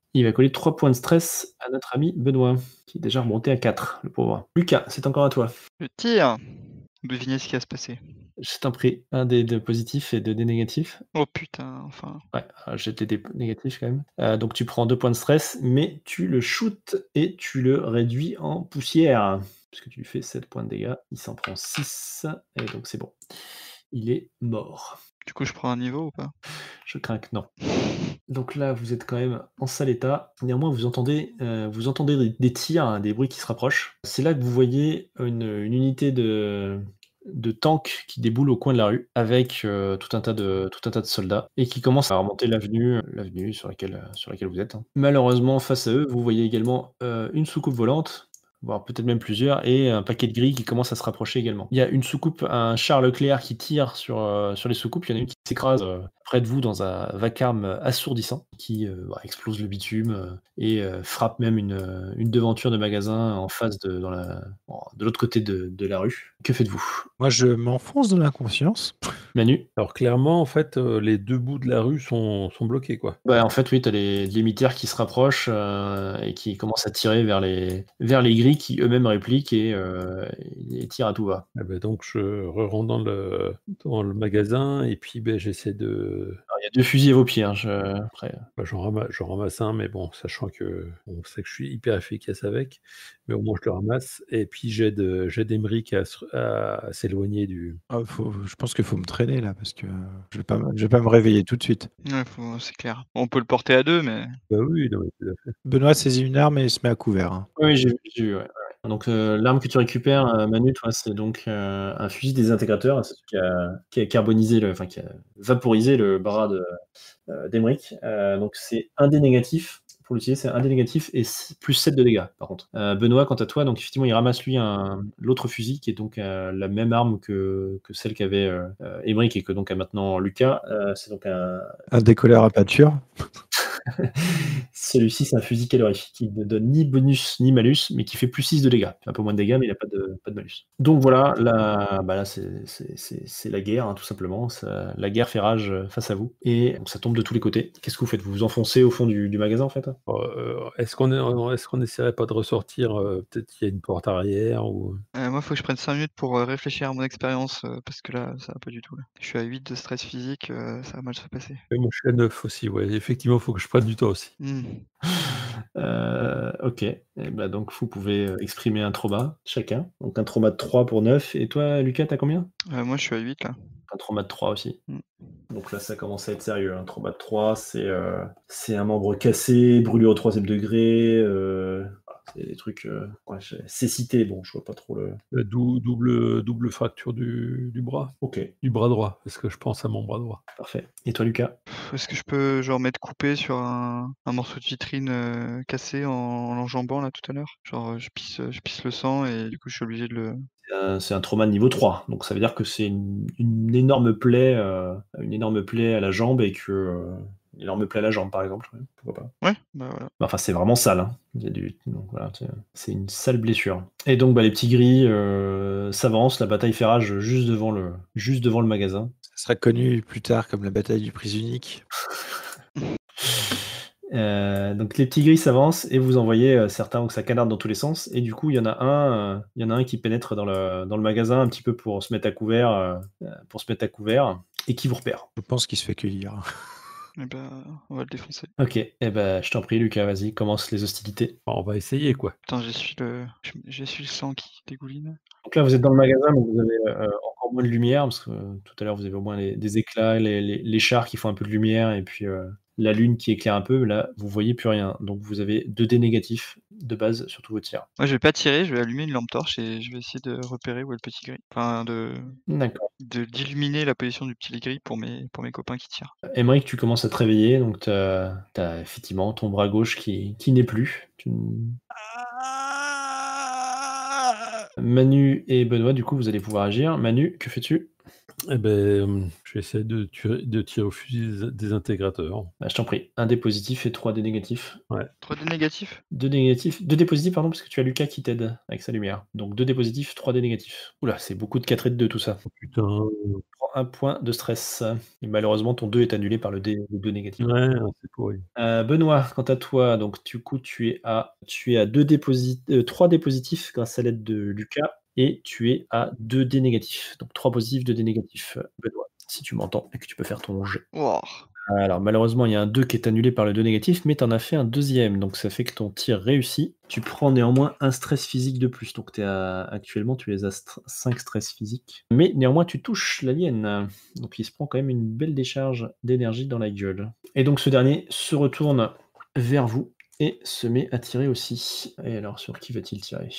E: 3 points de stress à notre ami Benoît, qui est déjà remonté à 4, le pauvre. Lucas, c'est encore à toi.
G: Je tire! Devinez ce qui va se passer.
E: Je t'en prie, un dé de positif et 2 dés négatifs.
G: Oh putain, enfin.
E: Ouais, jette les dés négatifs quand même. Donc tu prends 2 points de stress, mais tu le shootes et tu le réduis en poussière. Puisque tu lui fais 7 points de dégâts, il s'en prend 6, et donc c'est bon. Il est mort.
G: Du coup, je prends un niveau ou pas?
E: Je crains que non. Donc là, vous êtes quand même en sale état. Néanmoins, vous entendez des tirs, hein, des bruits qui se rapprochent. C'est là que vous voyez une unité de tanks qui déboulent au coin de la rue avec tout un tas de soldats et qui commencent à remonter l'avenue sur laquelle vous êtes, hein. Malheureusement, face à eux, vous voyez également une soucoupe volante, voire peut-être même plusieurs, et un paquet de grilles qui commence à se rapprocher également. Il y a une soucoupe, un char Leclerc qui tire sur les soucoupes. Il y en a une qui s'écrase près de vous dans un vacarme assourdissant qui explose le bitume et frappe même une devanture de magasin en face de l'autre côté de la rue. Que faites-vous?
A: Moi, je m'enfonce dans l'inconscience.
E: Manu?
H: Alors clairement, en fait, les 2 bouts de la rue sont bloqués, quoi.
E: En fait, oui, tu as les militaires qui se rapprochent et qui commencent à tirer vers les grilles qui eux-mêmes répliquent et tirent à tout va.
H: Donc je rentre dans le magasin et puis j'essaie de...
E: Alors, il y a 2 fusils à vos pieds, hein, après.
H: J'en ramasse un, mais bon, sachant que on sait que je suis hyper efficace avec, mais au moins je le ramasse et puis j'aide Emeric à s'éloigner du...
A: Je pense qu'il faut me traîner là, parce que je vais pas me réveiller tout de suite.
G: Ouais, c'est clair. On peut le porter à 2, mais
H: oui, non, mais tout à fait.
A: Benoît saisit une arme et se met à couvert, hein.
E: Oui, j'ai vu, ouais. Donc l'arme que tu récupères, Manu, toi, c'est donc un fusil désintégrateur, c'est celui qui a carbonisé qui a vaporisé le bras d'Emeric. Donc c'est un dé négatif. Pour l'utiliser, c'est un dé négatif et plus 7 de dégâts, par contre. Benoît, quant à toi, donc effectivement, il ramasse lui l'autre fusil qui est donc la même arme que celle qu'avait Emeric et que donc a maintenant Lucas. C'est donc
A: un décolleur à pâture.
E: Celui-ci, c'est un fusil calorifique qui ne donne ni bonus ni malus, mais qui fait plus 6 de dégâts. Un peu moins de dégâts, mais il n'a pas de malus. Donc voilà, là, c'est la guerre, hein, tout simplement. La guerre fait rage face à vous. Et donc, ça tombe de tous les côtés. Qu'est-ce que vous faites? Vous vous enfoncez au fond du magasin, en fait?
H: Est-ce qu'on n'essaierait pas de ressortir? Peut-être qu'il y a une porte arrière ou...
G: moi, il faut que je prenne 5 minutes pour réfléchir à mon expérience, parce que là, ça va pas du tout. Là. Je suis à 8 de stress physique, ça va mal se passer.
H: Oui, moi je suis à 9 aussi, ouais. Effectivement, il faut que je prenne du temps aussi.
E: Ok. Donc vous pouvez exprimer un trauma chacun. Donc un trauma de 3 pour 9. Et toi, Lucas, t'as combien?
G: Moi, je suis à 8 là.
E: Un trauma de 3 aussi. Donc là, ça commence à être sérieux. Un trauma de 3, c'est un membre cassé, brûlure au 3e degré. C'est des trucs. Cécité, bon, je vois pas trop le.
H: Double fracture du bras.
E: Ok.
H: Du bras droit, parce que je pense à mon bras droit.
E: Parfait. Et toi, Lucas?
G: Est-ce que je peux genre m'être coupé sur un morceau de vitrine cassé en l'enjambant là tout à l'heure? Genre je pisse le sang et du coup je suis obligé de le...
E: C'est un trauma de niveau 3, donc ça veut dire que c'est une énorme plaie à la jambe et que... une énorme plaie à la jambe, par exemple. Ouais, pourquoi pas.
G: Ouais, bah voilà.
E: Enfin, c'est vraiment sale. Hein. Donc, voilà, c'est une sale blessure. Et donc, les petits gris s'avancent, la bataille fait rage juste devant le magasin.
A: Ça sera connu plus tard comme la bataille du prix unique.
E: Donc les petits gris s'avancent et vous en voyez certains où ça canarde dans tous les sens. Et du coup, il y en a un qui pénètre dans le magasin un petit peu pour se mettre à couvert, et qui vous repère.
A: Je pense qu'il se fait cueillir.
G: Eh ben, on va le défoncer.
E: Ok, je t'en prie, Lucas, vas-y, commence les hostilités.
H: On va essayer, quoi.
G: Attends, j'essuie le sang qui dégouline.
E: Donc là, vous êtes dans le magasin, donc vous avez encore moins de lumière, parce que tout à l'heure, vous avez au moins des éclats, les chars qui font un peu de lumière, et puis la lune qui éclaire un peu, mais là, vous voyez plus rien. Donc vous avez 2 dés négatifs de base sur tous vos tirs.
G: Moi, je vais pas tirer, je vais allumer une lampe torche et je vais essayer de repérer où est le petit gris. Enfin,
E: D'accord.
G: d'illuminer la position du petit gris pour mes copains qui tirent.
E: Emeric, tu commences à te réveiller, donc t'as effectivement ton bras gauche qui n'est plus. Manu et Benoît, du coup, vous allez pouvoir agir. Manu, que fais-tu?
H: J'essaie de tirer au fusil désintégrateur.
E: Je t'en prie. 1 dé positif et 3 dés négatifs.
H: Ouais.
G: 3 dés négatifs?
E: 2 dés négatifs. 2 dés positifs, pardon, parce que tu as Lucas qui t'aide avec sa lumière. Donc 2 dés positifs, 3 dés négatifs. Oula, c'est beaucoup de 4 et de 2 tout ça.
H: Oh putain.
E: Prends 1 point de stress. Et malheureusement, ton 2 est annulé par le 2 négatif.
H: Ouais, c'est pourri.
E: Benoît, quant à toi, donc du coup, tu es à 3 dés positifs grâce à l'aide de Lucas. Et tu es à 2 dés négatifs. Donc 3 positifs, 2 dés négatifs, Benoît, si tu m'entends et que tu peux faire ton jet.
G: Wow.
E: Alors malheureusement, il y a un 2 qui est annulé par le 2 négatif, mais tu en as fait un deuxième, donc ça fait que ton tir réussit. Tu prends néanmoins un stress physique de plus, donc actuellement tu es à 5 stress physiques. Mais néanmoins tu touches l'alien, donc il se prend quand même une belle décharge d'énergie dans la gueule. Et donc ce dernier se retourne vers vous et se met à tirer aussi. Et alors, sur qui va-t-il tirer?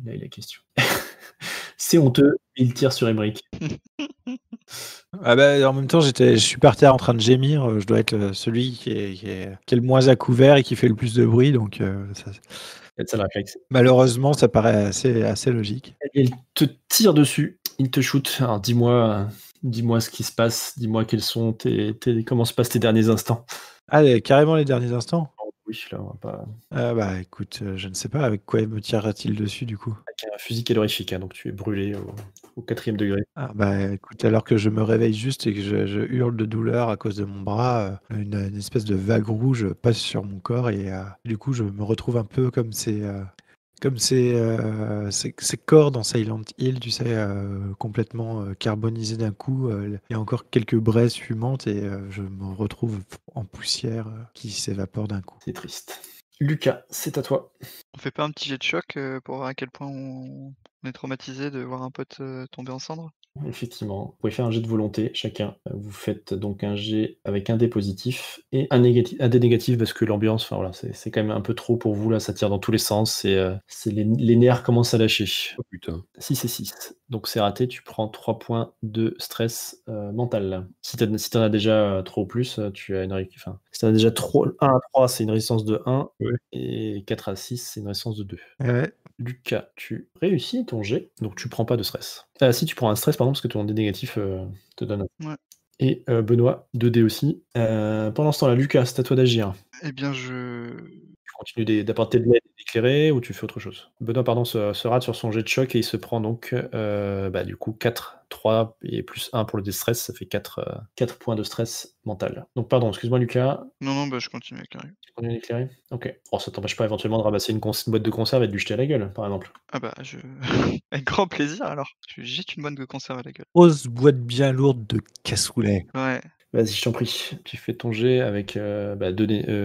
E: Là est la question. C'est honteux, il tire sur Emmerich.
A: Ah bah, en même temps, je suis par terre en train de gémir. Je dois être celui qui est le moins à couvert et qui fait le plus de bruit. Donc,
E: Ça le réflexe.
A: malheureusement, ça paraît assez logique.
E: Il te tire dessus, il te shoot. Alors dis-moi ce qui se passe, dis-moi quels sont comment se passent tes derniers instants.
A: Ah, carrément les derniers instants.
E: Oui, là, on va pas.
A: Bah écoute, je ne sais pas avec quoi me tirera-t-il dessus du coup.
E: Avec un fusil calorifique, hein, donc tu es brûlé au 4e degré.
A: Ah bah écoute, alors que je me réveille juste et que je hurle de douleur à cause de mon bras, une espèce de vague rouge passe sur mon corps et du coup je me retrouve un peu comme ces corps dans Silent Hill, tu sais, complètement carbonisés d'un coup. Il y a encore quelques braises fumantes et je me retrouve en poussière qui s'évapore d'un coup.
E: C'est triste. Lucas, c'est à toi.
G: On fait pas un petit jet de choc pour voir à quel point on est traumatisé de voir un pote tomber en cendres?
E: Effectivement, vous pouvez faire un jet de volonté chacun. Vous faites donc un jet avec un dé positif et un dé négatif parce que l'ambiance, enfin voilà, c'est quand même un peu trop pour vous là, ça tire dans tous les sens, les nerfs commencent à lâcher.
H: Oh putain.
E: 6 et 6. Donc c'est raté, tu prends 3 points de stress mental. Si t'en as déjà 3 ou plus, tu as enfin, si t'en as déjà 1 à 3, c'est une résistance de 1,
H: Ouais.
E: et 4 à 6, c'est une résistance de 2.
A: Ouais.
E: Lucas, tu réussis ton jet, donc tu prends pas de stress. Si, tu prends un stress, pardon, parce que ton dé négatif te donne.
G: Ouais.
E: Et Benoît, 2 dés aussi. Pendant ce temps-là, Lucas, c'est à toi d'agir.
G: Eh bien, je
E: Tu continues d'apporter de l'aide et d'éclairer ou tu fais autre chose? Benoît, pardon, se rate sur son jet de choc et il se prend donc, du coup 4, 3 et plus 1 pour le déstress, ça fait 4 points de stress mental. Donc pardon, excuse-moi Lucas,
G: non, bah, je continue avec Harry.
E: tu continues d'éclairer? OK. Oh, ça t'empêche pas éventuellement de ramasser une boîte de conserve et de lui jeter à la gueule, par exemple?
G: Ah bah, avec grand plaisir alors. Je lui jette une bonne de conserve à la gueule.
A: Grosse boîte bien lourde de cassoulet.
G: Ouais.
E: Vas-y, je t'en prie. Tu fais ton jet avec 2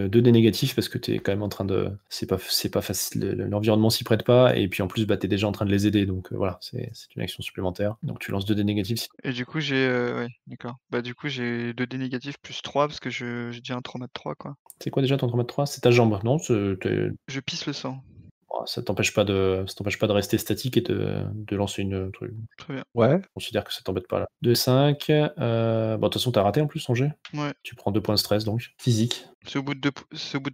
E: dés négatifs parce que tu es quand même en train de. C'est pas facile. L'environnement s'y prête pas. Et puis en plus, tu es déjà en train de les aider. Donc voilà, c'est une action supplémentaire. Donc tu lances 2 dés négatifs.
G: Et du coup, j'ai ouais, d'accord. Bah, du coup, j'ai 2 dés négatifs plus 3 parce que j'ai déjà un trauma de 3, quoi.
E: C'est quoi déjà ton trauma de 3? C'est ta jambe, non?
G: Je pisse le sang.
E: Oh, ça t'empêche pas de rester statique et de lancer une truc.
G: Très bien.
A: Ouais.
E: Je considère que ça t'embête pas là. 2, 5. Bon, de toute façon, t'as raté en plus ton jet.
G: Ouais.
E: Tu prends 2 points de stress donc. Physique.
G: C'est au bout de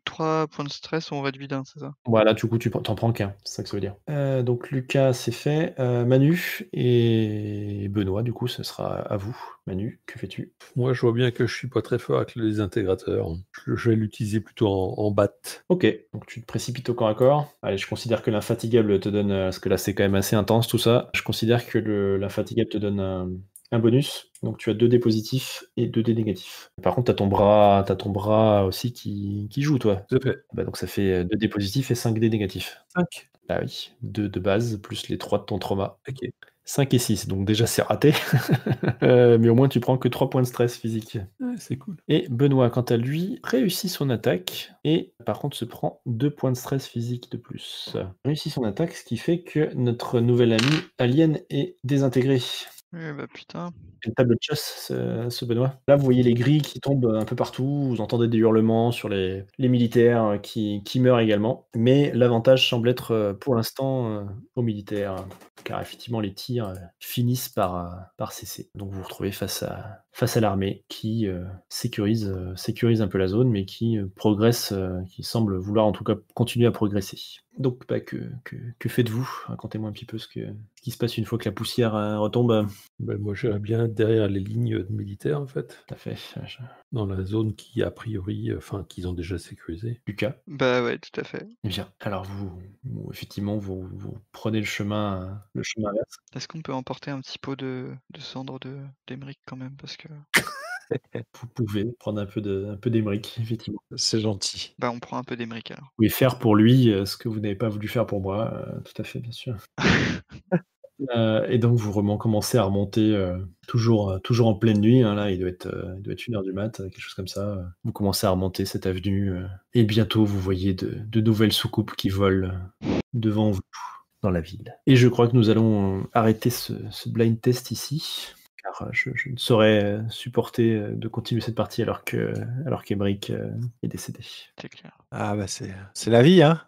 G: 3 points de stress où on va de vide, hein, c'est ça?
E: Voilà, du coup, tu t'en prends qu'un, c'est ça que ça veut dire. Donc Lucas, c'est fait. Manu et Benoît, du coup, ce sera à vous. Manu, que fais-tu?
H: Moi, je vois bien que je suis pas très fort avec les intégrateurs. Je vais l'utiliser plutôt en batte.
E: Ok, donc tu te précipites au corps à corps. Allez, je considère que l'infatigable te donne, parce que là c'est quand même assez intense tout ça, je considère que l'infatigable te donne un bonus. Donc tu as 2 dés positifs et 2 dés négatifs. Par contre, t'as ton bras aussi qui joue, toi.
H: Tout à fait.
E: Bah, donc ça fait 2 dés positifs et 5 dés négatifs.
H: 5.
E: Bah oui, 2 de base, plus les 3 de ton trauma.
H: Ok.
E: 5 et 6, donc déjà c'est raté. Mais au moins tu prends que 3 points de stress physique.
H: Ouais, c'est cool.
E: Et Benoît, quant à lui, réussit son attaque et par contre se prend 2 points de stress physique de plus. Réussit son attaque, ce qui fait que notre nouvel ami Alien est désintégré.
G: Bah, putain.
E: Une table de chasse, ce Benoît. Là, vous voyez les grilles qui tombent un peu partout, vous entendez des hurlements sur les militaires qui meurent également. Mais l'avantage semble être pour l'instant aux militaires, car effectivement les tirs finissent par cesser. Donc vous vous retrouvez face à l'armée qui sécurise un peu la zone, mais qui progresse, qui semble vouloir en tout cas continuer à progresser. Donc que faites-vous? Racontez-moi un petit peu ce qui se passe une fois que la poussière retombe.
H: Ben, moi, j'irais bien être derrière les lignes militaires, en fait,
E: Tout à fait.
H: dans la zone qui, a priori, qu'ils ont déjà sécurisée.
E: Lucas?
G: Bah, ouais, tout à fait.
E: Bien. Alors effectivement, vous prenez le chemin inverse.
G: Est-ce qu'on peut emporter un petit pot de cendres d'Emeric quand même? Parce que
E: Vous pouvez prendre un peu d'émeric, effectivement.
A: C'est gentil.
G: bah, on prend un peu d'Emeric alors.
E: Vous pouvez faire pour lui ce que vous n'avez pas voulu faire pour moi, tout à fait, bien sûr. Et donc vous commencez à remonter, toujours en pleine nuit, hein, là, il doit être 1h du mat, quelque chose comme ça. Vous commencez à remonter cette avenue, et bientôt vous voyez de nouvelles soucoupes qui volent devant vous dans la ville. Et je crois que nous allons arrêter ce blind test ici, car je ne saurais supporter de continuer cette partie alors qu'Emeric est décédé.
G: C'est clair.
A: Ah bah c'est la vie, hein.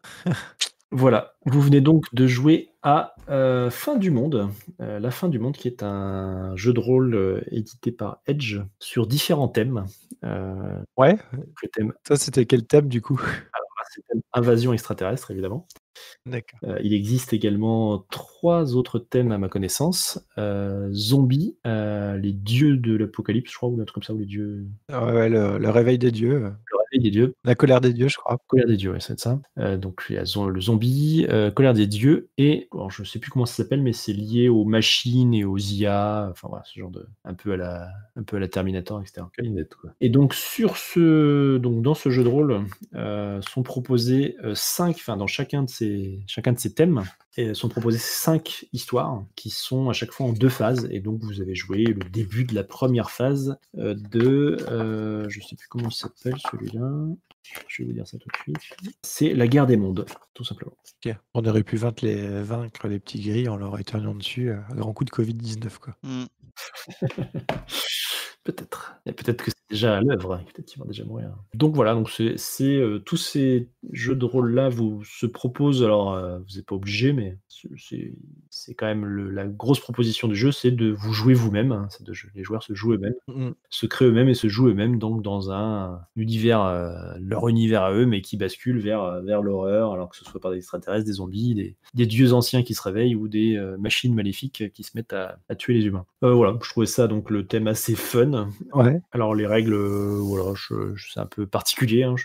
E: Voilà, vous venez donc de jouer à Fin du Monde. La Fin du Monde qui est un jeu de rôle édité par Edge sur différents thèmes.
A: Ouais,
E: Le thème,
A: ça c'était quel thème du coup?
E: c'est le thème invasion extraterrestre, évidemment.
A: D'accord.
E: Il existe également 3 autres thèmes à ma connaissance. Zombies, les dieux de l'apocalypse, je crois, ou un truc comme ça, ou les dieux...
A: Ouais, le réveil des dieux,
E: Le réveil des dieux.
A: la colère des dieux, je crois.
E: Colère des dieux, ouais, c'est ça. Donc il y a le zombie, colère des dieux, et alors, je sais plus comment ça s'appelle, mais c'est lié aux machines et aux IA, enfin voilà, ce genre de un peu à la Terminator, etc.
H: Skynet, quoi.
E: Et donc dans ce jeu de rôle sont proposés 5, enfin dans chacun de ces thèmes, sont proposées 5 histoires qui sont à chaque fois en 2 phases. Et donc vous avez joué le début de la première phase je sais plus comment il s'appelle celui-là. Je vais vous dire ça tout de suite. C'est la guerre des mondes, tout simplement.
A: Ok. On aurait pu vaincre les petits gris en leur éternuant dessus à grand coup de Covid-19, quoi.
E: Peut-être. Et peut-être que c'est déjà à l'œuvre, peut-être qu'ils vont déjà mourir. Donc voilà, donc c'est tous ces jeux de rôle-là vous se proposent, alors vous n'êtes pas obligé, mais c'est quand même la grosse proposition du jeu, c'est de vous jouer vous-même, hein, les joueurs se jouent eux-mêmes, se créent eux-mêmes et se jouent eux-mêmes, donc dans un univers, leur univers à eux, mais qui bascule vers l'horreur, alors que ce soit par des extraterrestres, des zombies, des dieux anciens qui se réveillent ou des machines maléfiques qui se mettent à tuer les humains. Voilà, je trouvais ça donc le thème assez fun.
A: Ouais.
E: Alors les règles, voilà, c'est un peu particulier. Hein,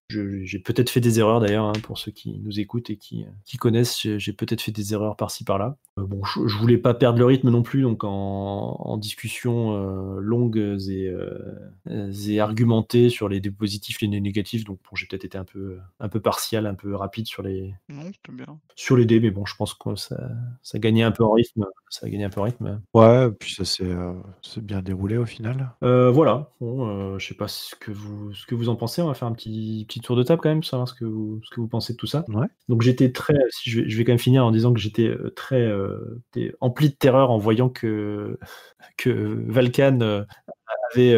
E: j'ai peut-être fait des erreurs d'ailleurs, hein, pour ceux qui nous écoutent et qui connaissent. J'ai peut-être fait des erreurs par-ci par-là. Bon, je voulais pas perdre le rythme non plus, donc en discussion longues et argumentées sur les positifs, les négatifs. Donc bon, j'ai peut-être été un peu partial, un peu rapide sur les.
G: Non, c'était bien.
E: Sur les dés, mais bon, je pense que ça gagnait un peu en rythme. Ça a gagné un peu en rythme.
A: Ouais, puis ça s'est bien déroulé au final.
E: Voilà. Bon, je sais pas ce que vous en pensez. On va faire un petit tour de table quand même, savoir ce que vous pensez de tout ça.
A: Ouais.
E: Donc j'étais très, si je vais quand même finir en disant que j'étais très empli de terreur en voyant que Valkan avait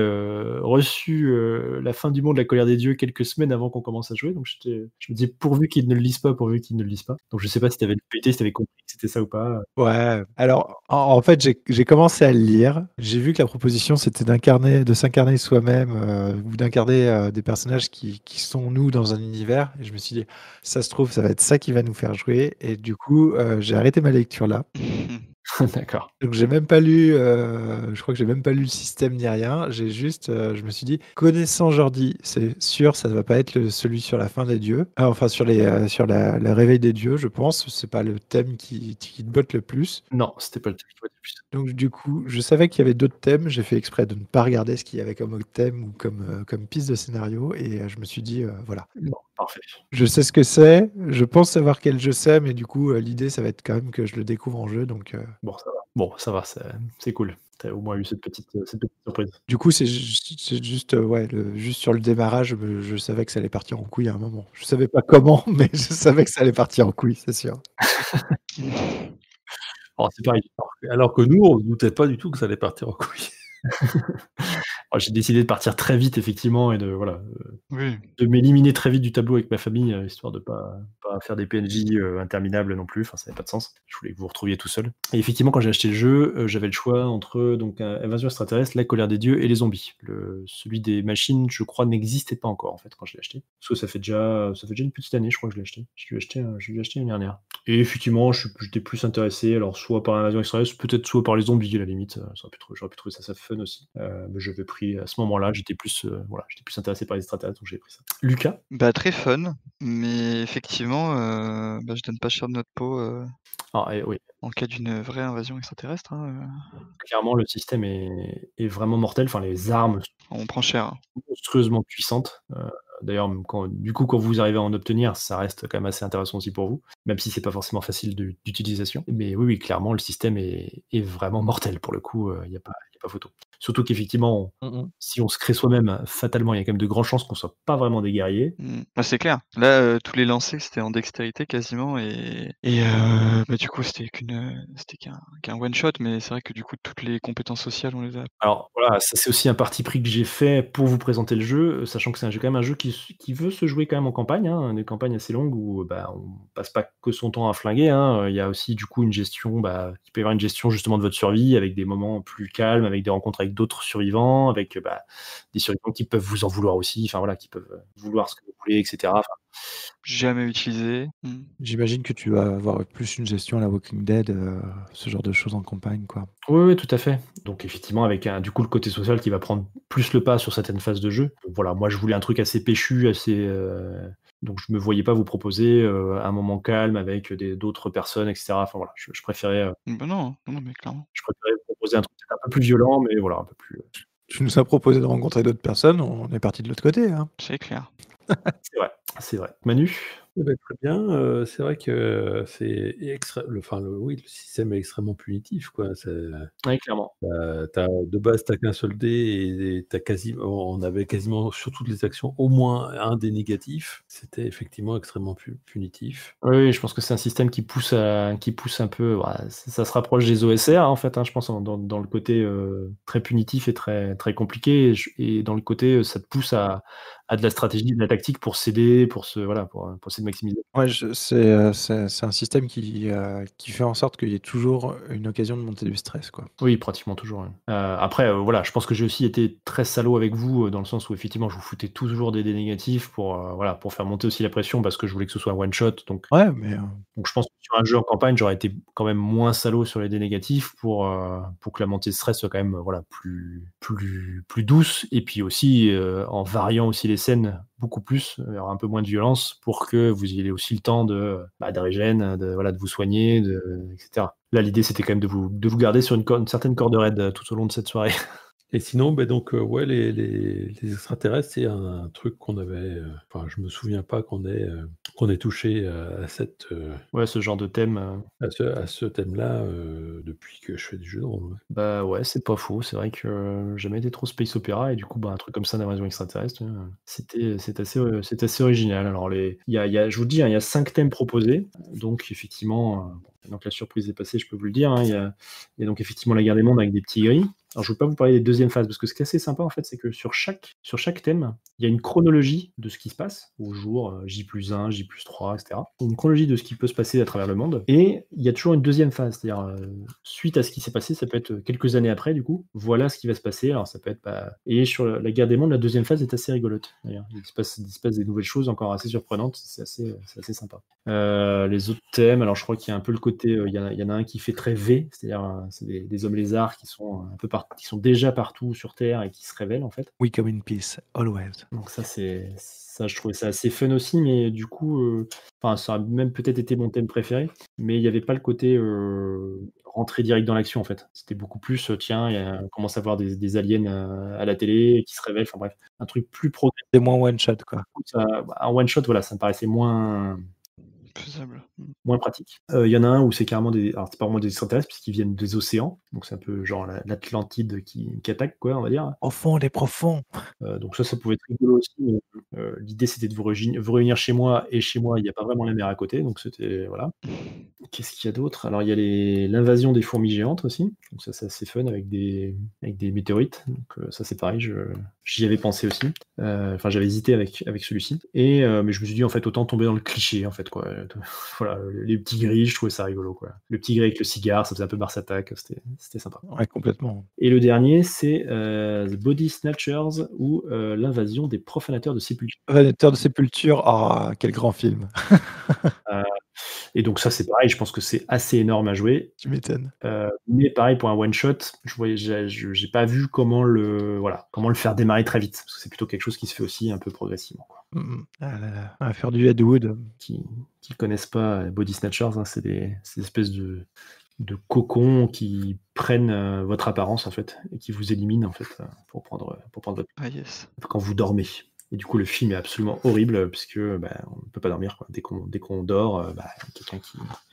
E: reçu la fin du monde, la colère des dieux, quelques semaines avant qu'on commence à jouer. Donc je me disais pourvu qu'ils ne le lisent pas, pourvu qu'ils ne le lisent pas. Donc je sais pas si tu avais pété, si tu avais compris que c'était ça ou pas.
A: Ouais. Alors, en fait, j'ai commencé à le lire. J'ai vu que la proposition, c'était de s'incarner soi-même ou d'incarner des personnages qui sont nous dans un univers. Et je me suis dit, ça se trouve, ça va être ça qui va nous faire jouer. Et du coup, j'ai arrêté ma lecture là.
E: D'accord.
A: Donc j'ai même pas lu, je crois que j'ai même pas lu le système ni rien. J'ai juste, je me suis dit, connaissant Jordi, c'est sûr, ça ne va pas être celui sur la fin des dieux. Ah, enfin sur le réveil des dieux, je pense. C'est pas le thème qui te botte le plus.
E: Non, c'était pas le thème qui botte le plus.
A: Donc du coup, je savais qu'il y avait d'autres thèmes. J'ai fait exprès de ne pas regarder ce qu'il y avait comme autre thème ou comme piste de scénario. Et je me suis dit, voilà.
E: Bon, parfait.
A: Je sais ce que c'est. Je pense savoir quel jeu c'est, mais du coup, l'idée, ça va être quand même que je le découvre en jeu. Donc
E: Bon, ça va, c'est cool. Tu as au moins eu cette petite surprise.
A: du coup, c'est juste, ouais, juste sur le démarrage, je savais que ça allait partir en couille à un moment. Je savais pas comment, mais je savais que ça allait partir en couille, c'est sûr.
E: Oh, c'est pareil.
H: Alors que nous, on ne doutait pas du tout que ça allait partir en couille.
E: J'ai décidé de partir très vite, effectivement, et
G: Oui.
E: de m'éliminer très vite du tableau avec ma famille, histoire de pas faire des PNJ interminables non plus. Enfin, ça n'avait pas de sens. Je voulais que vous retrouviez tout seul. Et effectivement, quand j'ai acheté le jeu, j'avais le choix entre donc Invasion extraterrestre, La colère des dieux et les zombies. Celui des machines, je crois, n'existait pas encore en fait quand je l'ai acheté. Parce que ça fait déjà une petite année, je crois que je l'ai acheté. Je l'ai acheté l'année dernière. Et effectivement, j'étais plus intéressé, alors soit par Invasion extraterrestre, peut-être soit par les zombies à la limite. J'aurais pu trouver ça fun aussi. Mais j'avais pris à ce moment-là, j'étais plus intéressé par les extraterrestres, donc j'ai pris ça. Lucas?
G: Bah très fun, mais effectivement, je donne pas cher de notre peau
E: Oui.
G: en cas d'une vraie invasion extraterrestre.
E: Clairement, le système est vraiment mortel. Enfin, les armes
G: On prend cher.
E: sont monstrueusement puissantes. D'ailleurs, quand vous arrivez à en obtenir, ça reste quand même assez intéressant aussi pour vous, même si c'est pas forcément facile d'utilisation. Mais oui, clairement, le système est vraiment mortel pour le coup. Il n'y a pas photo. Surtout qu'effectivement, si on se crée soi-même, fatalement, il y a quand même de grandes chances qu'on soit pas vraiment des guerriers.
G: Bah, c'est clair. Là, tous les lancers, c'était en dextérité quasiment et bah, du coup, c'était qu'un one shot, mais c'est vrai que du coup, toutes les compétences sociales, on les a.
E: Alors voilà, ça c'est aussi un parti pris que j'ai fait pour vous présenter le jeu, sachant que c'est quand même un jeu qui veut se jouer quand même en campagne, hein, des campagnes assez longues où, bah, on passe pas que son temps à flinguer, hein. Il y a aussi du coup une gestion, il peut y avoir une gestion justement de votre survie avec des moments plus calmes, avec des rencontres avec d'autres survivants, avec, des survivants qui peuvent vous en vouloir aussi, enfin voilà, qui peuvent, vouloir ce que vous voulez et cetera. Enfin,
G: Jamais utilisé.
A: J'imagine que tu vas avoir plus une gestion à la Walking Dead, ce genre de choses en campagne, quoi.
E: oui, tout à fait. Donc effectivement, avec du coup, le côté social qui va prendre plus le pas sur certaines phases de jeu. Voilà, moi, je voulais un truc assez péchu, donc je me voyais pas vous proposer, un moment calme avec d'autres personnes et cetera. Enfin voilà, je préférais,
G: Bah, non, non, mais clairement.
E: vous proposer un truc peut-être un peu plus violent, mais voilà, un peu plus,
A: Tu nous as proposé de rencontrer d'autres personnes, on est parti de l'autre côté, hein.
G: C'est clair.
E: c'est vrai. Manu?
H: Eh ben, très bien, c'est vrai que c'est le système est extrêmement punitif, quoi.
E: Oui, clairement.
H: De base, tu qu'un seul dé et on avait quasiment sur toutes les actions au moins un dé négatif. C'était effectivement extrêmement punitif.
E: Oui, je pense que c'est un système qui pousse un peu, ça se rapproche des OSR, en fait, hein, je pense dans le côté, très punitif et très, très compliqué et dans le côté, ça te pousse à de la stratégie, de la tactique pour s'aider, pour essayer de maximiser.
A: Ouais, c'est un système qui fait en sorte qu'il y ait toujours une occasion de monter du stress, quoi.
E: Oui, pratiquement toujours, ouais. Après, voilà, je pense que j'ai aussi été très salaud avec vous, dans le sens où effectivement je vous foutais toujours des dés négatifs pour faire monter aussi la pression parce que je voulais que ce soit un one shot, donc
A: Ouais, mais
E: je pense que sur un jeu en campagne, j'aurais été quand même moins salaud sur les dés négatifs pour que la montée de stress soit quand même, plus douce et puis aussi, en variant aussi les scènes beaucoup plus, il y aura un peu moins de violence pour que vous ayez aussi le temps de régène, de vous soigner, etc. Là, l'idée, c'était quand même de vous garder sur une certaine corde raide tout au long de cette soirée.
H: Et sinon, ouais, les extraterrestres, c'est un truc qu'on avait. Je me souviens pas qu'on ait touché à
E: Ouais, ce genre de thème.
H: à ce thème-là depuis que je fais du jeu de rôle. Ouais.
E: Ouais, c'est pas faux. C'est vrai que j'ai jamais été trop space opéra et du coup, un truc comme ça d'invasion extraterrestre, c'est assez original. Alors, je vous le dis, hein, il y a 5 thèmes proposés. Donc, effectivement, maintenant que la surprise est passée, je peux vous le dire, hein, il y a donc effectivement la guerre des mondes avec des petits gris. Alors, je ne veux pas vous parler des deuxièmes phases, parce que ce qui est assez sympa, en fait, c'est que sur chaque thème, il y a une chronologie de ce qui se passe au jour J+1, J+3, etc. Une chronologie de ce qui peut se passer à travers le monde. Et il y a toujours une deuxième phase, c'est-à-dire suite à ce qui s'est passé, ça peut être quelques années après, du coup. Voilà ce qui va se passer. Alors, ça peut être Et sur la guerre des mondes, la deuxième phase est assez rigolote, d'ailleurs. Il se passe des nouvelles choses encore assez surprenantes. C'est assez sympa. Les autres thèmes, alors je crois qu'il y a un peu le côté, il y en a un qui fait très V, c'est-à-dire c'est des hommes lézards qui sont un peu qui sont déjà partout sur Terre et qui se révèlent en fait.
A: We come in peace, always.
E: Donc ça je trouvais ça assez fun aussi, mais du coup, ça a même peut-être été mon thème préféré, mais il n'y avait pas le côté rentrer direct dans l'action en fait. C'était beaucoup plus, tiens, on commence à voir des aliens à la télé qui se révèlent, enfin bref, un truc plus progressif.
A: C'est moins one shot, quoi.
E: Un one shot, voilà, ça me paraissait moins
G: faisable.
E: pratique. Il y en a un où c'est carrément alors c'est pas vraiment des extraterrestres puisqu'ils viennent des océans, donc c'est un peu genre l'Atlantide qui attaque, quoi, on va dire.
A: Au fond des profonds.
E: Donc ça pouvait être rigolo aussi, mais l'idée c'était de vous réunir chez moi, et chez moi il n'y a pas vraiment la mer à côté, donc c'était voilà. Qu'est-ce qu'il y a d'autre? Alors il y a l'invasion des fourmis géantes aussi, donc ça c'est assez fun avec des météorites, donc ça c'est pareil, j'y avais pensé aussi. J'avais hésité avec celui-ci, mais je me suis dit en fait autant tomber dans le cliché en fait, quoi. Voilà, les petits gris, je trouvais ça rigolo, quoi. Le petit gris avec le cigare, ça faisait un peu Mars Attack, c'était sympa.
A: Ouais, complètement.
E: Et le dernier, c'est The Body Snatchers ou l'invasion des profanateurs de sépultures.
A: Profanateurs de sépulture, quel grand film.
E: Et donc ça, c'est pareil, je pense que c'est assez énorme à jouer.
A: Tu m'étonnes.
E: Mais pareil, pour un one-shot, j'ai pas vu comment le faire démarrer très vite, parce que c'est plutôt quelque chose qui se fait aussi un peu progressivement, quoi.
A: Ah là là, on va faire du Ed Wood.
E: Qui connaissent pas Body Snatchers, hein, c'est des espèces de cocons qui prennent votre apparence en fait et qui vous éliminent en fait pour prendre votre
G: yes.
E: quand vous dormez. Et du coup, le film est absolument horrible puisque on ne peut pas dormir, quoi. Dès qu'on dort,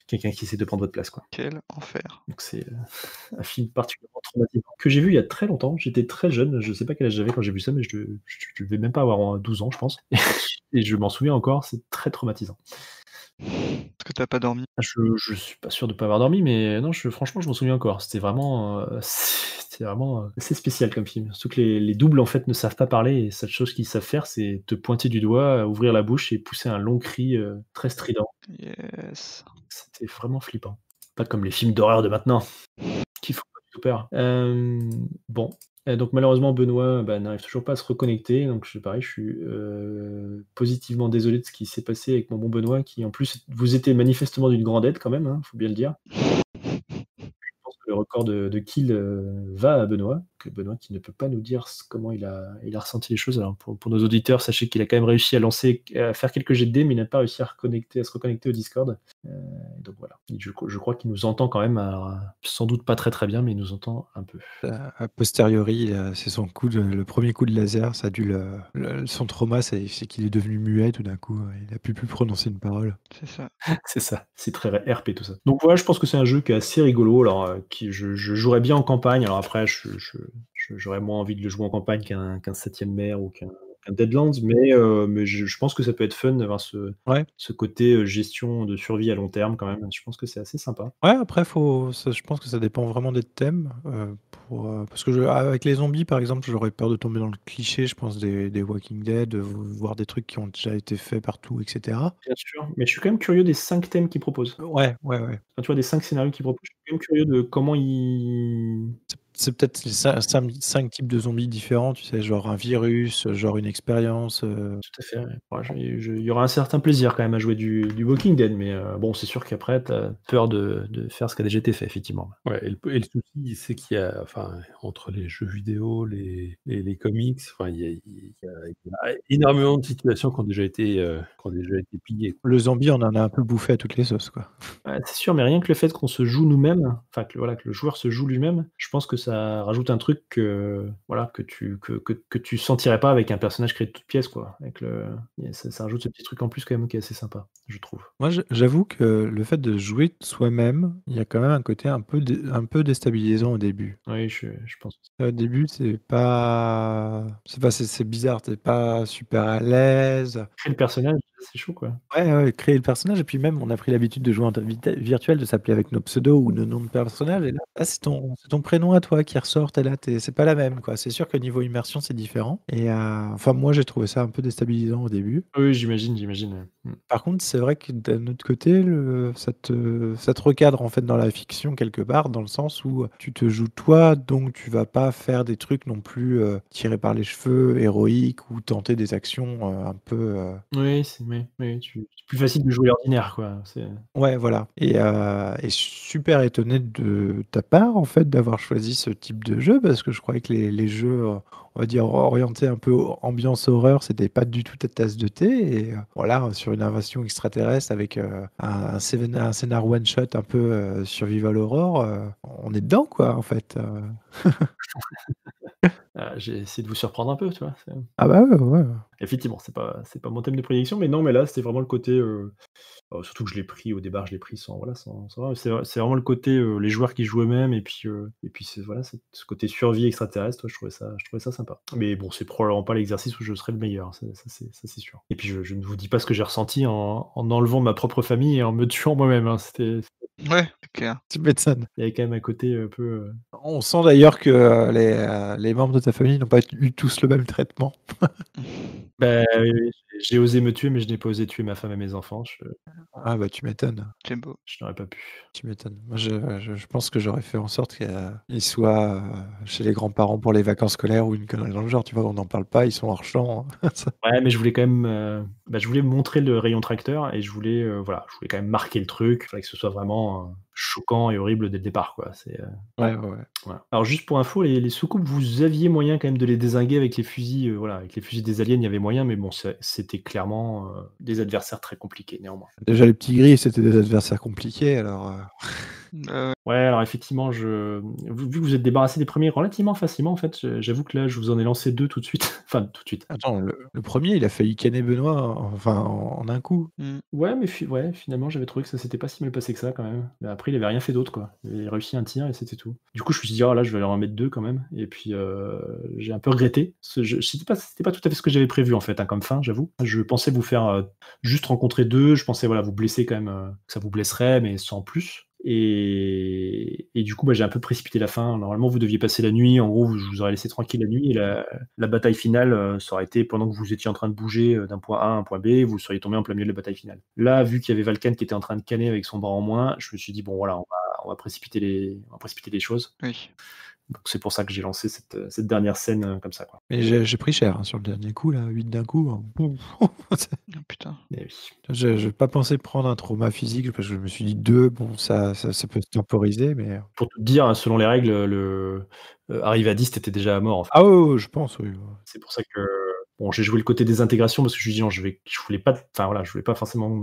E: quelqu'un qui essaie de prendre votre place, quoi.
G: Quel enfer.
E: Donc c'est un film particulièrement traumatisant. Que j'ai vu il y a très longtemps. J'étais très jeune, je sais pas quel âge j'avais quand j'ai vu ça, mais je devais même pas avoir 12 ans, je pense. Et je m'en souviens encore, c'est très traumatisant.
G: Est-ce que t'as pas dormi?
E: Je suis pas sûr de pas avoir dormi, mais non, franchement, je m'en souviens encore. C'était vraiment, assez spécial comme film. Surtout que les doubles, en fait, ne savent pas parler et seule chose qu'ils savent faire, c'est te pointer du doigt, ouvrir la bouche et pousser un long cri, très strident.
G: Yes.
E: C'était vraiment flippant. Pas comme les films d'horreur de maintenant, qui font pas du tout peur. Bon, donc malheureusement Benoît, n'arrive toujours pas à se reconnecter, donc pareil, je suis, positivement désolé de ce qui s'est passé avec mon bon Benoît qui en plus vous était manifestement d'une grande aide quand même, hein, faut bien le dire. Je pense que le record de kills, va à Benoît, qui ne peut pas nous dire comment il a ressenti les choses. Alors pour nos auditeurs, sachez qu'il a quand même réussi à faire quelques jets de dés, mais il n'a pas réussi à se reconnecter au Discord. Donc voilà. Et je crois qu'il nous entend quand même, sans doute pas très, très bien, mais il nous entend un peu.
A: A posteriori, c'est son le premier coup de laser, ça a dû son trauma, c'est qu'il est devenu muet tout d'un coup, il a plus pu prononcer une parole.
G: C'est ça.
E: C'est ça, c'est très RP tout ça. Donc voilà, je pense que c'est un jeu qui est assez rigolo, alors qui je jouerais bien en campagne, alors après j'aurais moins envie de le jouer en campagne qu'un 7ème mer ou qu'un Deadlands, mais je pense que ça peut être fun d'avoir ce côté gestion de survie à long terme quand même. Je pense que c'est assez sympa.
A: Ouais, après je pense que ça dépend vraiment des thèmes, parce que avec les zombies par exemple, j'aurais peur de tomber dans le cliché, je pense des Walking Dead, voir des trucs qui ont déjà été faits partout, etc.
E: Bien sûr, mais je suis quand même curieux des 5 thèmes qu'ils proposent.
A: Ouais.
E: Enfin, tu vois, des 5 scénarios qu'ils proposent, je suis quand même curieux de comment ils...
A: C'est peut-être les 5 types de zombies différents, tu sais, genre un virus, genre une expérience.
E: Tout à fait, ouais. Ouais, il y aura un certain plaisir quand même à jouer du Walking Dead, mais bon, c'est sûr qu'après, tu as peur de faire ce qui a déjà été fait, effectivement.
H: Ouais, et le souci, c'est qu'il y a, enfin, entre les jeux vidéo, les comics, enfin, il y a énormément de situations qui ont déjà été pillées.
A: Le zombie, on en a un peu bouffé à toutes les sauces, quoi.
E: Ouais, c'est sûr, mais rien que le fait qu'on se joue nous-mêmes, enfin que le joueur se joue lui-même, je pense que ça rajoute un truc que tu sentirais pas avec un personnage créé de toutes pièces, quoi. Ça rajoute ce petit truc en plus quand même qui est assez sympa, je trouve.
A: Moi, j'avoue que le fait de jouer soi-même, il y a quand même un côté un peu déstabilisant au début.
E: Oui, je pense.
A: Au début, c'est bizarre, t'es pas super à l'aise.
E: Créer le personnage, c'est chaud, quoi.
A: Ouais, créer le personnage, et puis même, on a pris l'habitude de jouer en virtuel, de s'appeler avec nos pseudos ou nos noms de personnages, et là, c'est ton prénom à toi qui ressort, et là, c'est pas la même, quoi. C'est sûr que niveau immersion, c'est différent. Et enfin, moi, j'ai trouvé ça un peu déstabilisant au début.
E: Oui, j'imagine, ouais.
A: Par contre, c'est vrai que d'un autre côté, ça te recadre en fait dans la fiction quelque part, dans le sens où tu te joues toi, donc tu vas pas faire des trucs non plus tirés par les cheveux, héroïques, ou tenter des actions un peu.
E: Oui, c'est plus facile de jouer l'ordinaire, quoi.
A: Ouais, voilà. Et super étonné de ta part, en fait, d'avoir choisi ce type de jeu, parce que je croyais que les jeux, on va dire, orientés un peu ambiance horreur, c'était pas du tout ta tasse de thé. Et voilà, sur une invasion extraterrestre avec un scénar one-shot un peu survival horror, on est dedans, quoi, en fait.
E: J'ai essayé de vous surprendre un peu, tu vois.
A: Ah bah ouais.
E: Effectivement, c'est pas mon thème de prédiction, mais non, mais là, c'était vraiment le côté, surtout que je l'ai pris au départ, je l'ai pris sans c'est vraiment le côté, les joueurs qui jouent eux-mêmes et puis c'est ce côté survie extraterrestre, je trouvais ça sympa. Mais bon, c'est probablement pas l'exercice où je serai le meilleur, ça c'est sûr. Et puis je ne vous dis pas ce que j'ai ressenti en enlevant ma propre famille et en me tuant moi-même, hein.
G: Ouais, c'est clair.
A: Tu m'étonnes.
E: Il y avait quand même un côté un peu,
A: On sent d'ailleurs que les membres de ta famille n'ont pas eu tous le même traitement.
E: Oui, j'ai osé me tuer, mais je n'ai pas osé tuer ma femme et mes enfants.
A: Ah bah tu m'étonnes.
G: C'est beau.
E: Je n'aurais pas pu.
A: Tu m'étonnes. Moi, je pense que j'aurais fait en sorte qu'ils soient chez les grands-parents pour les vacances scolaires ou une connerie dans le genre. Tu vois, on n'en parle pas, ils sont hors champ.
E: Ouais, mais je voulais quand même, je voulais montrer le rayon tracteur et je voulais quand même marquer le truc. Il fallait que ce soit vraiment choquant et horrible dès le départ, quoi.
A: Ouais.
E: Voilà. Alors juste pour info, les soucoupes, vous aviez moyen quand même de les dézinguer avec les fusils, avec les fusils des aliens, il y avait moyen, mais bon, c'était clairement des adversaires très compliqués néanmoins.
A: Déjà, les petits gris, c'était des adversaires compliqués, alors.
E: Ouais, alors effectivement, vu que vous êtes débarrassé des premiers relativement facilement, en fait, j'avoue que là, je vous en ai lancé 2 tout de suite. Enfin, tout de suite.
A: Attends, le premier, il a failli canner Benoît en un coup.
E: Ouais, mais finalement, j'avais trouvé que ça s'était pas si mal passé que ça quand même. Mais après, il avait rien fait d'autre, quoi. Il avait réussi un tir et c'était tout. Du coup, je me suis dit: «Oh là, je vais leur en mettre 2 quand même» et puis, j'ai un peu regretté. C'était pas tout à fait ce que j'avais prévu, en fait, hein, comme fin, j'avoue. Je pensais vous faire, juste rencontrer 2, je pensais, voilà, vous blesser quand même, que ça vous blesserait, mais sans plus. Et du coup, j'ai un peu précipité la fin. Normalement, vous deviez passer la nuit. En gros, je vous aurais laissé tranquille la nuit et la bataille finale, ça aurait été pendant que vous étiez en train de bouger d'un point A à un point B, vous seriez tombé en plein milieu de la bataille finale. Là, vu qu'il y avait Valkan qui était en train de canner avec son bras en moins, je me suis dit, bon, voilà, on va précipiter les choses.
G: Oui.
E: Donc, c'est pour ça que j'ai lancé cette dernière scène comme ça, quoi.
A: Mais j'ai pris cher hein, sur le dernier coup, là, 8 d'un coup.
G: Oh, putain.
E: Eh oui.
A: Je n'ai pas pensé prendre un trauma physique parce que je me suis dit 2, bon, ça peut se temporiser, mais.
E: Pour tout te dire, selon les règles, arrivé à 10, t'étais déjà à mort, en fait.
A: Ah oui, je pense, oui.
E: C'est pour ça que bon, j'ai joué le côté désintégration parce que je me suis dit non, je voulais pas forcément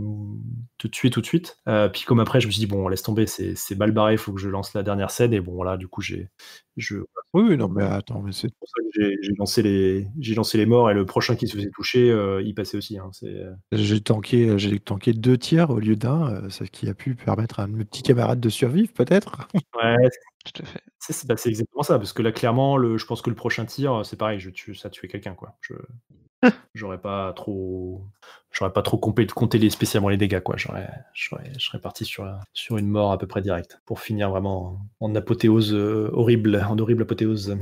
E: te tuer tout de suite. Puis comme après, je me suis dit bon, laisse tomber, c'est mal barré, il faut que je lance la dernière scène et bon là, du coup,
A: Oui, non, mais attends, mais c'est
E: pour ça que j'ai lancé les morts et le prochain qui se faisait toucher, il passait aussi. Hein,
A: j'ai tanké 2 tirs au lieu d'1, ce qui a pu permettre à un de mes petits camarades de survivre, peut-être.
E: Ouais,
G: Tout à fait.
E: c'est exactement ça parce que là, clairement, je pense que le prochain tir, c'est pareil, ça a tué quelqu'un, quoi. J'aurais pas trop compté spécialement les dégâts, quoi. Je serais parti sur une mort à peu près directe pour finir vraiment en apothéose horrible, en horrible apothéose.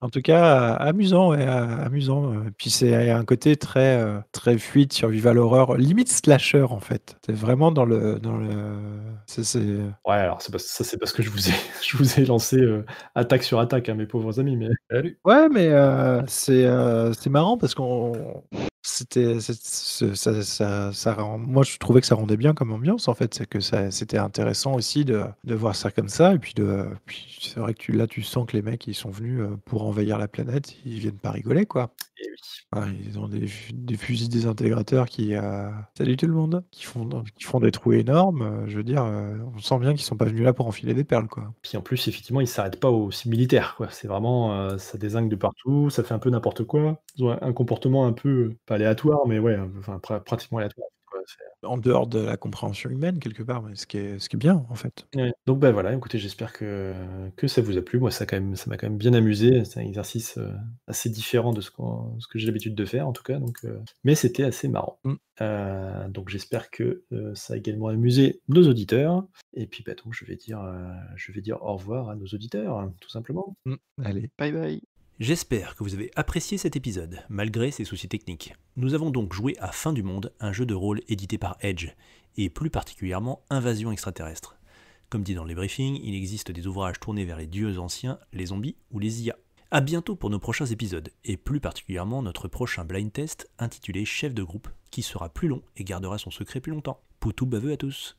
A: En tout cas, amusant, ouais, amusant. Puis c'est un côté très fluide, survival horror, limite slasher en fait. C'est vraiment dans le. C'est.
E: Ouais, alors c'est parce que je vous ai lancé attaque sur attaque, hein, mes pauvres amis, mais salut.
A: Ouais, mais c'est marrant parce qu'on. Moi, je trouvais que ça rendait bien comme ambiance en fait. C'est que c'était intéressant aussi de voir ça comme ça. Et puis, c'est vrai que là, tu sens que les mecs, ils sont venus pour envahir la planète. Ils viennent pas rigoler, quoi.
E: Et oui.
A: Ah, ils ont des fusils désintégrateurs salut tout le monde, qui font des trous énormes. Je veux dire, on sent bien qu'ils sont pas venus là pour enfiler des perles, quoi.
E: Puis en plus, effectivement, ils s'arrêtent pas aux cibles militaires, quoi. C'est vraiment, ça dézingue de partout, ça fait un peu n'importe quoi. Ils ont un comportement un peu, pas aléatoire, mais ouais, enfin pratiquement aléatoire, quoi.
A: En dehors de la compréhension humaine, quelque part, mais ce qui est bien, en fait.
E: Ouais. Donc voilà, écoutez, j'espère que ça vous a plu. Moi, ça m'a quand même bien amusé. C'est un exercice assez différent de ce que j'ai l'habitude de faire, en tout cas. Donc, mais c'était assez marrant. Donc j'espère que ça a également amusé nos auditeurs. Et puis donc je vais dire au revoir à nos auditeurs, tout simplement.
A: Allez.
G: Bye bye.
D: J'espère que vous avez apprécié cet épisode, malgré ses soucis techniques. Nous avons donc joué à Fin du Monde, un jeu de rôle édité par Edge, et plus particulièrement Invasion extraterrestre. Comme dit dans les briefings, il existe des ouvrages tournés vers les dieux anciens, les zombies ou les IA. A bientôt pour nos prochains épisodes, et plus particulièrement notre prochain blind test intitulé Chef de groupe, qui sera plus long et gardera son secret plus longtemps. Poutou baveux à tous.